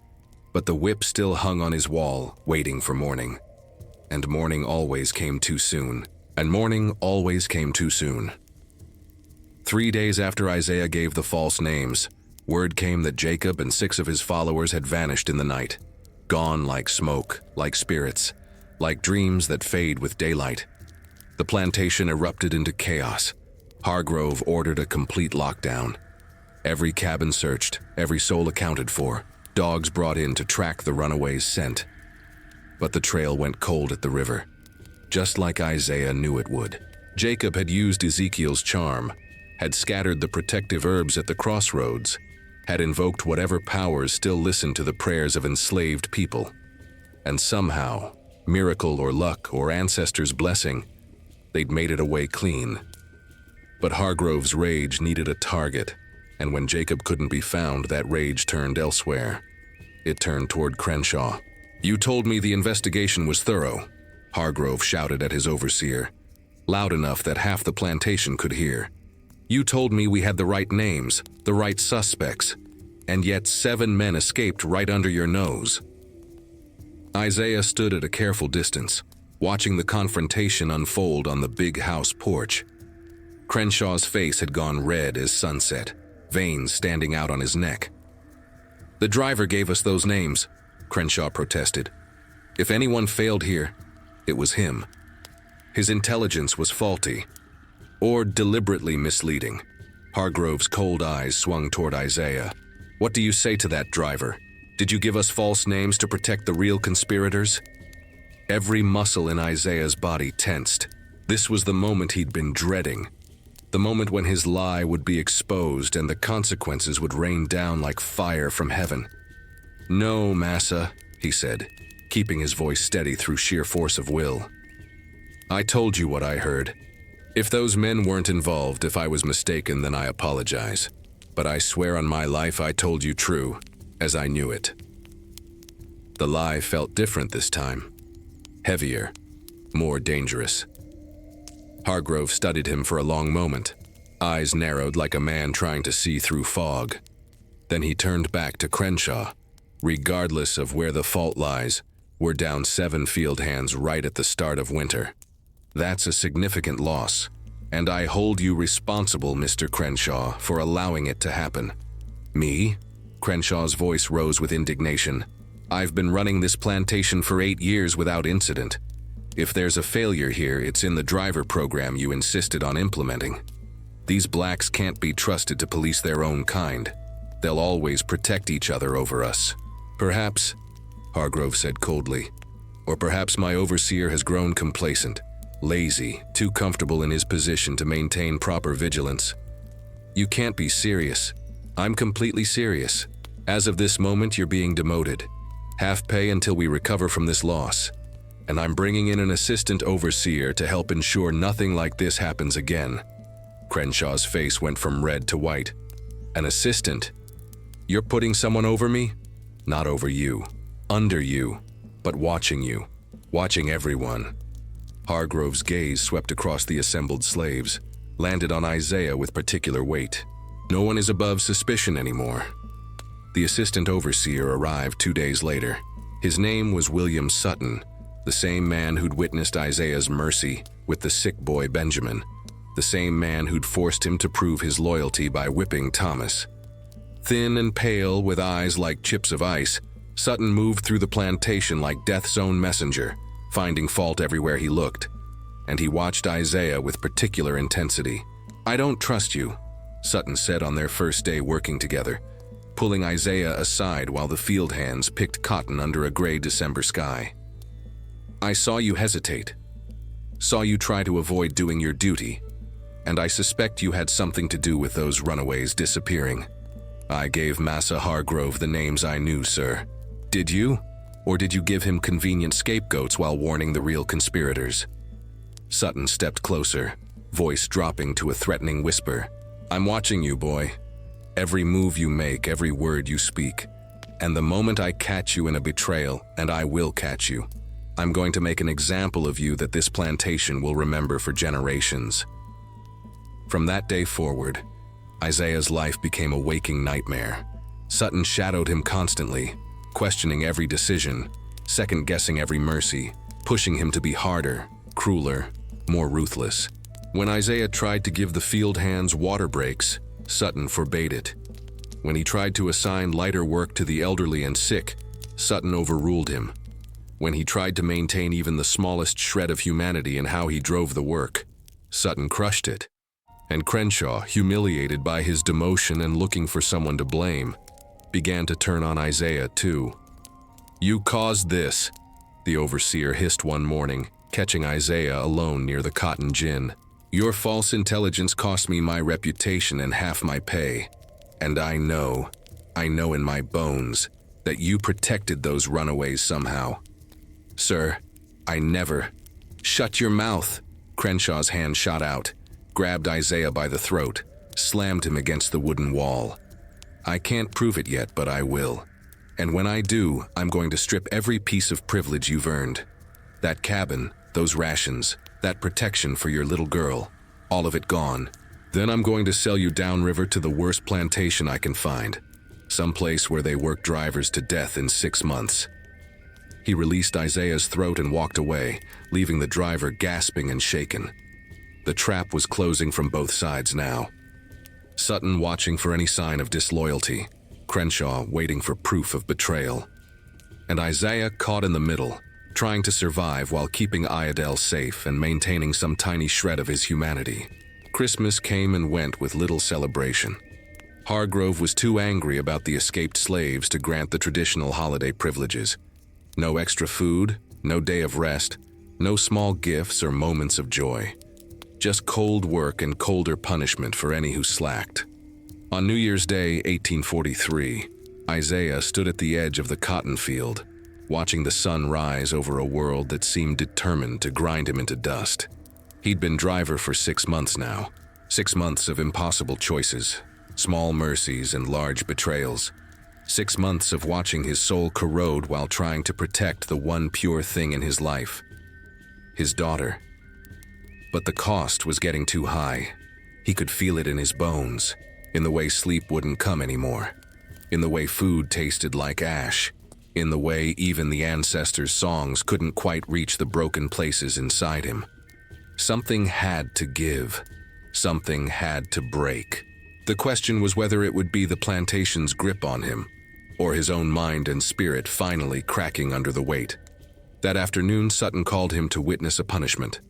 but the whip still hung on his wall, waiting for morning. And morning always came too soon. And morning always came too soon. 3 days after Isaiah gave the false names, word came that Jacob and 6 of his followers had vanished in the night, gone like smoke, like spirits, like dreams that fade with daylight. The plantation erupted into chaos. Hargrove ordered a complete lockdown. Every cabin searched, every soul accounted for, dogs brought in to track the runaways' scent. But the trail went cold at the river, just like Isaiah knew it would. Jacob had used Ezekiel's charm, had scattered the protective herbs at the crossroads, had invoked whatever powers still listened to the prayers of enslaved people. And somehow, miracle or luck or ancestors' blessing, they'd made it away clean. But Hargrove's rage needed a target, and when Jacob couldn't be found, that rage turned elsewhere. It turned toward Crenshaw. You told me the investigation was thorough, Hargrove shouted at his overseer, loud enough that half the plantation could hear. You told me we had the right names, the right suspects, and yet 7 men escaped right under your nose. Isaiah stood at a careful distance, watching the confrontation unfold on the big house porch. Crenshaw's face had gone red as sunset, veins standing out on his neck. "The driver gave us those names," Crenshaw protested. "If anyone failed here, it was him. His intelligence was faulty, or deliberately misleading." Hargrove's cold eyes swung toward Isaiah. "What do you say to that, driver? Did you give us false names to protect the real conspirators?" Every muscle in Isaiah's body tensed. This was the moment he'd been dreading. The moment when his lie would be exposed and the consequences would rain down like fire from heaven. "No, Massa," he said, keeping his voice steady through sheer force of will. "I told you what I heard. If those men weren't involved, if I was mistaken, then I apologize. But I swear on my life I told you true, as I knew it." The lie felt different this time. Heavier, more dangerous. Hargrove studied him for a long moment, eyes narrowed like a man trying to see through fog. Then he turned back to Crenshaw. "Regardless of where the fault lies, we're down 7 field hands right at the start of winter. That's a significant loss, and I hold you responsible, Mr. Crenshaw, for allowing it to happen." "Me?" Crenshaw's voice rose with indignation. "I've been running this plantation for 8 years without incident. If there's a failure here, it's in the driver program you insisted on implementing. These blacks can't be trusted to police their own kind. They'll always protect each other over us." "Perhaps," Hargrove said coldly, "or perhaps my overseer has grown complacent, lazy, too comfortable in his position to maintain proper vigilance. You can't be serious. I'm completely serious. As of this moment, you're being demoted. Half pay until we recover from this loss. And I'm bringing in an assistant overseer to help ensure nothing like this happens again." Crenshaw's face went from red to white. "An assistant? You're putting someone over me?" "Not over you. Under you. But watching you. Watching everyone." Hargrove's gaze swept across the assembled slaves, landed on Isaiah with particular weight. "No one is above suspicion anymore." The assistant overseer arrived 2 days later. His name was William Sutton, the same man who'd witnessed Isaiah's mercy with the sick boy Benjamin, the same man who'd forced him to prove his loyalty by whipping Thomas. Thin and pale, with eyes like chips of ice, Sutton moved through the plantation like death's own messenger, finding fault everywhere he looked. And he watched Isaiah with particular intensity. "I don't trust you," Sutton said on their first day working together, pulling Isaiah aside while the field hands picked cotton under a gray December sky. "I saw you hesitate. Saw you try to avoid doing your duty. And I suspect you had something to do with those runaways disappearing. I gave Massa Hargrove the names I knew, sir. Did you? Or did you give him convenient scapegoats while warning the real conspirators?" Sutton stepped closer, voice dropping to a threatening whisper. "I'm watching you, boy. Every move you make, every word you speak. And the moment I catch you in a betrayal, and I will catch you, I'm going to make an example of you that this plantation will remember for generations." From that day forward, Isaiah's life became a waking nightmare. Sutton shadowed him constantly, questioning every decision, second-guessing every mercy, pushing him to be harder, crueler, more ruthless. When Isaiah tried to give the field hands water breaks, Sutton forbade it. When he tried to assign lighter work to the elderly and sick, Sutton overruled him. When he tried to maintain even the smallest shred of humanity in how he drove the work, Sutton crushed it. And Crenshaw, humiliated by his demotion and looking for someone to blame, began to turn on Isaiah too. "You caused this," the overseer hissed one morning, catching Isaiah alone near the cotton gin. "Your false intelligence cost me my reputation and half my pay. And I know in my bones, that you protected those runaways somehow. Sir, I never—" "Shut your mouth!" Crenshaw's hand shot out, grabbed Isaiah by the throat, slammed him against the wooden wall. "I can't prove it yet, but I will. And when I do, I'm going to strip every piece of privilege you've earned. That cabin, those rations, that protection for your little girl, all of it gone. Then I'm going to sell you downriver to the worst plantation I can find, someplace where they work drivers to death in 6 months." He released Isaiah's throat and walked away, leaving the driver gasping and shaken. The trap was closing from both sides now. Sutton watching for any sign of disloyalty, Crenshaw waiting for proof of betrayal. And Isaiah caught in the middle, trying to survive while keeping Iredell safe and maintaining some tiny shred of his humanity. Christmas came and went with little celebration. Hargrove was too angry about the escaped slaves to grant the traditional holiday privileges. No extra food, no day of rest, no small gifts or moments of joy. Just cold work and colder punishment for any who slacked. On New Year's Day, 1843, Isaiah stood at the edge of the cotton field, watching the sun rise over a world that seemed determined to grind him into dust. He'd been driver for 6 months now. 6 months of impossible choices, small mercies and large betrayals. 6 months of watching his soul corrode while trying to protect the one pure thing in his life, his daughter. But the cost was getting too high. He could feel it in his bones, in the way sleep wouldn't come anymore, in the way food tasted like ash, in the way even the ancestors' songs couldn't quite reach the broken places inside him. Something had to give. Something had to break. The question was whether it would be the plantation's grip on him, or his own mind and spirit finally cracking under the weight. That afternoon, Sutton called him to witness a punishment.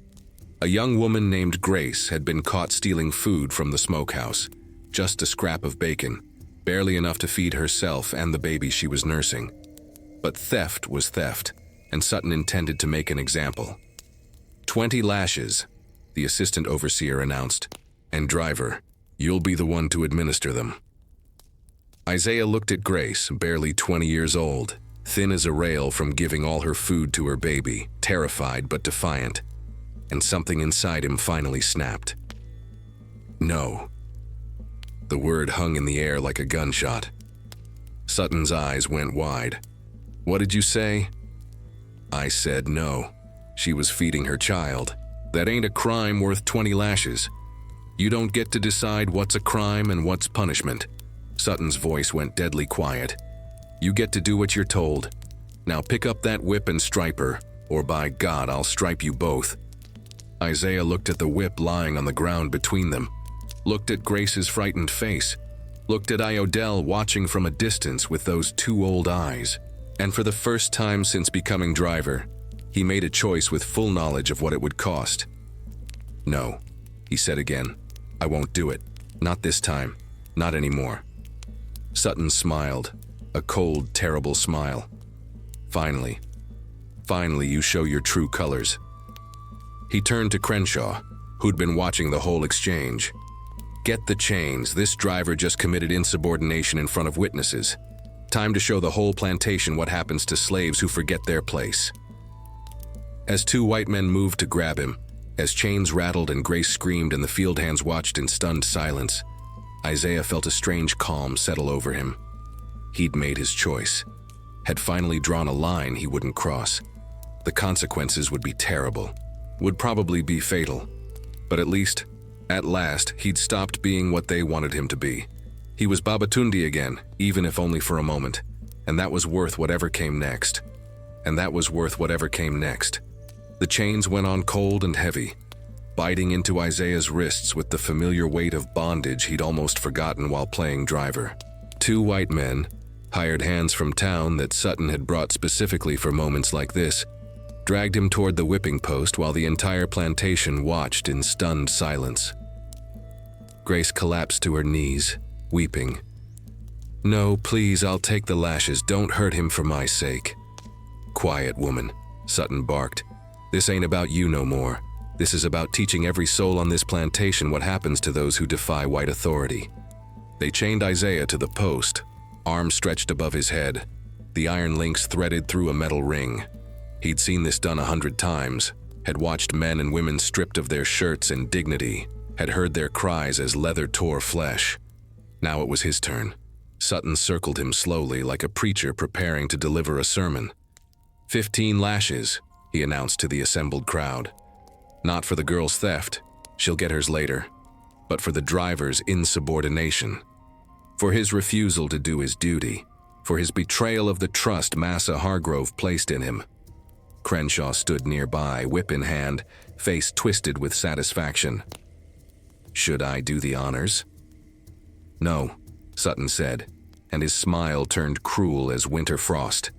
A young woman named Grace had been caught stealing food from the smokehouse, just a scrap of bacon, barely enough to feed herself and the baby she was nursing. But theft was theft, and Sutton intended to make an example. 20 lashes, the assistant overseer announced, and driver, you'll be the one to administer them. Isaiah looked at Grace, barely 20 years old, thin as a rail from giving all her food to her baby, terrified but defiant. And something inside him finally snapped. No. The word hung in the air like a gunshot. Sutton's eyes went wide. What did you say? I said no. She was feeding her child. That ain't a crime worth 20 lashes. You don't get to decide what's a crime and what's punishment. Sutton's voice went deadly quiet. You get to do what you're told. Now pick up that whip and stripe her, or by God, I'll stripe you both. Isaiah looked at the whip lying on the ground between them, looked at Grace's frightened face, looked at Iredell watching from a distance with those two old eyes, and for the first time since becoming driver, he made a choice with full knowledge of what it would cost. No, he said again, I won't do it. Not this time. Not anymore. Sutton smiled, a cold, terrible smile. Finally you show your true colors. He turned to Crenshaw, who'd been watching the whole exchange. Get the chains, this driver just committed insubordination in front of witnesses. Time to show the whole plantation what happens to slaves who forget their place. As 2 white men moved to grab him, as chains rattled and Grace screamed and the field hands watched in stunned silence, Isaiah felt a strange calm settle over him. He'd made his choice, had finally drawn a line he wouldn't cross. The consequences would be terrible, would probably be fatal, but at last, he'd stopped being what they wanted him to be. He was Babatunde again, even if only for a moment, and that was worth whatever came next. The chains went on cold and heavy, biting into Isaiah's wrists with the familiar weight of bondage he'd almost forgotten while playing driver. 2 white men, hired hands from town that Sutton had brought specifically for moments like this, dragged him toward the whipping post while the entire plantation watched in stunned silence. Grace collapsed to her knees, weeping. No, please, I'll take the lashes. Don't hurt him for my sake. Quiet, woman, Sutton barked. This ain't about you no more. This is about teaching every soul on this plantation what happens to those who defy white authority. They chained Isaiah to the post, arms stretched above his head, the iron links threaded through a metal ring. He'd seen this done 100 times, had watched men and women stripped of their shirts and dignity, had heard their cries as leather tore flesh. Now it was his turn. Sutton circled him slowly like a preacher preparing to deliver a sermon. 15 lashes, he announced to the assembled crowd. Not for the girl's theft, she'll get hers later, but for the driver's insubordination. For his refusal to do his duty, for his betrayal of the trust Massa Hargrove placed in him. Crenshaw stood nearby, whip in hand, face twisted with satisfaction. "Should I do the honors?" "No," Sutton said, and his smile turned cruel as winter frost.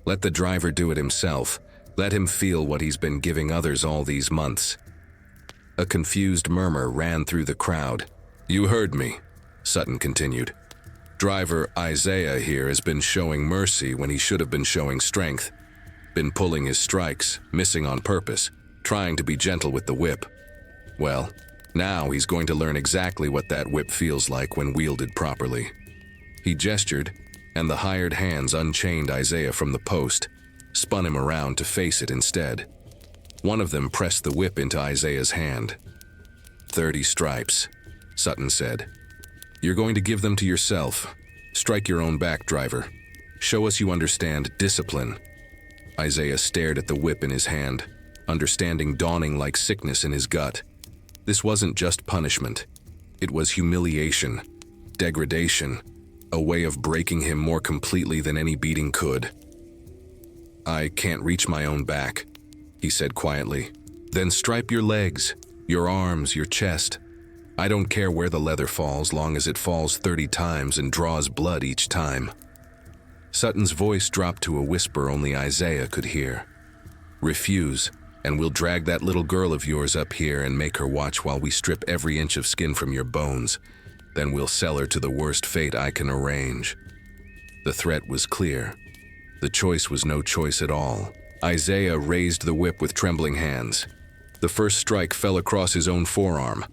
"Let the driver do it himself. Let him feel what he's been giving others all these months." A confused murmur ran through the crowd. "You heard me," Sutton continued. "Driver Isaiah here has been showing mercy when he should have been showing strength. Been pulling his strikes, missing on purpose, trying to be gentle with the whip. Well, now he's going to learn exactly what that whip feels like when wielded properly." He gestured, and the hired hands unchained Isaiah from the post, spun him around to face it instead. One of them pressed the whip into Isaiah's hand. 30 stripes, Sutton said. "You're going to give them to yourself. Strike your own back, driver. Show us you understand discipline." Isaiah stared at the whip in his hand, understanding dawning like sickness in his gut. This wasn't just punishment. It was humiliation, degradation, a way of breaking him more completely than any beating could. "I can't reach my own back," he said quietly. "Then stripe your legs, your arms, your chest. I don't care where the leather falls, long as it falls 30 times and draws blood each time." Sutton's voice dropped to a whisper only Isaiah could hear. "Refuse, and we'll drag that little girl of yours up here and make her watch while we strip every inch of skin from your bones. Then we'll sell her to the worst fate I can arrange." The threat was clear. The choice was no choice at all. Isaiah raised the whip with trembling hands. The first strike fell across his own forearm,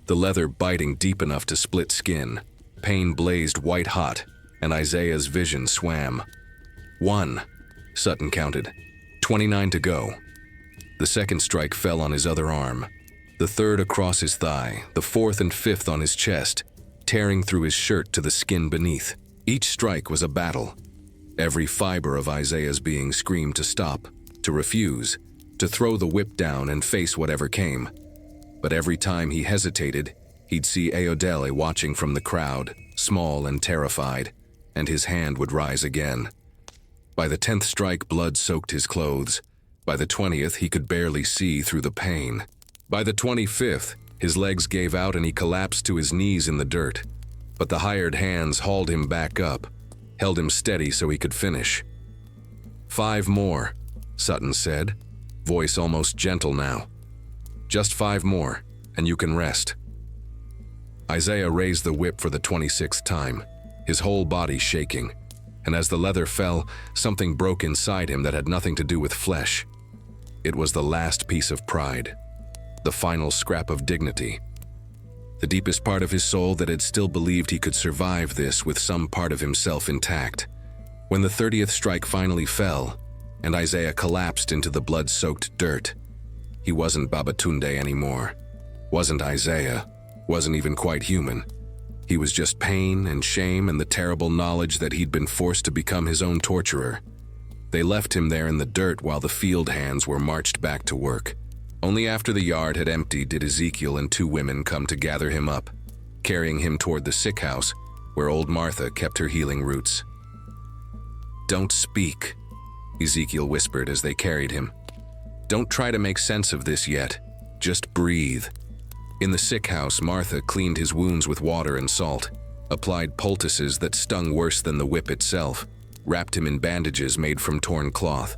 the leather biting deep enough to split skin. Pain blazed white-hot, and Isaiah's vision swam. 1, Sutton counted. 29 to go. The second strike fell on his other arm, the third across his thigh, the fourth and fifth on his chest, tearing through his shirt to the skin beneath. Each strike was a battle. Every fiber of Isaiah's being screamed to stop, to refuse, to throw the whip down and face whatever came. But every time he hesitated, he'd see Ayodele watching from the crowd, small and terrified, and his hand would rise again. By the 10th strike, blood soaked his clothes. By the 20th, he could barely see through the pain. By the 25th, his legs gave out and he collapsed to his knees in the dirt. But the hired hands hauled him back up, held him steady so he could finish. 5 more, Sutton said, voice almost gentle now. "Just 5 more, and you can rest." Isaiah raised the whip for the 26th time, his whole body shaking, and as the leather fell, something broke inside him that had nothing to do with flesh. It was the last piece of pride, the final scrap of dignity. The deepest part of his soul that had still believed he could survive this with some part of himself intact. When the 30th strike finally fell, and Isaiah collapsed into the blood-soaked dirt, he wasn't Babatunde anymore. Wasn't Isaiah. Wasn't even quite human. He was just pain and shame and the terrible knowledge that he'd been forced to become his own torturer. They left him there in the dirt while the field hands were marched back to work. Only after the yard had emptied did Ezekiel and 2 women come to gather him up, carrying him toward the sick house where old Martha kept her healing roots. "Don't speak," Ezekiel whispered as they carried him. "Don't try to make sense of this yet. Just breathe." In the sick house, Martha cleaned his wounds with water and salt, applied poultices that stung worse than the whip itself, wrapped him in bandages made from torn cloth.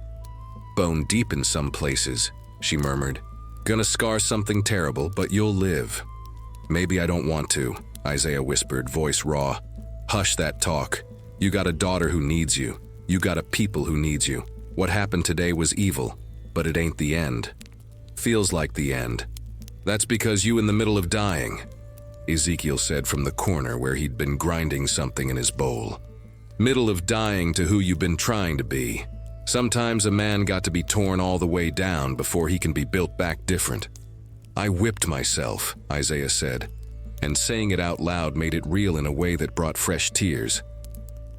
"Bone deep in some places," she murmured. "Gonna scar something terrible, but you'll live." "Maybe I don't want to," Isaiah whispered, voice raw. "Hush that talk. You got a daughter who needs you. You got a people who needs you. What happened today was evil, but it ain't the end. Feels like the end. That's because you in the middle of dying," Ezekiel said from the corner where he'd been grinding something in his bowl. "Middle of dying to who you've been trying to be. Sometimes a man got to be torn all the way down before he can be built back different." "I whipped myself," Isaiah said, and saying it out loud made it real in a way that brought fresh tears.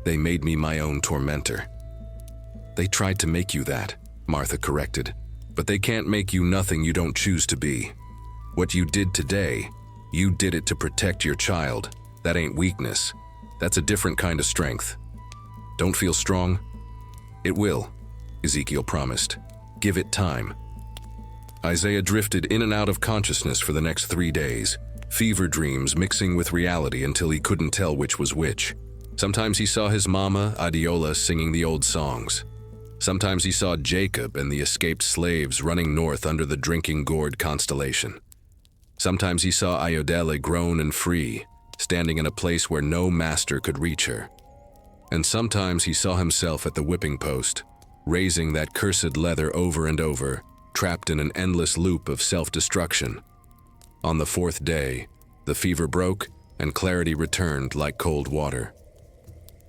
"They made me my own tormentor." "They tried to make you that," Martha corrected, "but they can't make you nothing you don't choose to be. What you did today, you did it to protect your child. That ain't weakness. That's a different kind of strength." Don't feel strong? It will, Ezekiel promised. Give it time. Isaiah drifted in and out of consciousness for the next 3 days, fever dreams mixing with reality until he couldn't tell which was which. Sometimes he saw his mama, Adiola, singing the old songs. Sometimes he saw Jacob and the escaped slaves running north under the drinking gourd constellation. Sometimes he saw Ayodele grown and free, standing in a place where no master could reach her. And sometimes he saw himself at the whipping post, raising that cursed leather over and over, trapped in an endless loop of self-destruction. On the 4th day, the fever broke and clarity returned like cold water.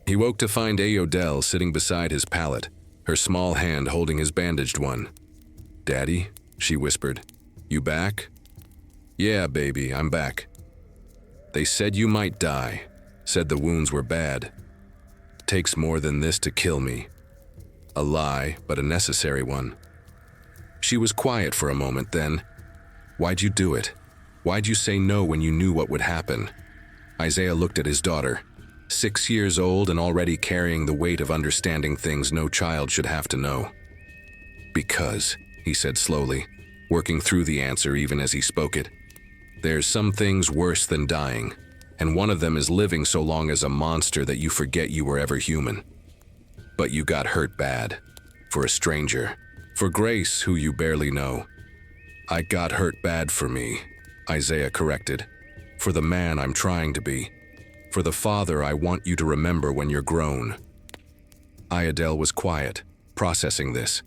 He woke to find Ayodele sitting beside his pallet, her small hand holding his bandaged one. "Daddy," she whispered, "you back?" "Yeah, baby, I'm back." "They said you might die, said the wounds were bad. Takes more than this to kill me." A lie, but a necessary one. She was quiet for a moment then. "Why'd you do it? Why'd you say no when you knew what would happen?" Isaiah looked at his daughter, 6 years old and already carrying the weight of understanding things no child should have to know. "Because," he said slowly, working through the answer even as he spoke it, "there's some things worse than dying, and one of them is living so long as a monster that you forget you were ever human. But you got hurt bad. For a stranger. For Grace, who you barely know." "I got hurt bad for me," Isaiah corrected. "For the man I'm trying to be. For the father I want you to remember when you're grown." Ayodele was quiet, processing this.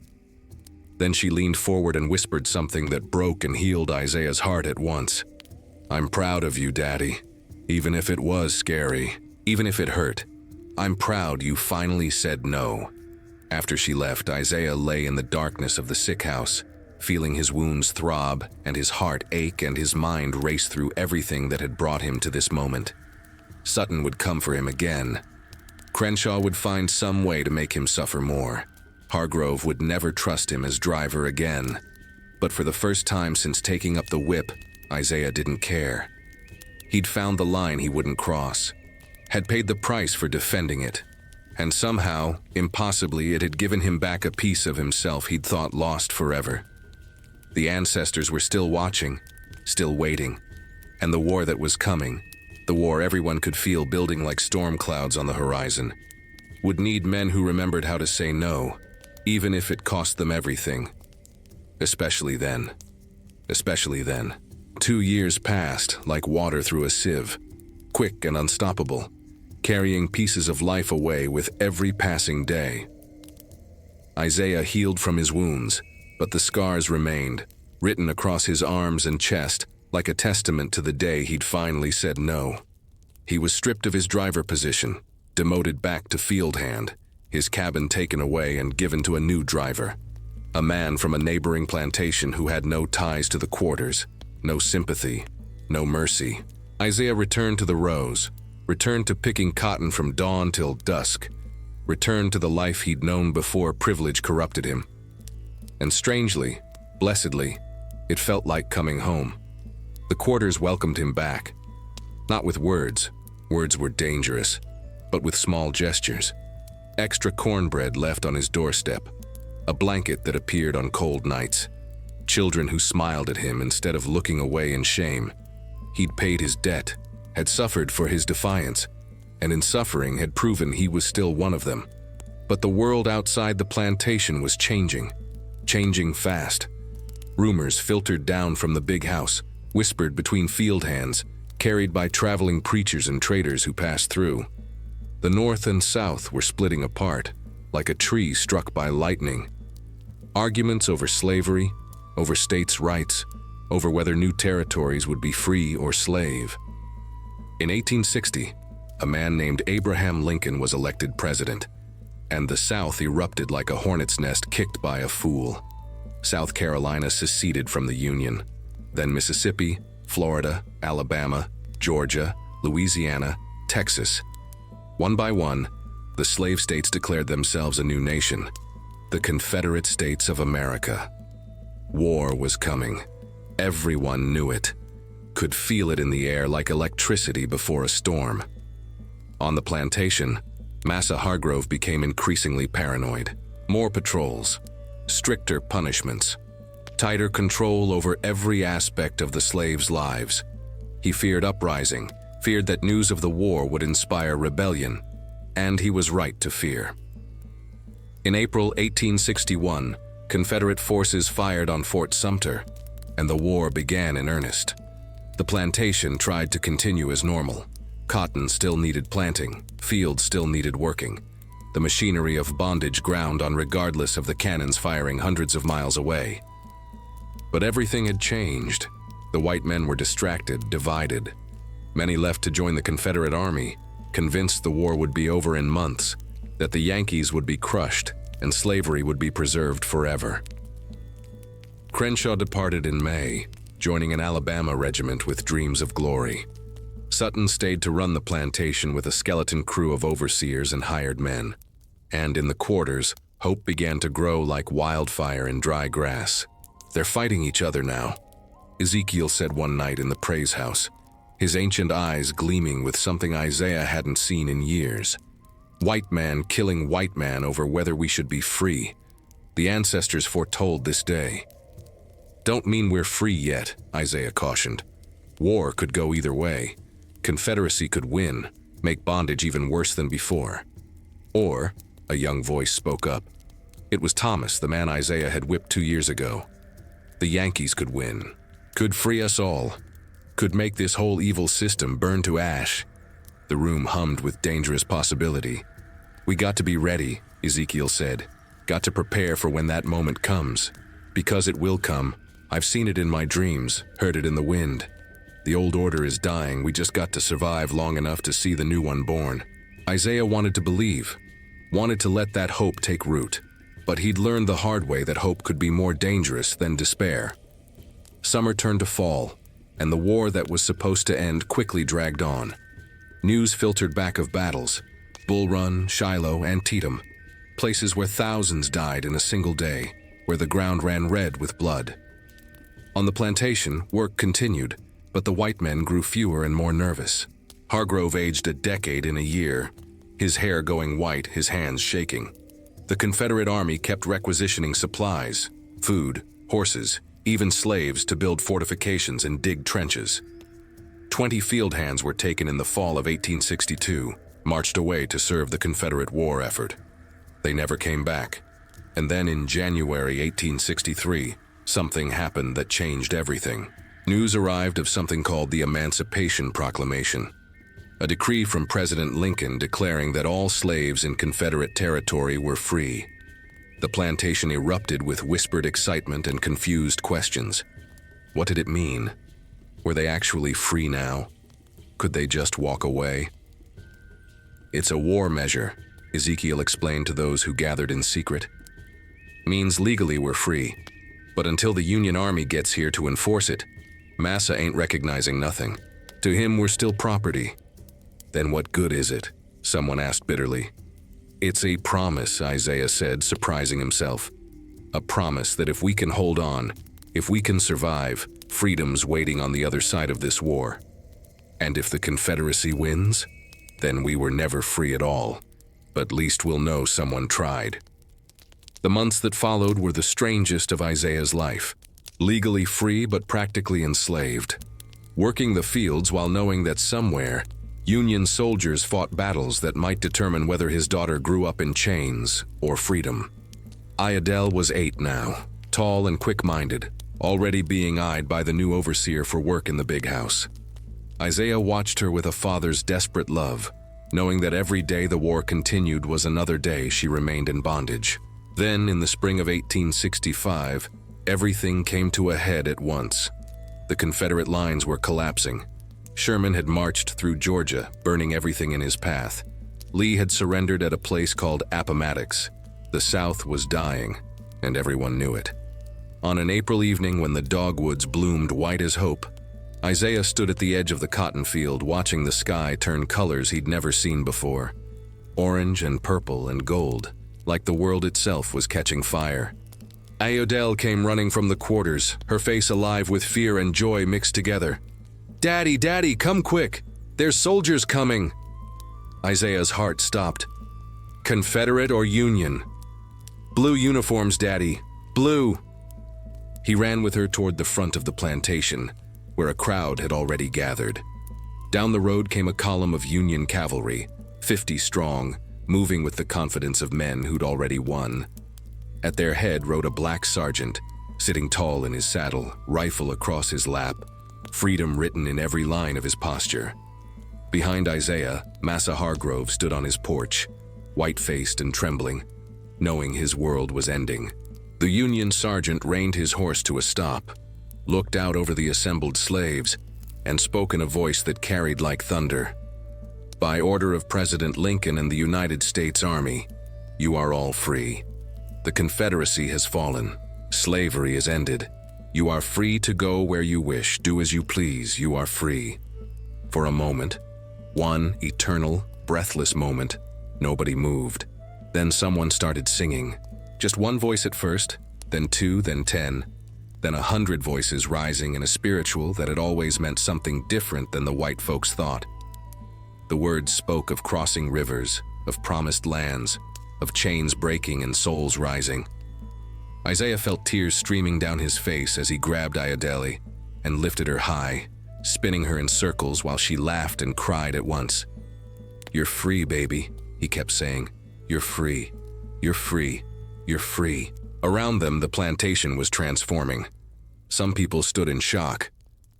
Then she leaned forward and whispered something that broke and healed Isaiah's heart at once. "I'm proud of you, Daddy. Even if it was scary, even if it hurt, I'm proud you finally said no." After she left, Isaiah lay in the darkness of the sick house, feeling his wounds throb and his heart ache and his mind race through everything that had brought him to this moment. Sutton would come for him again. Crenshaw would find some way to make him suffer more. Hargrove would never trust him as driver again. But for the first time since taking up the whip, Isaiah didn't care. He'd found the line he wouldn't cross, had paid the price for defending it, and somehow, impossibly, it had given him back a piece of himself he'd thought lost forever. The ancestors were still watching, still waiting, and the war that was coming, the war everyone could feel building like storm clouds on the horizon, would need men who remembered how to say no, even if it cost them everything. Especially then. 2 years passed like water through a sieve, quick and unstoppable, carrying pieces of life away with every passing day. Isaiah healed from his wounds, but the scars remained, written across his arms and chest like a testament to the day he'd finally said no. He was stripped of his driver position, demoted back to field hand, his cabin taken away and given to a new driver, a man from a neighboring plantation who had no ties to the quarters, no sympathy, no mercy. Isaiah returned to the rows, returned to picking cotton from dawn till dusk, returned to the life he'd known before privilege corrupted him. And strangely, blessedly, it felt like coming home. The quarters welcomed him back. Not with words were dangerous, but with small gestures. Extra cornbread left on his doorstep, a blanket that appeared on cold nights, children who smiled at him instead of looking away in shame. He'd paid his debt, had suffered for his defiance, and in suffering had proven he was still one of them. But the world outside the plantation was changing fast. Rumors filtered down from the big house, whispered between field hands, carried by traveling preachers and traders who passed through. The North and South were splitting apart, like a tree struck by lightning. Arguments over slavery, over states' rights, over whether new territories would be free or slave. In 1860, a man named Abraham Lincoln was elected president, and the South erupted like a hornet's nest kicked by a fool. South Carolina seceded from the Union, then Mississippi, Florida, Alabama, Georgia, Louisiana, Texas. One by one, the slave states declared themselves a new nation, the Confederate States of America. War was coming. Everyone knew it, could feel it in the air like electricity before a storm. On the plantation, Massa Hargrove became increasingly paranoid. More patrols, stricter punishments, tighter control over every aspect of the slaves' lives. He feared uprising, feared that news of the war would inspire rebellion, and he was right to fear. In April 1861, Confederate forces fired on Fort Sumter, and the war began in earnest. The plantation tried to continue as normal. Cotton still needed planting, fields still needed working. The machinery of bondage ground on regardless of the cannons firing hundreds of miles away. But everything had changed. The white men were distracted, divided. Many left to join the Confederate Army, convinced the war would be over in months, that the Yankees would be crushed, and slavery would be preserved forever. Crenshaw departed in May, joining an Alabama regiment with dreams of glory. Sutton stayed to run the plantation with a skeleton crew of overseers and hired men. And in the quarters, hope began to grow like wildfire in dry grass. "They're fighting each other now," Ezekiel said one night in the praise house, his ancient eyes gleaming with something Isaiah hadn't seen in years. White man killing white man over whether we should be free. The ancestors foretold this day. "Don't mean we're free yet," Isaiah cautioned. "War could go either way. Confederacy could win, make bondage even worse than before." Or, a young voice spoke up. It was Thomas, the man Isaiah had whipped 2 years ago. The Yankees could win, could free us all, could make this whole evil system burn to ash. The room hummed with dangerous possibility. "We got to be ready," Ezekiel said. "Got to prepare for when that moment comes. Because it will come. I've seen it in my dreams, heard it in the wind. The old order is dying, we just got to survive long enough to see the new one born." Isaiah wanted to believe, wanted to let that hope take root. But he'd learned the hard way that hope could be more dangerous than despair. Summer turned to fall, and the war that was supposed to end quickly dragged on. News filtered back of battles, Bull Run, Shiloh, Antietam, places where thousands died in a single day, where the ground ran red with blood. On the plantation, work continued, but the white men grew fewer and more nervous. Hargrove aged a decade in a year, his hair going white, his hands shaking. The Confederate Army kept requisitioning supplies, food, horses, even slaves to build fortifications and dig trenches. 20 field hands were taken in the fall of 1862, marched away to serve the Confederate war effort. They never came back. And then in January 1863, something happened that changed everything. News arrived of something called the Emancipation Proclamation, a decree from President Lincoln declaring that all slaves in Confederate territory were free. The plantation erupted with whispered excitement and confused questions. What did it mean? Were they actually free now? Could they just walk away? "It's a war measure," Ezekiel explained to those who gathered in secret. "Means legally we're free, but until the Union Army gets here to enforce it, Massa ain't recognizing nothing. To him, we're still property." "Then what good is it?" someone asked bitterly. "It's a promise," Isaiah said, surprising himself. "A promise that if we can hold on, if we can survive, freedom's waiting on the other side of this war. And if the Confederacy wins, then we were never free at all. But at least we'll know someone tried." The months that followed were the strangest of Isaiah's life. Legally free but practically enslaved. Working the fields while knowing that somewhere, Union soldiers fought battles that might determine whether his daughter grew up in chains or freedom. Iadel was 8 now, tall and quick-minded, already being eyed by the new overseer for work in the big house. Isaiah watched her with a father's desperate love, knowing that every day the war continued was another day she remained in bondage. Then, in the spring of 1865, everything came to a head at once. The Confederate lines were collapsing. Sherman had marched through Georgia, burning everything in his path. Lee had surrendered at a place called Appomattox. The South was dying, and everyone knew it. On an April evening when the dogwoods bloomed white as hope, Isaiah stood at the edge of the cotton field watching the sky turn colors he'd never seen before. Orange and purple and gold, like the world itself was catching fire. Iadel came running from the quarters, her face alive with fear and joy mixed together. "Daddy, Daddy, come quick! There's soldiers coming!" Isaiah's heart stopped. Confederate or Union? Blue uniforms, Daddy. Blue! He ran with her toward the front of the plantation, where a crowd had already gathered. Down the road came a column of Union cavalry, 50 strong, moving with the confidence of men who'd already won. At their head rode a black sergeant, sitting tall in his saddle, rifle across his lap, freedom written in every line of his posture. Behind Isaiah, Massa Hargrove stood on his porch, white-faced and trembling, knowing his world was ending. The Union sergeant reined his horse to a stop, looked out over the assembled slaves, and spoke in a voice that carried like thunder. By order of President Lincoln and the United States Army, you are all free. The Confederacy has fallen. Slavery is ended. You are free to go where you wish, do as you please, you are free. For a moment, one eternal, breathless moment, nobody moved. Then someone started singing. Just one voice at first, then 2, then 10, then 100 voices rising in a spiritual that had always meant something different than the white folks thought. The words spoke of crossing rivers, of promised lands, of chains breaking and souls rising. Isaiah felt tears streaming down his face as he grabbed Ayodele and lifted her high, spinning her in circles while she laughed and cried at once. "You're free, baby," he kept saying. "You're free. You're free. You're free." Around them, the plantation was transforming. Some people stood in shock,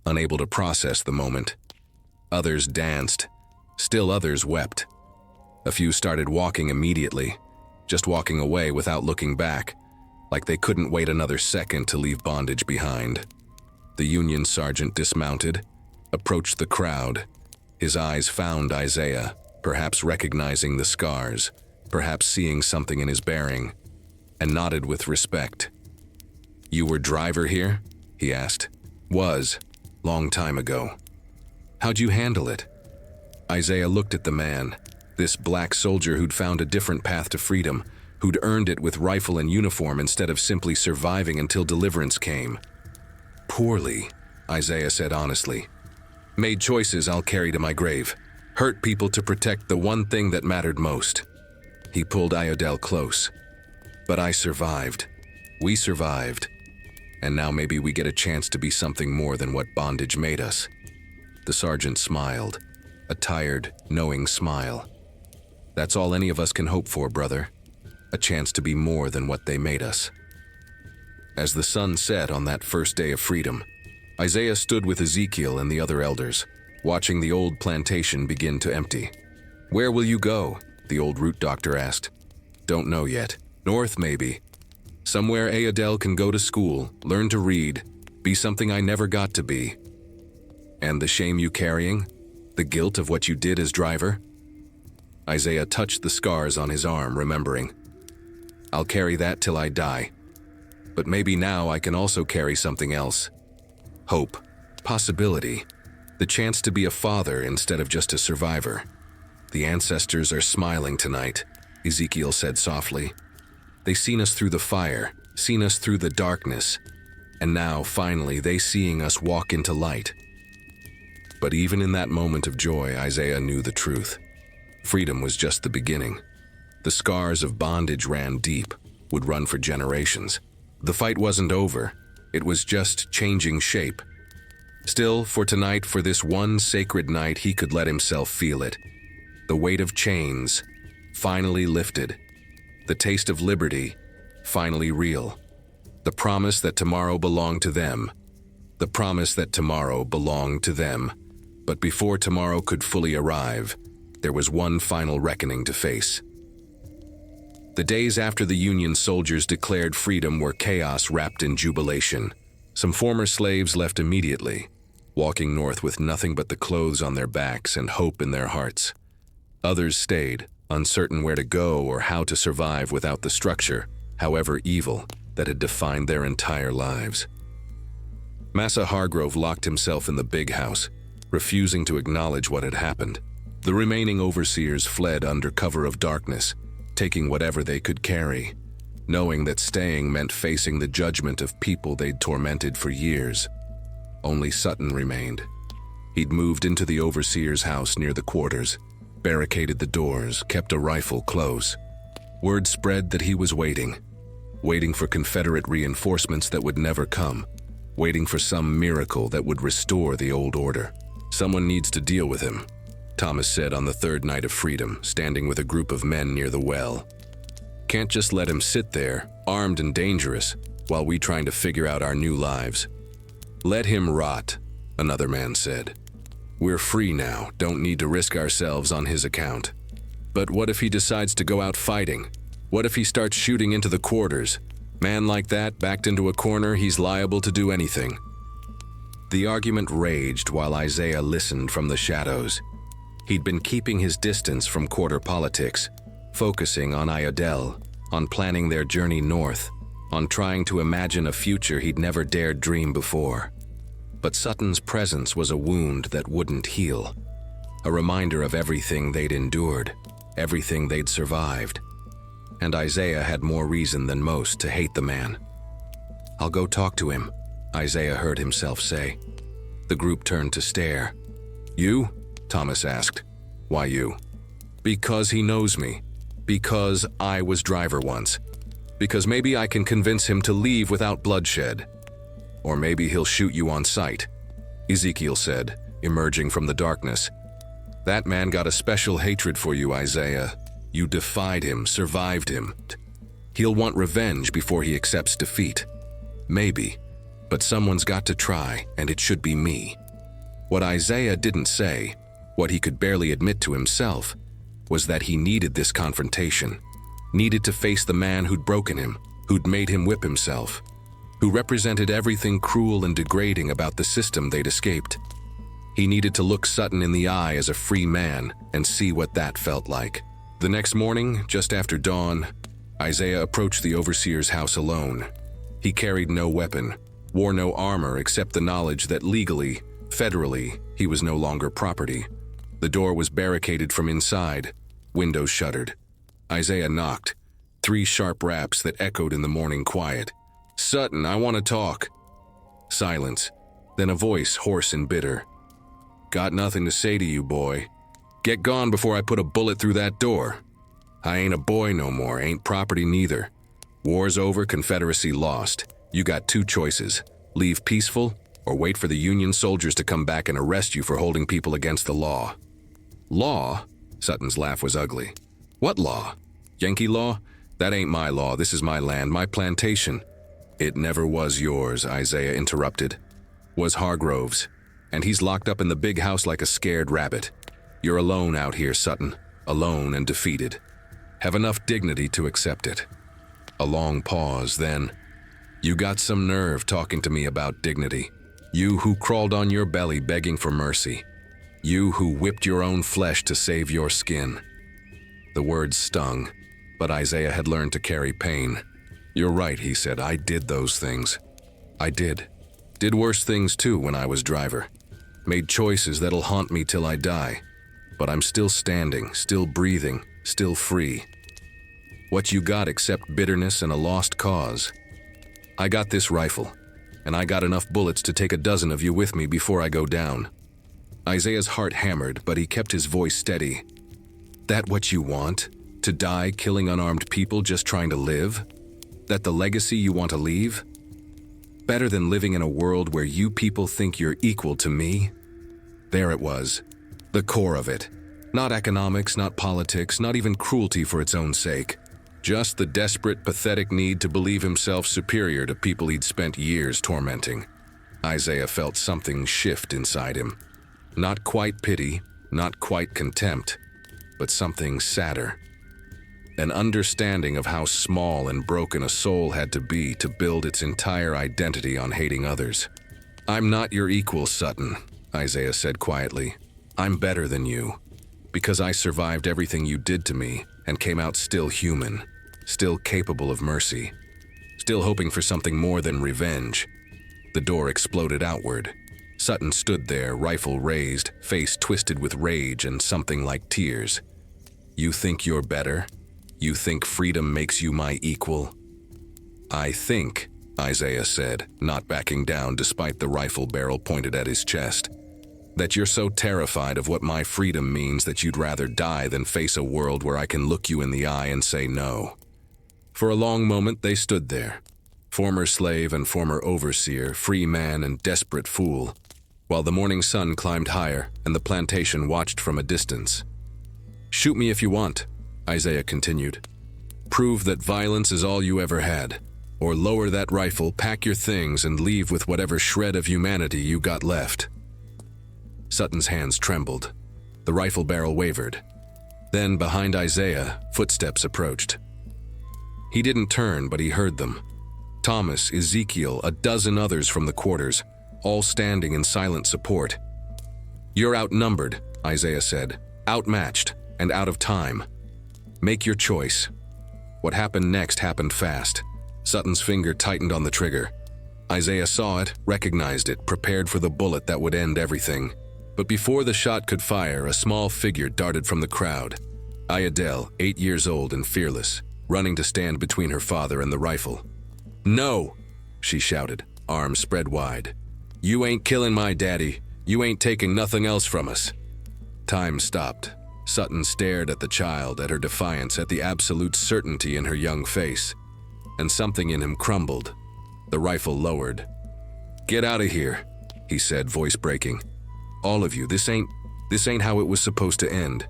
unable to process the moment. Others danced. Still others wept. A few started walking immediately, just walking away without looking back, like they couldn't wait another second to leave bondage behind. The Union sergeant dismounted, approached the crowd. His eyes found Isaiah, perhaps recognizing the scars, perhaps seeing something in his bearing, and nodded with respect. "You were driver here?" he asked. "Was. Long time ago. How'd you handle it?" Isaiah looked at the man, this black soldier who'd found a different path to freedom, who'd earned it with rifle and uniform instead of simply surviving until deliverance came. "Poorly," Isaiah said honestly. "Made choices I'll carry to my grave. Hurt people to protect the one thing that mattered most." He pulled Ayodele close. "But I survived. We survived. And now maybe we get a chance to be something more than what bondage made us." The sergeant smiled, a tired, knowing smile. "That's all any of us can hope for, brother. A chance to be more than what they made us." As the sun set on that first day of freedom, Isaiah stood with Ezekiel and the other elders, watching the old plantation begin to empty. "Where will you go?" the old root doctor asked. "Don't know yet. North, maybe. Somewhere Ayodele can go to school, learn to read, be something I never got to be." "And the shame you carrying? The guilt of what you did as driver?" Isaiah touched the scars on his arm, remembering. "I'll carry that till I die. But maybe now I can also carry something else. Hope, possibility, the chance to be a father instead of just a survivor. The ancestors are smiling tonight," Ezekiel said softly. "They seen us through the fire, seen us through the darkness, and now, finally, they seeing us walk into light." But even in that moment of joy, Isaiah knew the truth. Freedom was just the beginning. The scars of bondage ran deep, would run for generations. The fight wasn't over. It was just changing shape. Still, for tonight, for this one sacred night, he could let himself feel it. The weight of chains, finally lifted. The taste of liberty, finally real. The promise that tomorrow belonged to them. The promise that tomorrow belonged to them. But before tomorrow could fully arrive, there was one final reckoning to face. The days after the Union soldiers declared freedom were chaos wrapped in jubilation. Some former slaves left immediately, walking north with nothing but the clothes on their backs and hope in their hearts. Others stayed, uncertain where to go or how to survive without the structure, however evil, that had defined their entire lives. Massa Hargrove locked himself in the big house, refusing to acknowledge what had happened. The remaining overseers fled under cover of darkness, taking whatever they could carry, knowing that staying meant facing the judgment of people they'd tormented for years. Only Sutton remained. He'd moved into the overseer's house near the quarters, barricaded the doors, kept a rifle close. Word spread that he was waiting for Confederate reinforcements that would never come, waiting for some miracle that would restore the old order. Someone needs to deal with him, Thomas said on the third night of freedom, standing with a group of men near the well. Can't just let him sit there, armed and dangerous, while we trying to figure out our new lives. Let him rot, another man said. We're free now, don't need to risk ourselves on his account. But what if he decides to go out fighting? What if he starts shooting into the quarters? Man like that, backed into a corner, he's liable to do anything. The argument raged while Isaiah listened from the shadows. He'd been keeping his distance from quarter politics, focusing on Iredell, on planning their journey north, on trying to imagine a future he'd never dared dream before. But Sutton's presence was a wound that wouldn't heal, a reminder of everything they'd endured, everything they'd survived. And Isaiah had more reason than most to hate the man. I'll go talk to him, Isaiah heard himself say. The group turned to stare. You? Thomas asked. Why you? Because he knows me. Because I was driver once. Because maybe I can convince him to leave without bloodshed. Or maybe he'll shoot you on sight, Ezekiel said, emerging from the darkness. That man got a special hatred for you, Isaiah. You defied him, survived him. He'll want revenge before he accepts defeat. Maybe, but someone's got to try, and it should be me. What Isaiah didn't say, what he could barely admit to himself, was that he needed this confrontation, needed to face the man who'd broken him, who'd made him whip himself, who represented everything cruel and degrading about the system they'd escaped. He needed to look Sutton in the eye as a free man and see what that felt like. The next morning, just after dawn, Isaiah approached the overseer's house alone. He carried no weapon, wore no armor except the knowledge that legally, federally, he was no longer property. The door was barricaded from inside, windows shuttered. Isaiah knocked, 3 sharp raps that echoed in the morning quiet. Sutton, I want to talk. Silence, then a voice hoarse and bitter. Got nothing to say to you, boy. Get gone before I put a bullet through that door. I ain't a boy no more, ain't property neither. War's over, Confederacy lost. You got 2 choices, leave peaceful or wait for the Union soldiers to come back and arrest you for holding people against the law. Law? Sutton's laugh was ugly. What law? Yankee law? That ain't my law, this is my land, my plantation. It never was yours, Isaiah interrupted. Was Hargrove's, and he's locked up in the big house like a scared rabbit. You're alone out here, Sutton, alone and defeated. Have enough dignity to accept it. A long pause, then. You got some nerve talking to me about dignity. You who crawled on your belly begging for mercy. You who whipped your own flesh to save your skin. The words stung, but Isaiah had learned to carry pain. You're right, he said, I did those things. I did. Did worse things too when I was driver. Made choices that'll haunt me till I die. But I'm still standing, still breathing, still free. What you got except bitterness and a lost cause? I got this rifle, and I got enough bullets to take a dozen of you with me before I go down. Isaiah's heart hammered, but he kept his voice steady. That what you want? To die killing unarmed people just trying to live? That the legacy you want to leave? Better than living in a world where you people think you're equal to me? There it was. The core of it. Not economics, not politics, not even cruelty for its own sake. Just the desperate, pathetic need to believe himself superior to people he'd spent years tormenting. Isaiah felt something shift inside him. Not quite pity, not quite contempt, but something sadder. An understanding of how small and broken a soul had to be to build its entire identity on hating others. I'm not your equal, Sutton, Isaiah said quietly. I'm better than you, because I survived everything you did to me and came out still human, still capable of mercy, still hoping for something more than revenge. The door exploded outward. Sutton stood there, rifle raised, face twisted with rage and something like tears. You think you're better? You think freedom makes you my equal? I think, Isaiah said, not backing down despite the rifle barrel pointed at his chest. That you're so terrified of what my freedom means that you'd rather die than face a world where I can look you in the eye and say no." For a long moment they stood there, former slave and former overseer, free man and desperate fool, while the morning sun climbed higher and the plantation watched from a distance. "Shoot me if you want," Isaiah continued. "Prove that violence is all you ever had. Or lower that rifle, pack your things, and leave with whatever shred of humanity you got left." Sutton's hands trembled. The rifle barrel wavered. Then, behind Isaiah, footsteps approached. He didn't turn, but he heard them. Thomas, Ezekiel, a dozen others from the quarters, all standing in silent support. "You're outnumbered," Isaiah said, "outmatched, and out of time. Make your choice." What happened next happened fast. Sutton's finger tightened on the trigger. Isaiah saw it, recognized it, prepared for the bullet that would end everything. But before the shot could fire, a small figure darted from the crowd. Ayodele, 8 years old and fearless, running to stand between her father and the rifle. "No!" she shouted, arms spread wide. "You ain't killing my daddy. You ain't taking nothing else from us." Time stopped. Sutton stared at the child, at her defiance, at the absolute certainty in her young face. And something in him crumbled. The rifle lowered. "Get out of here," he said, voice breaking. "All of you, this ain't how it was supposed to end."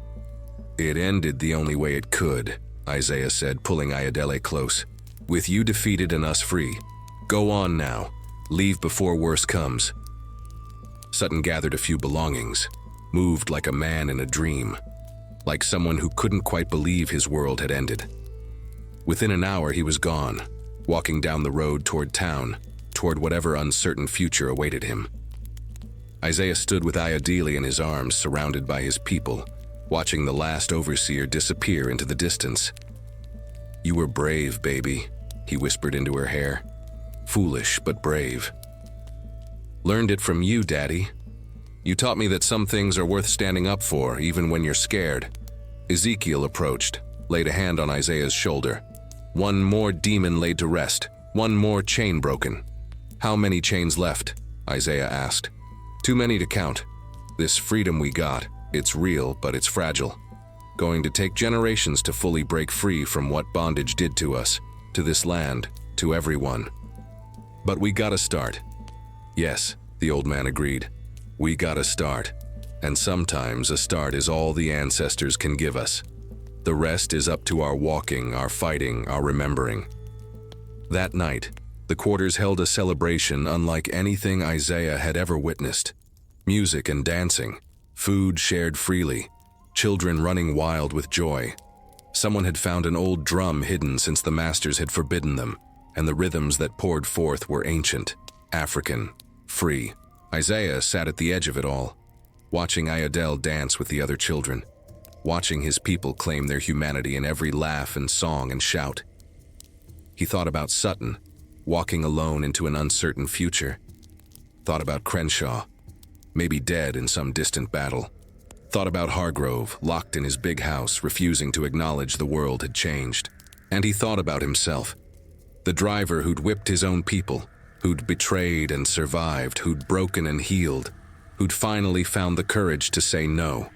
"It ended the only way it could," Isaiah said, pulling Ayodele close. "With you defeated and us free. Go on now. Leave before worse comes." Sutton gathered a few belongings, moved like a man in a dream, like someone who couldn't quite believe his world had ended. Within an hour he was gone, walking down the road toward town, toward whatever uncertain future awaited him. Isaiah stood with Ayodele in his arms, surrounded by his people, watching the last overseer disappear into the distance. "You were brave, baby," he whispered into her hair. "Foolish, but brave." "Learned it from you, Daddy. You taught me that some things are worth standing up for, even when you're scared." Ezekiel approached, laid a hand on Isaiah's shoulder. One more demon laid to rest, one more chain broken. "How many chains left?" Isaiah asked. "Too many to count. This freedom we got, it's real, but it's fragile. Going to take generations to fully break free from what bondage did to us, to this land, to everyone. But we gotta start." "Yes," the old man agreed. "We gotta start. And sometimes a start is all the ancestors can give us. The rest is up to our walking, our fighting, our remembering." That night, the quarters held a celebration unlike anything Isaiah had ever witnessed. Music and dancing, food shared freely, children running wild with joy. Someone had found an old drum hidden since the masters had forbidden them, and the rhythms that poured forth were ancient, African, free. Isaiah sat at the edge of it all, watching Ayodele dance with the other children, watching his people claim their humanity in every laugh and song and shout. He thought about Sutton, walking alone into an uncertain future. Thought about Crenshaw, maybe dead in some distant battle. Thought about Hargrove, locked in his big house, refusing to acknowledge the world had changed. And he thought about himself, the driver who'd whipped his own people, who'd betrayed and survived, who'd broken and healed, who'd finally found the courage to say no.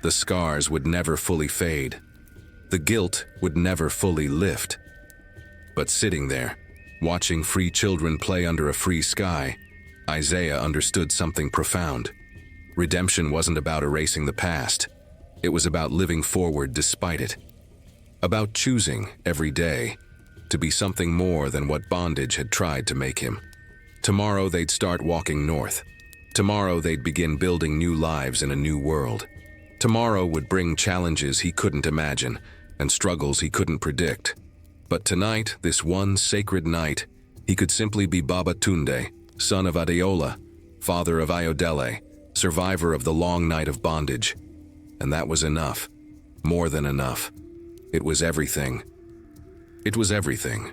The scars would never fully fade. The guilt would never fully lift. But sitting there, watching free children play under a free sky, Isaiah understood something profound. Redemption wasn't about erasing the past. It was about living forward despite it. About choosing, every day, to be something more than what bondage had tried to make him. Tomorrow they'd start walking north. Tomorrow they'd begin building new lives in a new world. Tomorrow would bring challenges he couldn't imagine and struggles he couldn't predict. But tonight, this one sacred night, he could simply be Baba Tunde, son of Adeola, father of Ayodele, survivor of the long night of bondage. And that was enough. More than enough. It was everything. It was everything.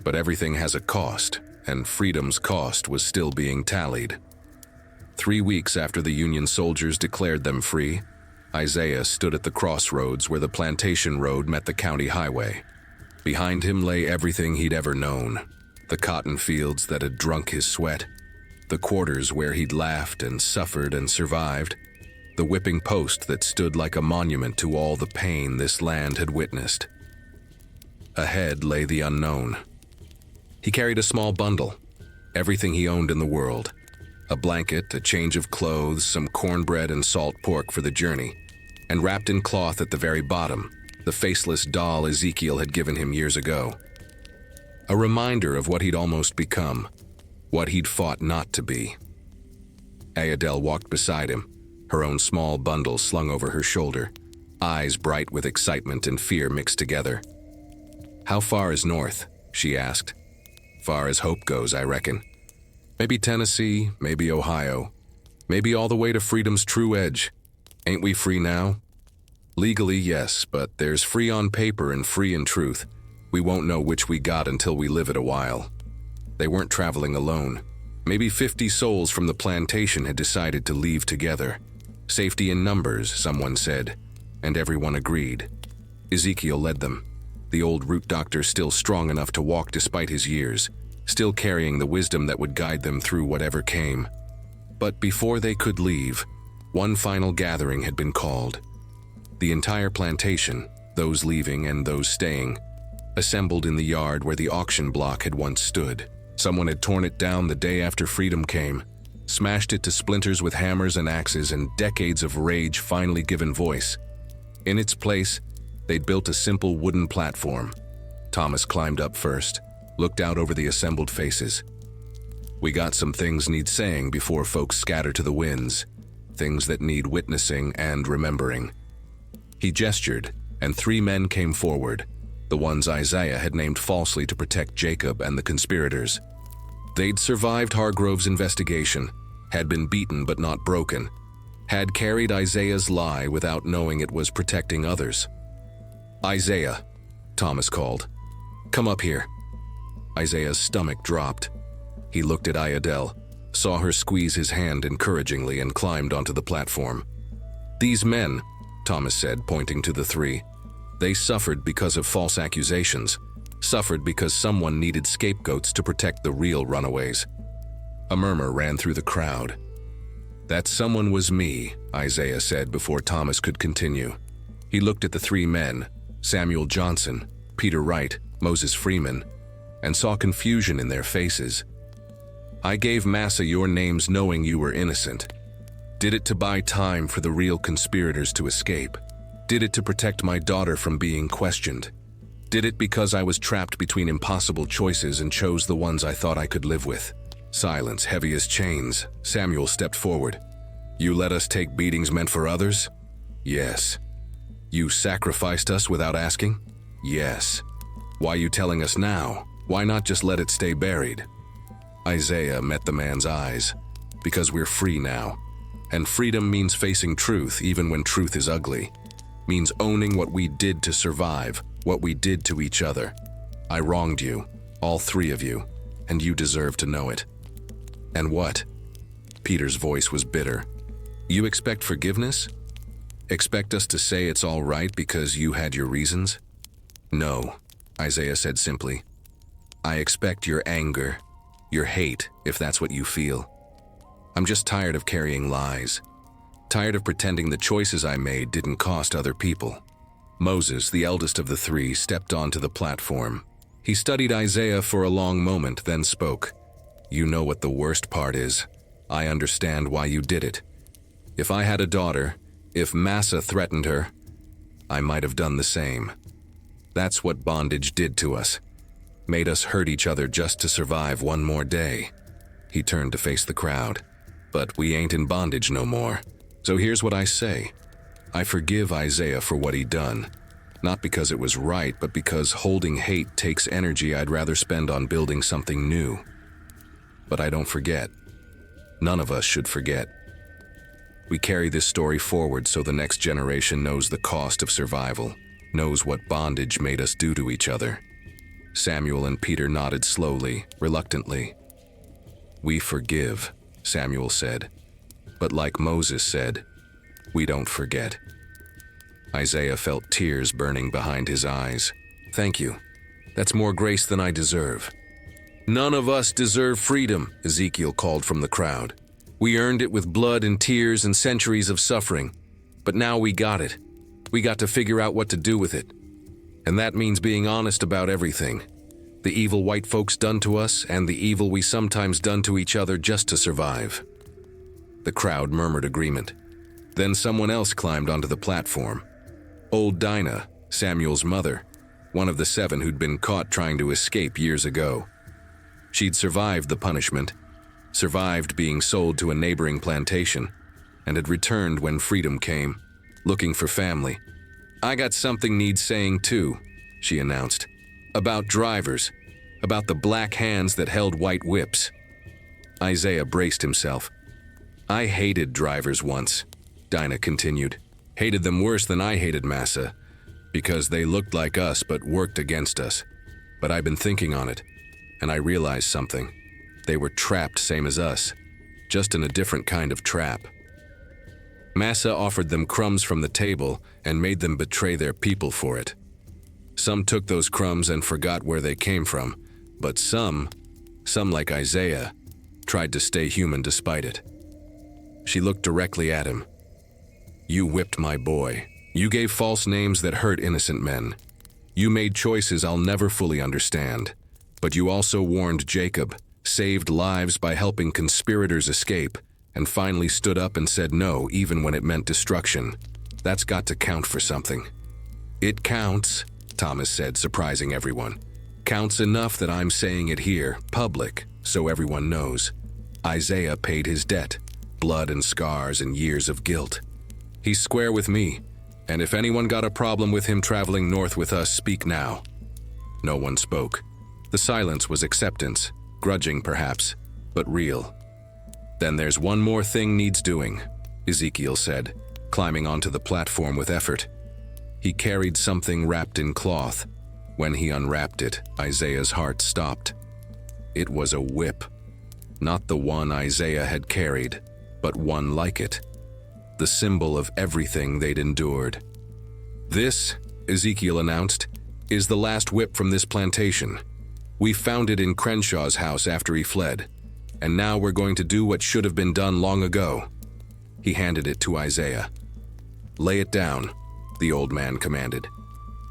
But everything has a cost, and freedom's cost was still being tallied. 3 weeks after the Union soldiers declared them free, Isaiah stood at the crossroads where the plantation road met the county highway. Behind him lay everything he'd ever known, the cotton fields that had drunk his sweat, the quarters where he'd laughed and suffered and survived, the whipping post that stood like a monument to all the pain this land had witnessed. Ahead lay the unknown. He carried a small bundle, everything he owned in the world. A blanket, a change of clothes, some cornbread and salt pork for the journey, and wrapped in cloth at the very bottom, the faceless doll Ezekiel had given him years ago. A reminder of what he'd almost become, what he'd fought not to be. Ayodele walked beside him, her own small bundle slung over her shoulder, eyes bright with excitement and fear mixed together. "How far is north?" she asked. "Far as hope goes, I reckon. Maybe Tennessee, maybe Ohio, maybe all the way to freedom's true edge. Ain't we free now?" "Legally, yes, but there's free on paper and free in truth. We won't know which we got until we live it a while." They weren't traveling alone. Maybe 50 souls from the plantation had decided to leave together. Safety in numbers, someone said, and everyone agreed. Ezekiel led them, the old root doctor still strong enough to walk despite his years, still carrying the wisdom that would guide them through whatever came. But before they could leave, one final gathering had been called. The entire plantation, those leaving and those staying, assembled in the yard where the auction block had once stood. Someone had torn it down the day after freedom came, smashed it to splinters with hammers and axes, and decades of rage finally given voice. In its place, they'd built a simple wooden platform. Thomas climbed up first, looked out over the assembled faces. "We got some things need saying before folks scatter to the winds, things that need witnessing and remembering." He gestured, and 3 men came forward, the ones Isaiah had named falsely to protect Jacob and the conspirators. They'd survived Hargrove's investigation, had been beaten but not broken, had carried Isaiah's lie without knowing it was protecting others. "Isaiah," Thomas called. "Come up here." Isaiah's stomach dropped. He looked at Ayodele, saw her squeeze his hand encouragingly, and climbed onto the platform. "These men," Thomas said, pointing to the 3, "they suffered because of false accusations, suffered because someone needed scapegoats to protect the real runaways." A murmur ran through the crowd. "That someone was me," Isaiah said before Thomas could continue. He looked at the 3 men, Samuel Johnson, Peter Wright, Moses Freeman, and saw confusion in their faces. "I gave Massa your names knowing you were innocent. Did it to buy time for the real conspirators to escape. Did it to protect my daughter from being questioned. Did it because I was trapped between impossible choices and chose the ones I thought I could live with." Silence heavy as chains. Samuel stepped forward. "You let us take beatings meant for others?" "Yes." "You sacrificed us without asking?" "Yes." "Why you telling us now? Why not just let it stay buried?" Isaiah met the man's eyes. "Because we're free now. And freedom means facing truth even when truth is ugly. Means owning what we did to survive, what we did to each other. I wronged you, all 3 of you, and you deserve to know it." "And what?" Peter's voice was bitter. "You expect forgiveness? Expect us to say it's all right because you had your reasons?" "No," Isaiah said simply. "I expect your anger, your hate, if that's what you feel. I'm just tired of carrying lies. Tired of pretending the choices I made didn't cost other people." Moses, the eldest of the 3, stepped onto the platform. He studied Isaiah for a long moment, then spoke. "You know what the worst part is. I understand why you did it. If I had a daughter, if Massa threatened her, I might have done the same. That's what bondage did to us. Made us hurt each other just to survive one more day." He turned to face the crowd. "But we ain't in bondage no more. So here's what I say. I forgive Isaiah for what he done. Not because it was right, but because holding hate takes energy I'd rather spend on building something new. But I don't forget. None of us should forget. We carry this story forward so the next generation knows the cost of survival, knows what bondage made us do to each other." Samuel and Peter nodded slowly, reluctantly. "We forgive," Samuel said. "But like Moses said, we don't forget." Isaiah felt tears burning behind his eyes. "Thank you. That's more grace than I deserve." None of us deserve freedom, Ezekiel called from the crowd. We earned it with blood and tears and centuries of suffering. But now we got it. We got to figure out what to do with it. And that means being honest about everything. The evil white folks done to us and the evil we sometimes done to each other just to survive. The crowd murmured agreement. Then someone else climbed onto the platform. Old Dinah, Samuel's mother, one of the 7 who'd been caught trying to escape years ago. She'd survived the punishment, survived being sold to a neighboring plantation, and had returned when freedom came, looking for family. I got something needs saying too, she announced. About drivers, about the black hands that held white whips. Isaiah braced himself. I hated drivers once, Dinah continued. Hated them worse than I hated Massa, because they looked like us but worked against us. But I've been thinking on it, and I realized something. They were trapped same as us, just in a different kind of trap. Massa offered them crumbs from the table and made them betray their people for it. Some took those crumbs and forgot where they came from, but some like Isaiah, tried to stay human despite it. She looked directly at him. You whipped my boy. You gave false names that hurt innocent men. You made choices I'll never fully understand. But you also warned Jacob, saved lives by helping conspirators escape, and finally stood up and said no even when it meant destruction. That's got to count for something. It counts, Thomas said, surprising everyone. Counts enough that I'm saying it here, public, so everyone knows. Isaiah paid his debt, blood and scars and years of guilt. He's square with me, and if anyone got a problem with him traveling north with us, speak now. No one spoke. The silence was acceptance, grudging perhaps, but real. Then there's one more thing needs doing, Ezekiel said, climbing onto the platform with effort. He carried something wrapped in cloth. When he unwrapped it, Isaiah's heart stopped. It was a whip. Not the one Isaiah had carried, but one like it. The symbol of everything they'd endured. This, Ezekiel announced, is the last whip from this plantation. We found it in Crenshaw's house after he fled, and now we're going to do what should have been done long ago. He handed it to Isaiah. Lay it down, the old man commanded.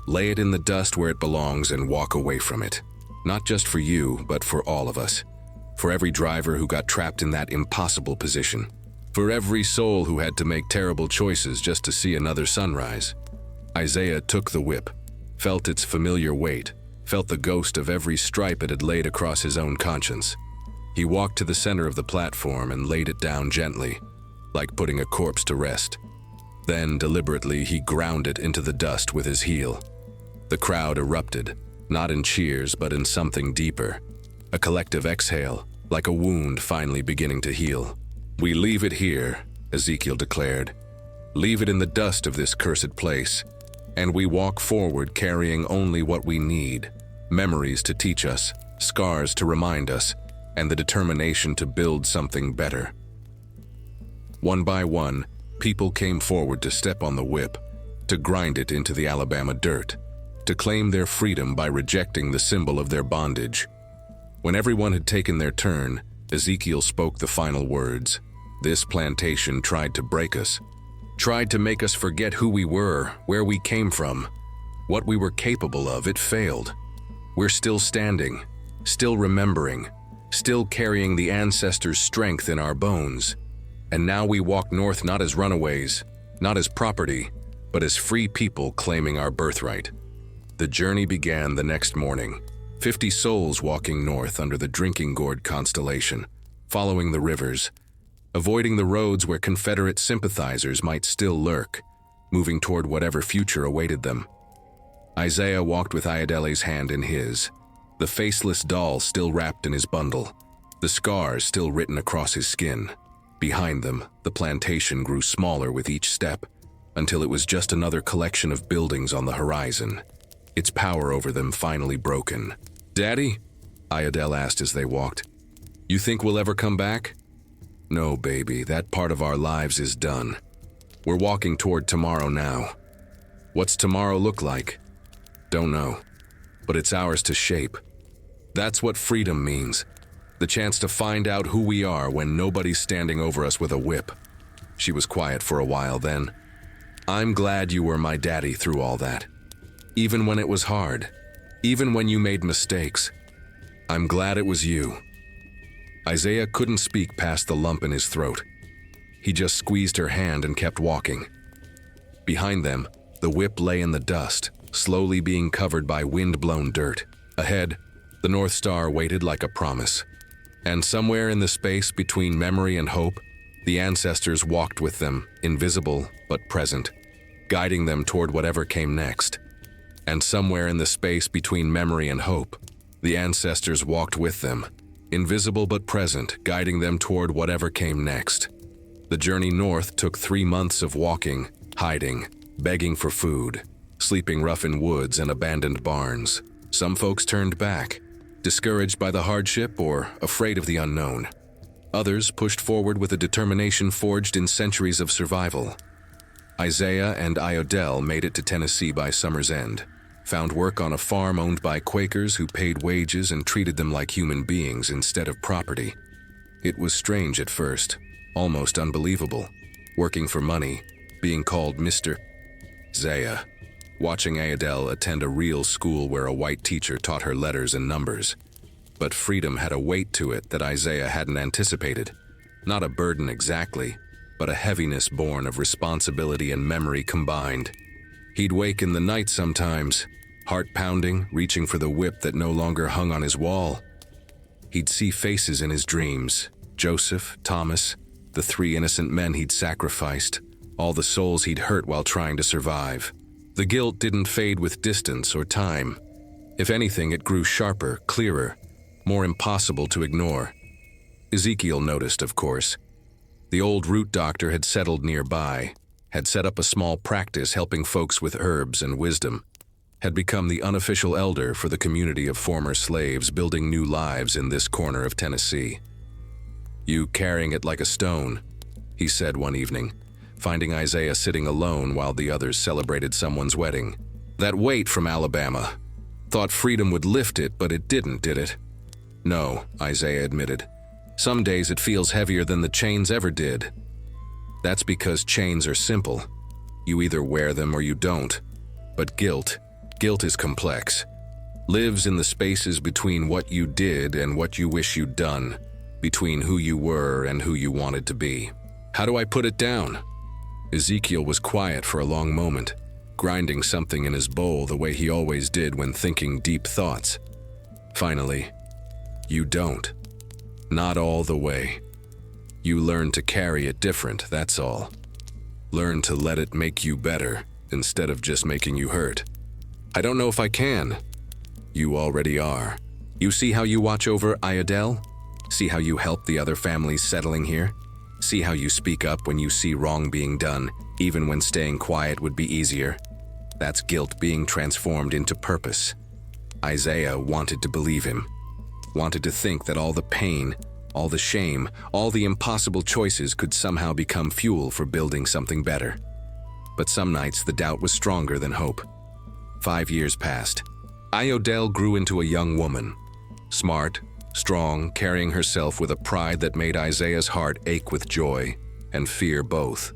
Lay it in the dust where it belongs and walk away from it. Not just for you, but for all of us. For every driver who got trapped in that impossible position. For every soul who had to make terrible choices just to see another sunrise. Isaiah took the whip, felt its familiar weight, felt the ghost of every stripe it had laid across his own conscience. He walked to the center of the platform and laid it down gently, like putting a corpse to rest. Then, deliberately, he ground it into the dust with his heel. The crowd erupted, not in cheers but in something deeper. A collective exhale, like a wound finally beginning to heal. We leave it here, Ezekiel declared. Leave it in the dust of this cursed place. And we walk forward carrying only what we need. Memories to teach us, scars to remind us, and the determination to build something better. One by one, people came forward to step on the whip, to grind it into the Alabama dirt, to claim their freedom by rejecting the symbol of their bondage. When everyone had taken their turn, Ezekiel spoke the final words. This plantation tried to break us, tried to make us forget who we were, where we came from, what we were capable of. It failed. We're still standing, still remembering, still carrying the ancestors' strength in our bones. And now we walk north not as runaways, not as property, but as free people claiming our birthright. The journey began the next morning. 50 souls walking north under the Drinking Gourd constellation, following the rivers, avoiding the roads where Confederate sympathizers might still lurk, moving toward whatever future awaited them. Isaiah walked with Ayodele's hand in his, the faceless doll still wrapped in his bundle, the scars still written across his skin. Behind them, the plantation grew smaller with each step, until it was just another collection of buildings on the horizon, its power over them finally broken. Daddy? Ayodele asked as they walked. You think we'll ever come back? No, baby, that part of our lives is done. We're walking toward tomorrow now. What's tomorrow look like? Don't know, but it's ours to shape. That's what freedom means. The chance to find out who we are when nobody's standing over us with a whip. She was quiet for a while then. I'm glad you were my daddy through all that. Even when it was hard. Even when you made mistakes. I'm glad it was you. Isaiah couldn't speak past the lump in his throat. He just squeezed her hand and kept walking. Behind them, the whip lay in the dust, slowly being covered by wind-blown dirt. Ahead, the North Star waited like a promise. And somewhere in the space between memory and hope, the ancestors walked with them, invisible but present, guiding them toward whatever came next. And somewhere in the space between memory and hope, the ancestors walked with them, invisible but present, guiding them toward whatever came next. The journey north took 3 months of walking, hiding, begging for food, sleeping rough in woods and abandoned barns. Some folks turned back, discouraged by the hardship or afraid of the unknown. Others pushed forward with a determination forged in centuries of survival. Isaiah and Iodell made it to Tennessee by summer's end, found work on a farm owned by Quakers who paid wages and treated them like human beings instead of property. It was strange at first, almost unbelievable, working for money, being called Mr. Isaiah, watching Iodell attend a real school where a white teacher taught her letters and numbers. But freedom had a weight to it that Isaiah hadn't anticipated. Not a burden exactly, but a heaviness born of responsibility and memory combined. He'd wake in the night sometimes, heart pounding, reaching for the whip that no longer hung on his wall. He'd see faces in his dreams, Joseph, Thomas, the 3 innocent men he'd sacrificed, all the souls he'd hurt while trying to survive. The guilt didn't fade with distance or time. If anything, it grew sharper, clearer, more impossible to ignore. Ezekiel noticed, of course. The old root doctor had settled nearby, had set up a small practice helping folks with herbs and wisdom, had become the unofficial elder for the community of former slaves building new lives in this corner of Tennessee. "You carrying it like a stone," he said one evening, finding Isaiah sitting alone while the others celebrated someone's wedding. "That weight from Alabama. Thought freedom would lift it, but it didn't, did it?" "No," Isaiah admitted. "Some days it feels heavier than the chains ever did." "That's because chains are simple. You either wear them or you don't. But guilt is complex. Lives in the spaces between what you did and what you wish you'd done, between who you were and who you wanted to be. How do I put it down?" Ezekiel was quiet for a long moment, grinding something in his bowl the way he always did when thinking deep thoughts. Finally, "You don't. Not all the way. You learn to carry it different, that's all. Learn to let it make you better instead of just making you hurt." "I don't know if I can." "You already are. You see how you watch over Iodell? See how you help the other families settling here? See how you speak up when you see wrong being done, even when staying quiet would be easier? That's guilt being transformed into purpose." Isaiah wanted to believe him, wanted to think that all the pain, all the shame, all the impossible choices could somehow become fuel for building something better. But some nights the doubt was stronger than hope. 5 years passed. Iodell grew into a young woman, smart, strong, carrying herself with a pride that made Isaiah's heart ache with joy and fear both.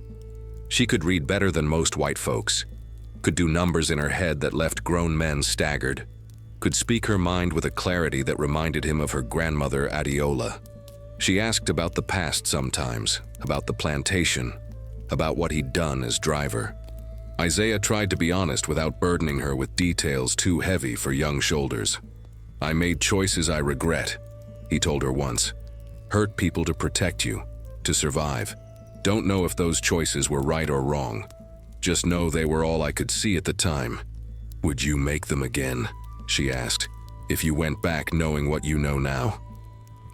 She could read better than most white folks, could do numbers in her head that left grown men staggered, could speak her mind with a clarity that reminded him of her grandmother Adiola. She asked about the past sometimes, about the plantation, about what he'd done as driver. Isaiah tried to be honest without burdening her with details too heavy for young shoulders. "I made choices I regret," he told her once. "Hurt people to protect you, to survive. Don't know if those choices were right or wrong. Just know they were all I could see at the time." "Would you make them again?" she asked, "if you went back knowing what you know now?"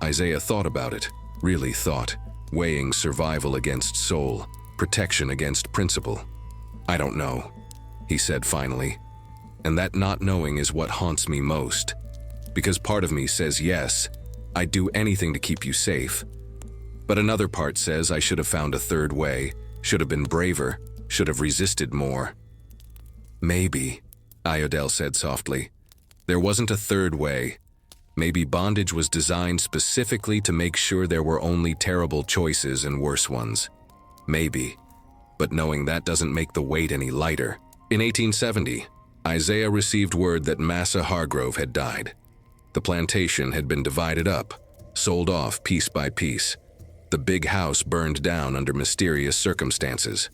Isaiah thought about it, really thought, weighing survival against soul, protection against principle. "I don't know," he said finally. "And that not knowing is what haunts me most. Because part of me says yes, I'd do anything to keep you safe. But another part says I should have found a third way, should have been braver, should have resisted more." "Maybe," Iodell said softly. "There wasn't a third way. Maybe bondage was designed specifically to make sure there were only terrible choices and worse ones. Maybe. But knowing that doesn't make the weight any lighter. In 1870, Isaiah received word that Massa Hargrove had died. The plantation had been divided up, sold off piece by piece. The big house burned down under mysterious circumstances.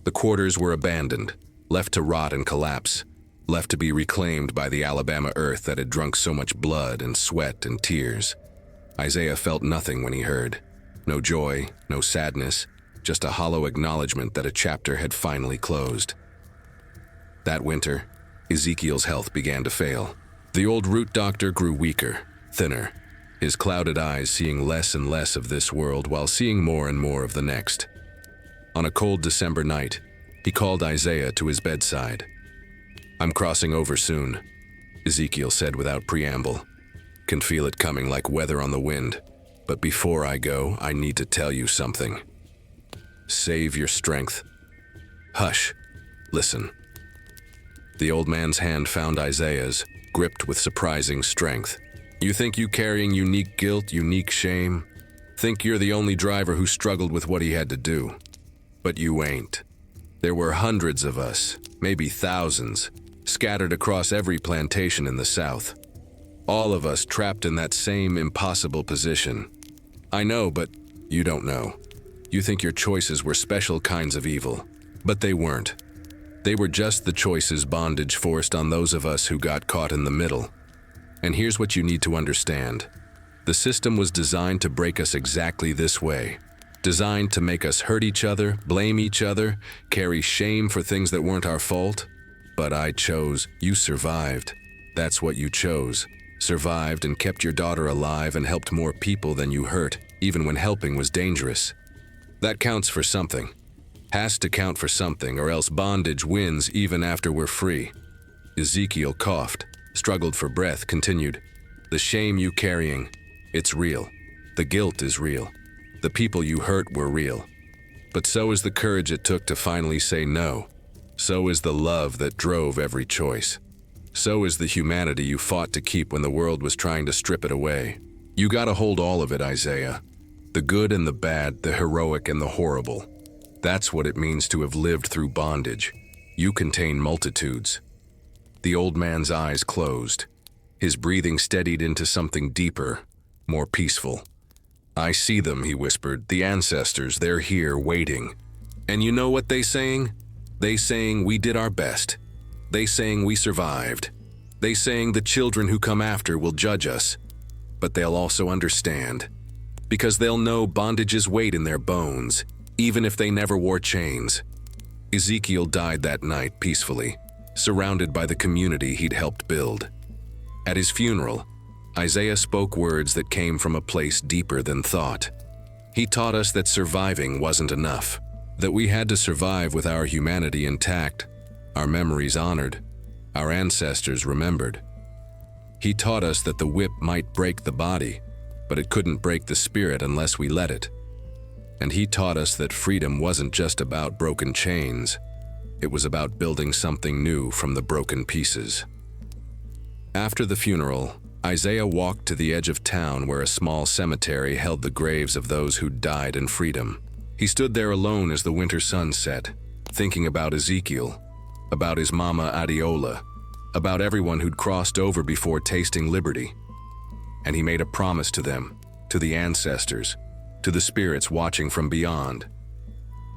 The quarters were abandoned, left to rot and collapse, left to be reclaimed by the Alabama earth that had drunk so much blood and sweat and tears. Isaiah felt nothing when he heard. No joy, no sadness, just a hollow acknowledgement that a chapter had finally closed. That winter, Ezekiel's health began to fail. The old root doctor grew weaker, thinner, his clouded eyes seeing less and less of this world while seeing more and more of the next. On a cold December night, he called Isaiah to his bedside. "I'm crossing over soon," Ezekiel said without preamble. "Can feel it coming like weather on the wind. But before I go, I need to tell you something. Save your strength. Hush. Listen." The old man's hand found Isaiah's, gripped with surprising strength. "You think you carrying unique guilt, unique shame? Think you're the only driver who struggled with what he had to do. But you ain't. There were hundreds of us, maybe thousands, scattered across every plantation in the South. All of us trapped in that same impossible position. I know, but you don't know. You think your choices were special kinds of evil, but they weren't. They were just the choices bondage forced on those of us who got caught in the middle. And here's what you need to understand. The system was designed to break us exactly this way. Designed to make us hurt each other, blame each other, carry shame for things that weren't our fault. But I chose. You survived. That's what you chose. Survived and kept your daughter alive and helped more people than you hurt, even when helping was dangerous. That counts for something. Has to count for something, or else bondage wins even after we're free." Ezekiel coughed, struggled for breath, continued. "The shame you carrying, it's real. The guilt is real. The people you hurt were real. But so is the courage it took to finally say no. So is the love that drove every choice. So is the humanity you fought to keep when the world was trying to strip it away. You gotta hold all of it, Isaiah. The good and the bad, the heroic and the horrible. That's what it means to have lived through bondage. You contain multitudes." The old man's eyes closed. His breathing steadied into something deeper, more peaceful. "I see them," he whispered. "The ancestors, they're here, waiting. And you know what they saying? They saying we did our best. They saying we survived. They saying the children who come after will judge us. But they'll also understand. Because they'll know bondage's weight in their bones, even if they never wore chains." Ezekiel died that night peacefully, surrounded by the community he'd helped build. At his funeral, Isaiah spoke words that came from a place deeper than thought. He taught us that surviving wasn't enough, that we had to survive with our humanity intact, our memories honored, our ancestors remembered. He taught us that the whip might break the body, but it couldn't break the spirit unless we let it. And he taught us that freedom wasn't just about broken chains. It was about building something new from the broken pieces. After the funeral, Isaiah walked to the edge of town where a small cemetery held the graves of those who'd died in freedom. He stood there alone as the winter sun set, thinking about Ezekiel, about his mama Adiola, about everyone who'd crossed over before tasting liberty. And he made a promise to them, to the ancestors, to the spirits watching from beyond.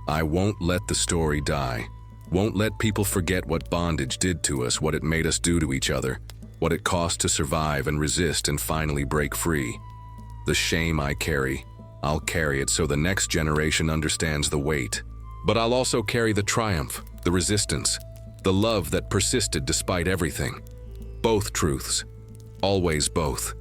"I won't let the story die. Won't let people forget what bondage did to us, what it made us do to each other, what it cost to survive and resist and finally break free. The shame I carry, I'll carry it so the next generation understands the weight. But I'll also carry the triumph, the resistance, the love that persisted despite everything. Both truths. Always both."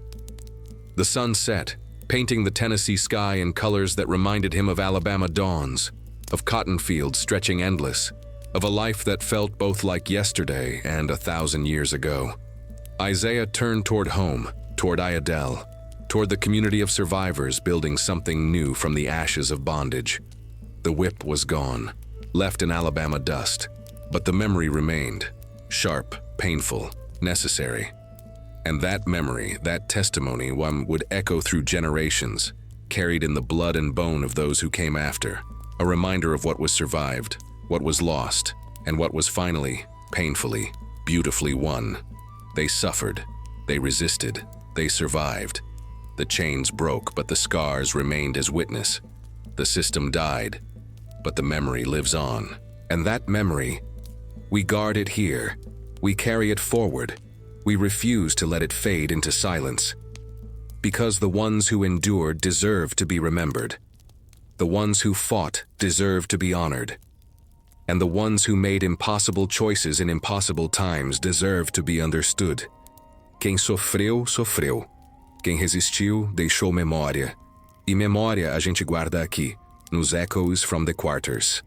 The sun set, painting the Tennessee sky in colors that reminded him of Alabama dawns, of cotton fields stretching endless, of a life that felt both like yesterday and 1,000 years ago. Isaiah turned toward home, toward Iadel, toward the community of survivors building something new from the ashes of bondage. The whip was gone, left in Alabama dust, but the memory remained, sharp, painful, necessary. And that memory, that testimony, one would echo through generations, carried in the blood and bone of those who came after, a reminder of what was survived, what was lost, and what was finally, painfully, beautifully won. They suffered, they resisted, they survived. The chains broke, but the scars remained as witness. The system died, but the memory lives on. And that memory, we guard it here, we carry it forward, we refuse to let it fade into silence. Because the ones who endured deserve to be remembered. The ones who fought deserve to be honored. And the ones who made impossible choices in impossible times deserve to be understood. Quem sofreu, sofreu. Quem resistiu, deixou memória. E memória a gente guarda aqui, nos Echoes from the Quarters.